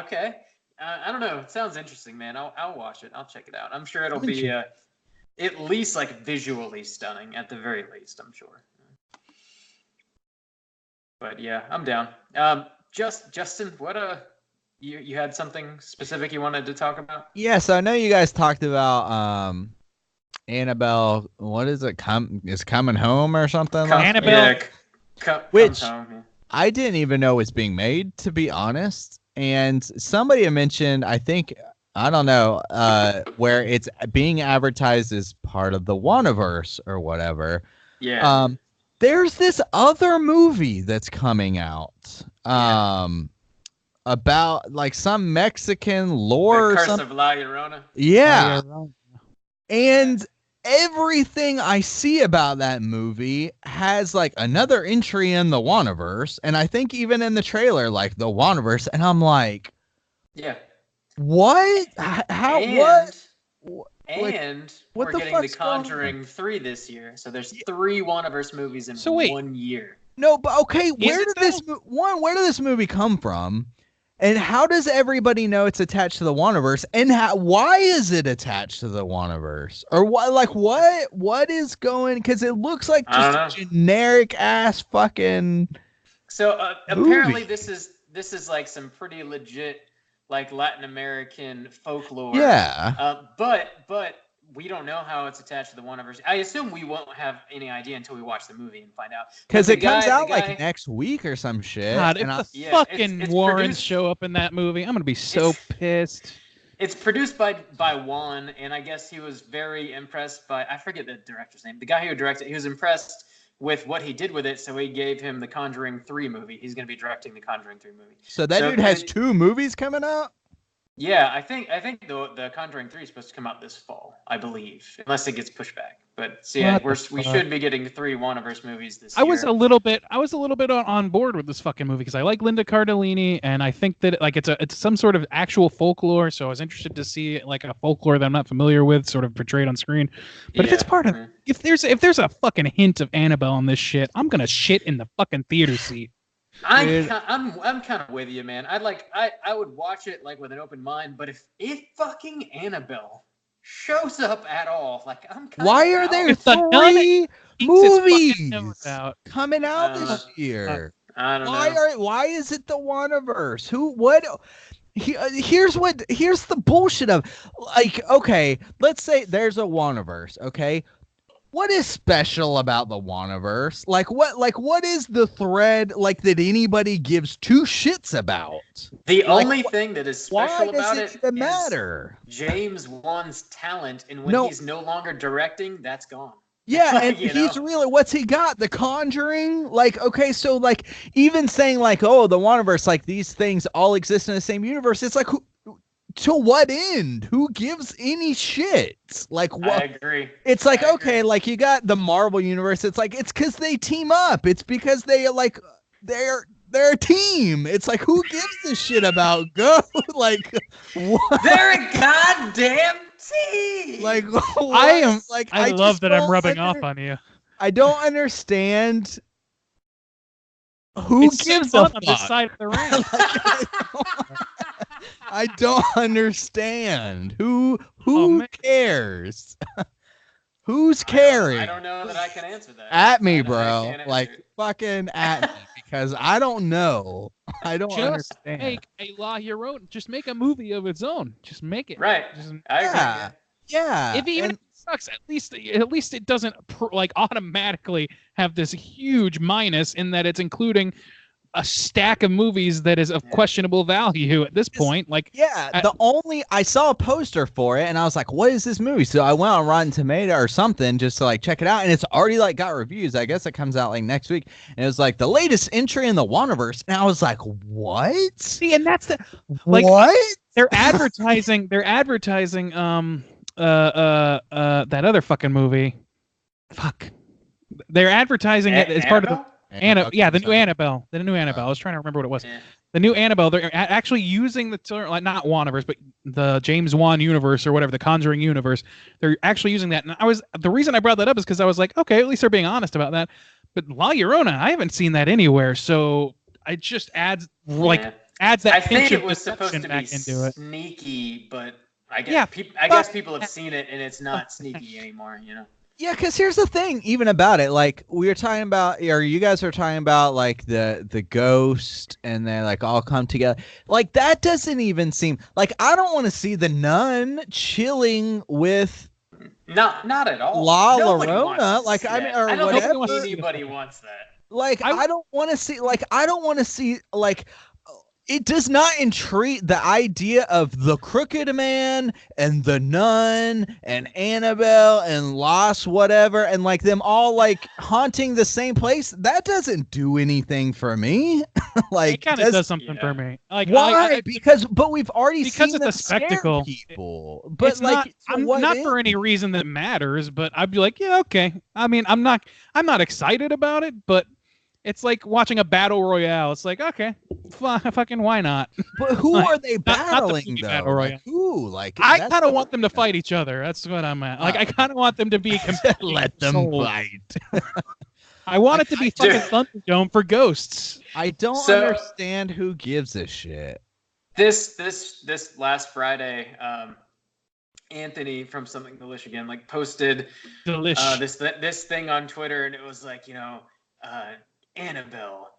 Okay. I don't know. It sounds interesting, man. I'll watch it. I'll check it out. I'm sure it'll be at least like visually stunning, at the very least. I'm sure. But yeah, I'm down. Justin, what you had something specific you wanted to talk about? Yeah, so I know you guys talked about Annabelle. What is it? Is coming home or something? Annabelle, which home, yeah. I didn't even know was being made, to be honest. And somebody had mentioned, I think, I don't know, where it's being advertised as part of the Wandaverse or whatever. Yeah. There's this other movie that's coming out. About like some Mexican lore. The Curse of La Llorona. Yeah. And everything I see about that movie has like another entry in the Wandaverse, and I think even in the trailer, like the Wandaverse, and I'm like, yeah, what? How? What? And we're getting The Conjuring 3 this year, so there's 3 Wandaverse movies in 1 year. No, but okay, where did this movie come from? And how does everybody know it's attached to the Wandaverse? And why is it attached to the Wandaverse? Or what is going? Because it looks like just a generic ass fucking. So apparently this is like some pretty legit like Latin American folklore. Yeah. But we don't know how it's attached to the Wandaverse. I assume we won't have any idea until we watch the movie and find out. Because it comes out like next week or some shit. God, if the fucking Warrens show up in that movie, I'm gonna be so pissed. It's produced by Juan, and I guess he was very impressed by, I forget the director's name, the guy who directed it. He was impressed with what he did with it, so he gave him the Conjuring 3 movie. He's going to be directing the Conjuring 3 movie. So that dude has 2 movies coming out? Yeah, I think the Conjuring 3 is supposed to come out this fall, I believe, unless it gets pushed back. But so yeah, we should be getting 3 Wandaverse movies this year. I was a little bit on board with this fucking movie because I like Linda Cardellini, and I think that like it's some sort of actual folklore. So I was interested to see like a folklore that I'm not familiar with, sort of portrayed on screen. But if it's part of, if there's a fucking hint of Annabelle on this shit, I'm gonna shit in the fucking theater seat. I'm kind of with you, man. I would watch it like with an open mind, but if fucking Annabelle shows up at all, like I'm kind why are there 3 movies coming out this year? I don't know. Why is it the Wandaverse? Here's the bullshit of like, okay, let's say there's a Wandaverse, okay? What is special about the Wandaverse? Like what is the thread like that anybody gives 2 shits about? The only thing that is special about it even matter? James Wan's talent, and when he's no longer directing, that's gone. Yeah, and he's really, what's he got? The Conjuring? Like, okay, so like even saying like, oh, the Wandaverse, like these things all exist in the same universe. It's like, to what end? Who gives any shit? Like what? I agree. It's like, okay, like you got the Marvel universe. It's like, it's because they team up. It's because they like they're a team. It's like, who gives a shit about Go? Like what? They're a goddamn team. Like what? I love that I'm rubbing off on you. I don't understand. Who gives a fuck? On this side of the ring. I don't understand. Who cares? Who's caring? I don't know that I can answer that. At me, bro. Like fucking at me, because I don't know. I don't Just understand. make a La Llorona. Just make a movie of its own. Just make it. Right. Just, I agree. Yeah. Yeah. if even and- if it sucks, at least it doesn't like automatically have this huge minus in that it's including a stack of movies that is of questionable value at this point. Like, I saw a poster for it and I was like, what is this movie? So I went on Rotten Tomato or something just to like check it out, and it's already like got reviews. I guess it comes out like next week, and it was like the latest entry in the Wandaverse, and I was like, what? see, and that's the like what? They're advertising that other fucking movie. Fuck. They're advertising it as part of the the new Annabelle. The new Annabelle. I was trying to remember what it was. Yeah. The new Annabelle. They're actually using the term, like, not Wandaverse, but the James Wan universe or whatever, the Conjuring universe. They're actually using that. And the reason I brought that up is because I was like, okay, at least they're being honest about that. But La Llorona, I haven't seen that anywhere, so it just adds that. I think it was supposed to be sneaky, but I guess people have seen it and it's not sneaky anymore, you know. Yeah, because here's the thing, even about it, like we were talking about, or you guys were talking about, like the ghost, and they like all come together. Like that doesn't even seem like I don't want to see the nun chilling with. Not at all. La Llorona, like I mean, or I don't whatever. think anybody wants that. Like I don't want to see. Like I don't want to see. Like it does not intrigue the idea of the Crooked Man and the Nun and Annabelle and Lost whatever and like them all like haunting the same place. That doesn't do anything for me. Like it kind of does something for me. Like why? But we've already seen it's a spectacle. People, but it's like not for any reason that matters. But I'd be like, yeah, okay. I mean, I'm not excited about it, but. It's like watching a battle royale. It's like, okay, fucking why not? But who are they battling not though? Battle royale. Like, who? Like I kind of want them to fight each other. That's what I'm at. Like I kind of want them to be let them fight. I want it to be fucking Thunderdome for ghosts. I don't understand who gives a shit. This last Friday, Anthony from Something Delish again like posted this thing on Twitter, and it was like, you know, Annabelle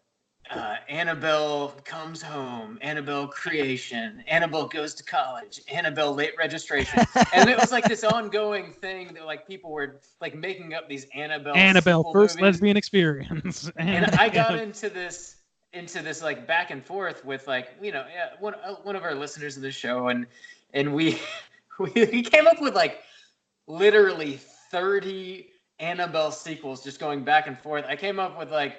comes home, Annabelle creation, Annabelle goes to college, Annabelle late registration, and it was like this ongoing thing that like people were like making up these Annabelle first movies. Lesbian experience, and I got into this like back and forth with like, you know, one of our listeners of the show, and we came up with like literally 30 Annabelle sequels just going back and forth. I came up with like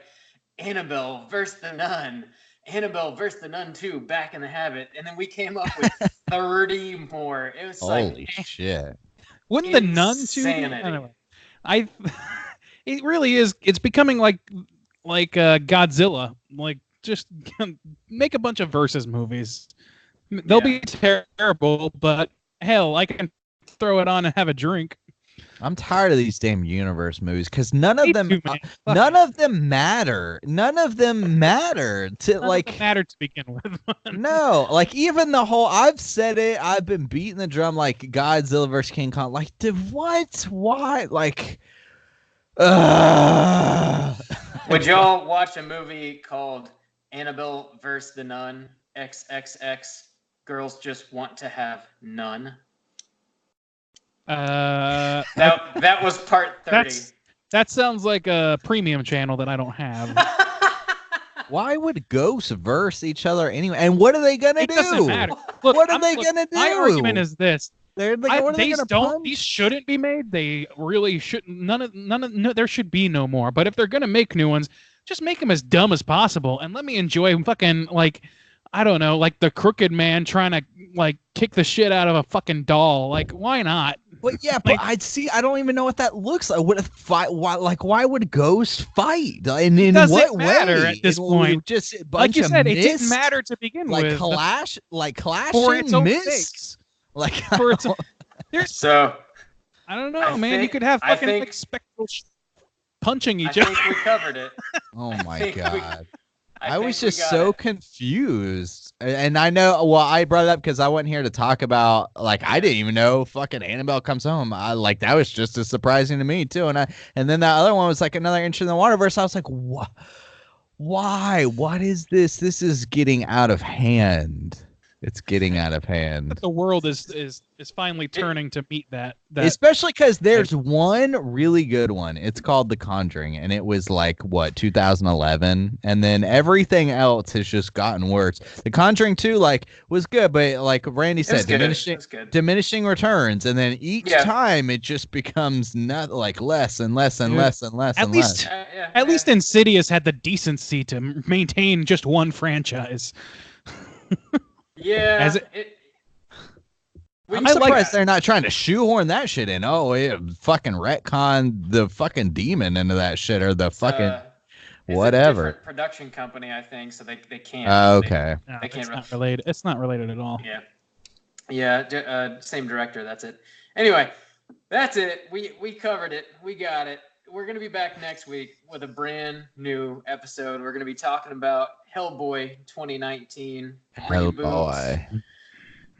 Annabelle versus the Nun, Annabelle versus the Nun 2, Back in the Habit, and then we came up with 30 more. It was holy shit. Wouldn't the Nun 2 anyway? It really is. It's becoming like Godzilla. Like just make a bunch of versus movies. They'll be terrible, but hell, I can throw it on and have a drink. I'm tired of these damn universe movies because none of them matter. None of them matter to begin with. No, like even the whole. I've said it. I've been beating the drum like Godzilla vs King Kong. Like what? Why? Like. Would y'all watch a movie called Annabelle vs the Nun XXX? Girls just want to have none. That was part 30. That sounds like a premium channel that I don't have. Why would ghosts verse each other anyway? And what are they gonna do? It doesn't matter. Look, what are they gonna do? My argument is this: they're like, these shouldn't be made. They really shouldn't. No, there should be no more. But if they're gonna make new ones, just make them as dumb as possible and let me enjoy fucking like. I don't know, like the Crooked Man trying to like kick the shit out of a fucking doll. Like, why not? Well, yeah, but I don't even know what that looks like. Would a fight? Why would ghosts fight? And in what matter way? At this point, just like you said, it didn't matter to begin with. Clashing for its own mist. Like so. I don't know, man. You could have fucking like spectral punching each other. I think we covered it. Oh my god. I was just so confused. And I know, well, I brought it up because I wasn't here to talk about, like, I didn't even know fucking Annabelle Comes Home. Like, that was just as surprising to me, too. And then that other one was, like, another entry in the Waterverse. I was like, what? Why? What is this? This is getting out of hand. It's getting out of hand. But the world is finally turning to meet that. Especially because there's one really good one. It's called The Conjuring, and it was like, what, 2011? And then everything else has just gotten worse. The Conjuring 2, like, was good, but like Randy said, diminishing returns. And then each time it just becomes not like less and less and less and less and less. At least Insidious had the decency to maintain just one franchise. Yeah. I'm surprised they're not trying to shoehorn that shit in. Oh, yeah, fucking retcon the fucking demon into that shit, or the fucking whatever. It's a different production company, I think, so they can't. Okay. They can't. It's not related. It's not related at all. Yeah. Same director. That's it. Anyway, that's it. We covered it. We got it. We're gonna be back next week with a brand new episode. We're gonna be talking about Hellboy 2019. Hellboy.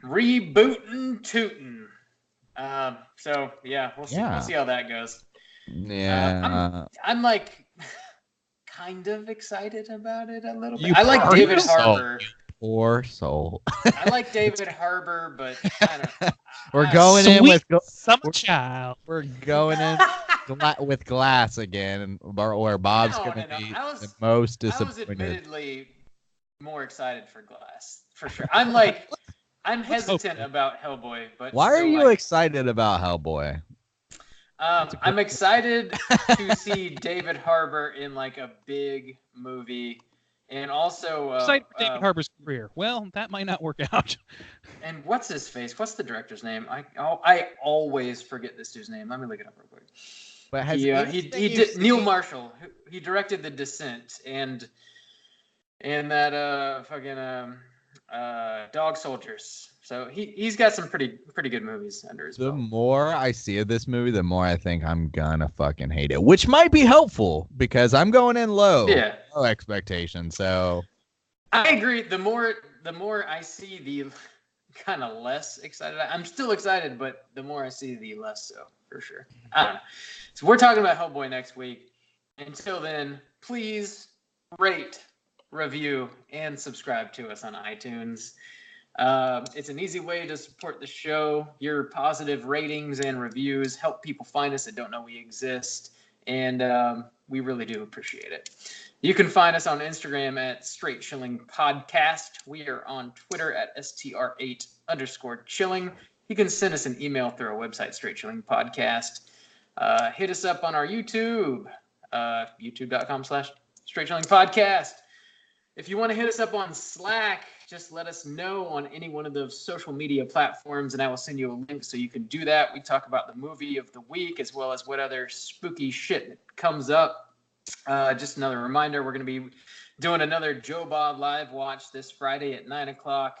Rebootin' tootin'. So yeah, we'll see how that goes. Yeah. I'm like kind of excited about it a little bit. I like David Harbour. Poor soul. I like David Harbour, but I don't. We're going in with Summer Child. We're going in with Glass again, where Bob's going to be the most disappointed. I was admittedly more excited for Glass, for sure. I'm hesitant about Hellboy, but why are you excited about Hellboy? I'm excited to see David Harbour in like a big movie, and also excited for David Harbour's career. Well, that might not work out. And what's his face? What's the director's name? I always forget this dude's name. Let me look it up real quick. But he did Neil Marshall. He directed The Descent and that fucking Dog Soldiers. So he's got some pretty good movies under his belt. The more I see of this movie, the more I think I'm gonna fucking hate it, which might be helpful because I'm going in low expectation. So I agree. The more I see, the kind of less excited. I'm still excited, but the more I see, the less so, for sure. I don't know. So we're talking about Hellboy next week. Until then, please rate, review, and subscribe to us on iTunes. It's an easy way to support the show. Your positive ratings and reviews help people find us that don't know we exist, and we really do appreciate it. You can find us on Instagram at Straight Chilling Podcast. We are on Twitter at STR8_chilling. You can send us an email through our website, Straight Chilling Podcast. Hit us up on our YouTube, youtube.com/Straight Chilling Podcast. If you want to hit us up on Slack, just let us know on any one of those social media platforms, and I will send you a link so you can do that. We talk about the movie of the week as well as what other spooky shit comes up. Just another reminder, we're going to be doing another Joe Bob live watch this Friday at 9 o'clock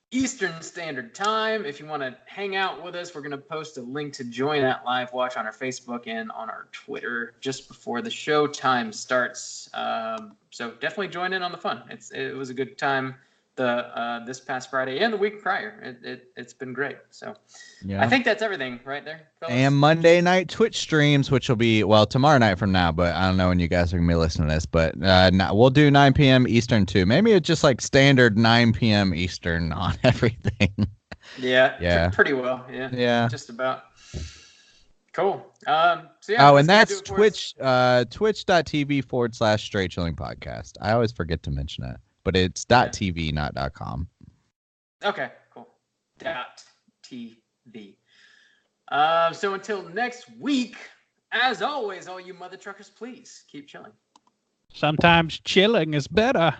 Eastern Standard Time. If you want to hang out with us, we're going to post a link to join that live watch on our Facebook and on our Twitter just before the show time starts. So definitely join in on the fun. It was a good time this past Friday and the week prior. It's been great. So I think that's everything right there, fellas. And Monday night Twitch streams, which will be, well, tomorrow night from now, but I don't know when you guys are going to be listening to this, but we'll do 9 p.m. Eastern too. Maybe it's just like standard 9 p.m. Eastern on everything. Yeah. Pretty well. Yeah. Just about. Cool. So and that's Twitch, twitch.tv/Straight Chilling Podcast. I always forget to mention it. But it's .tv, not .com. Okay, cool. .tv. So until next week, as always, all you mother truckers, please keep chilling. Sometimes chilling is better.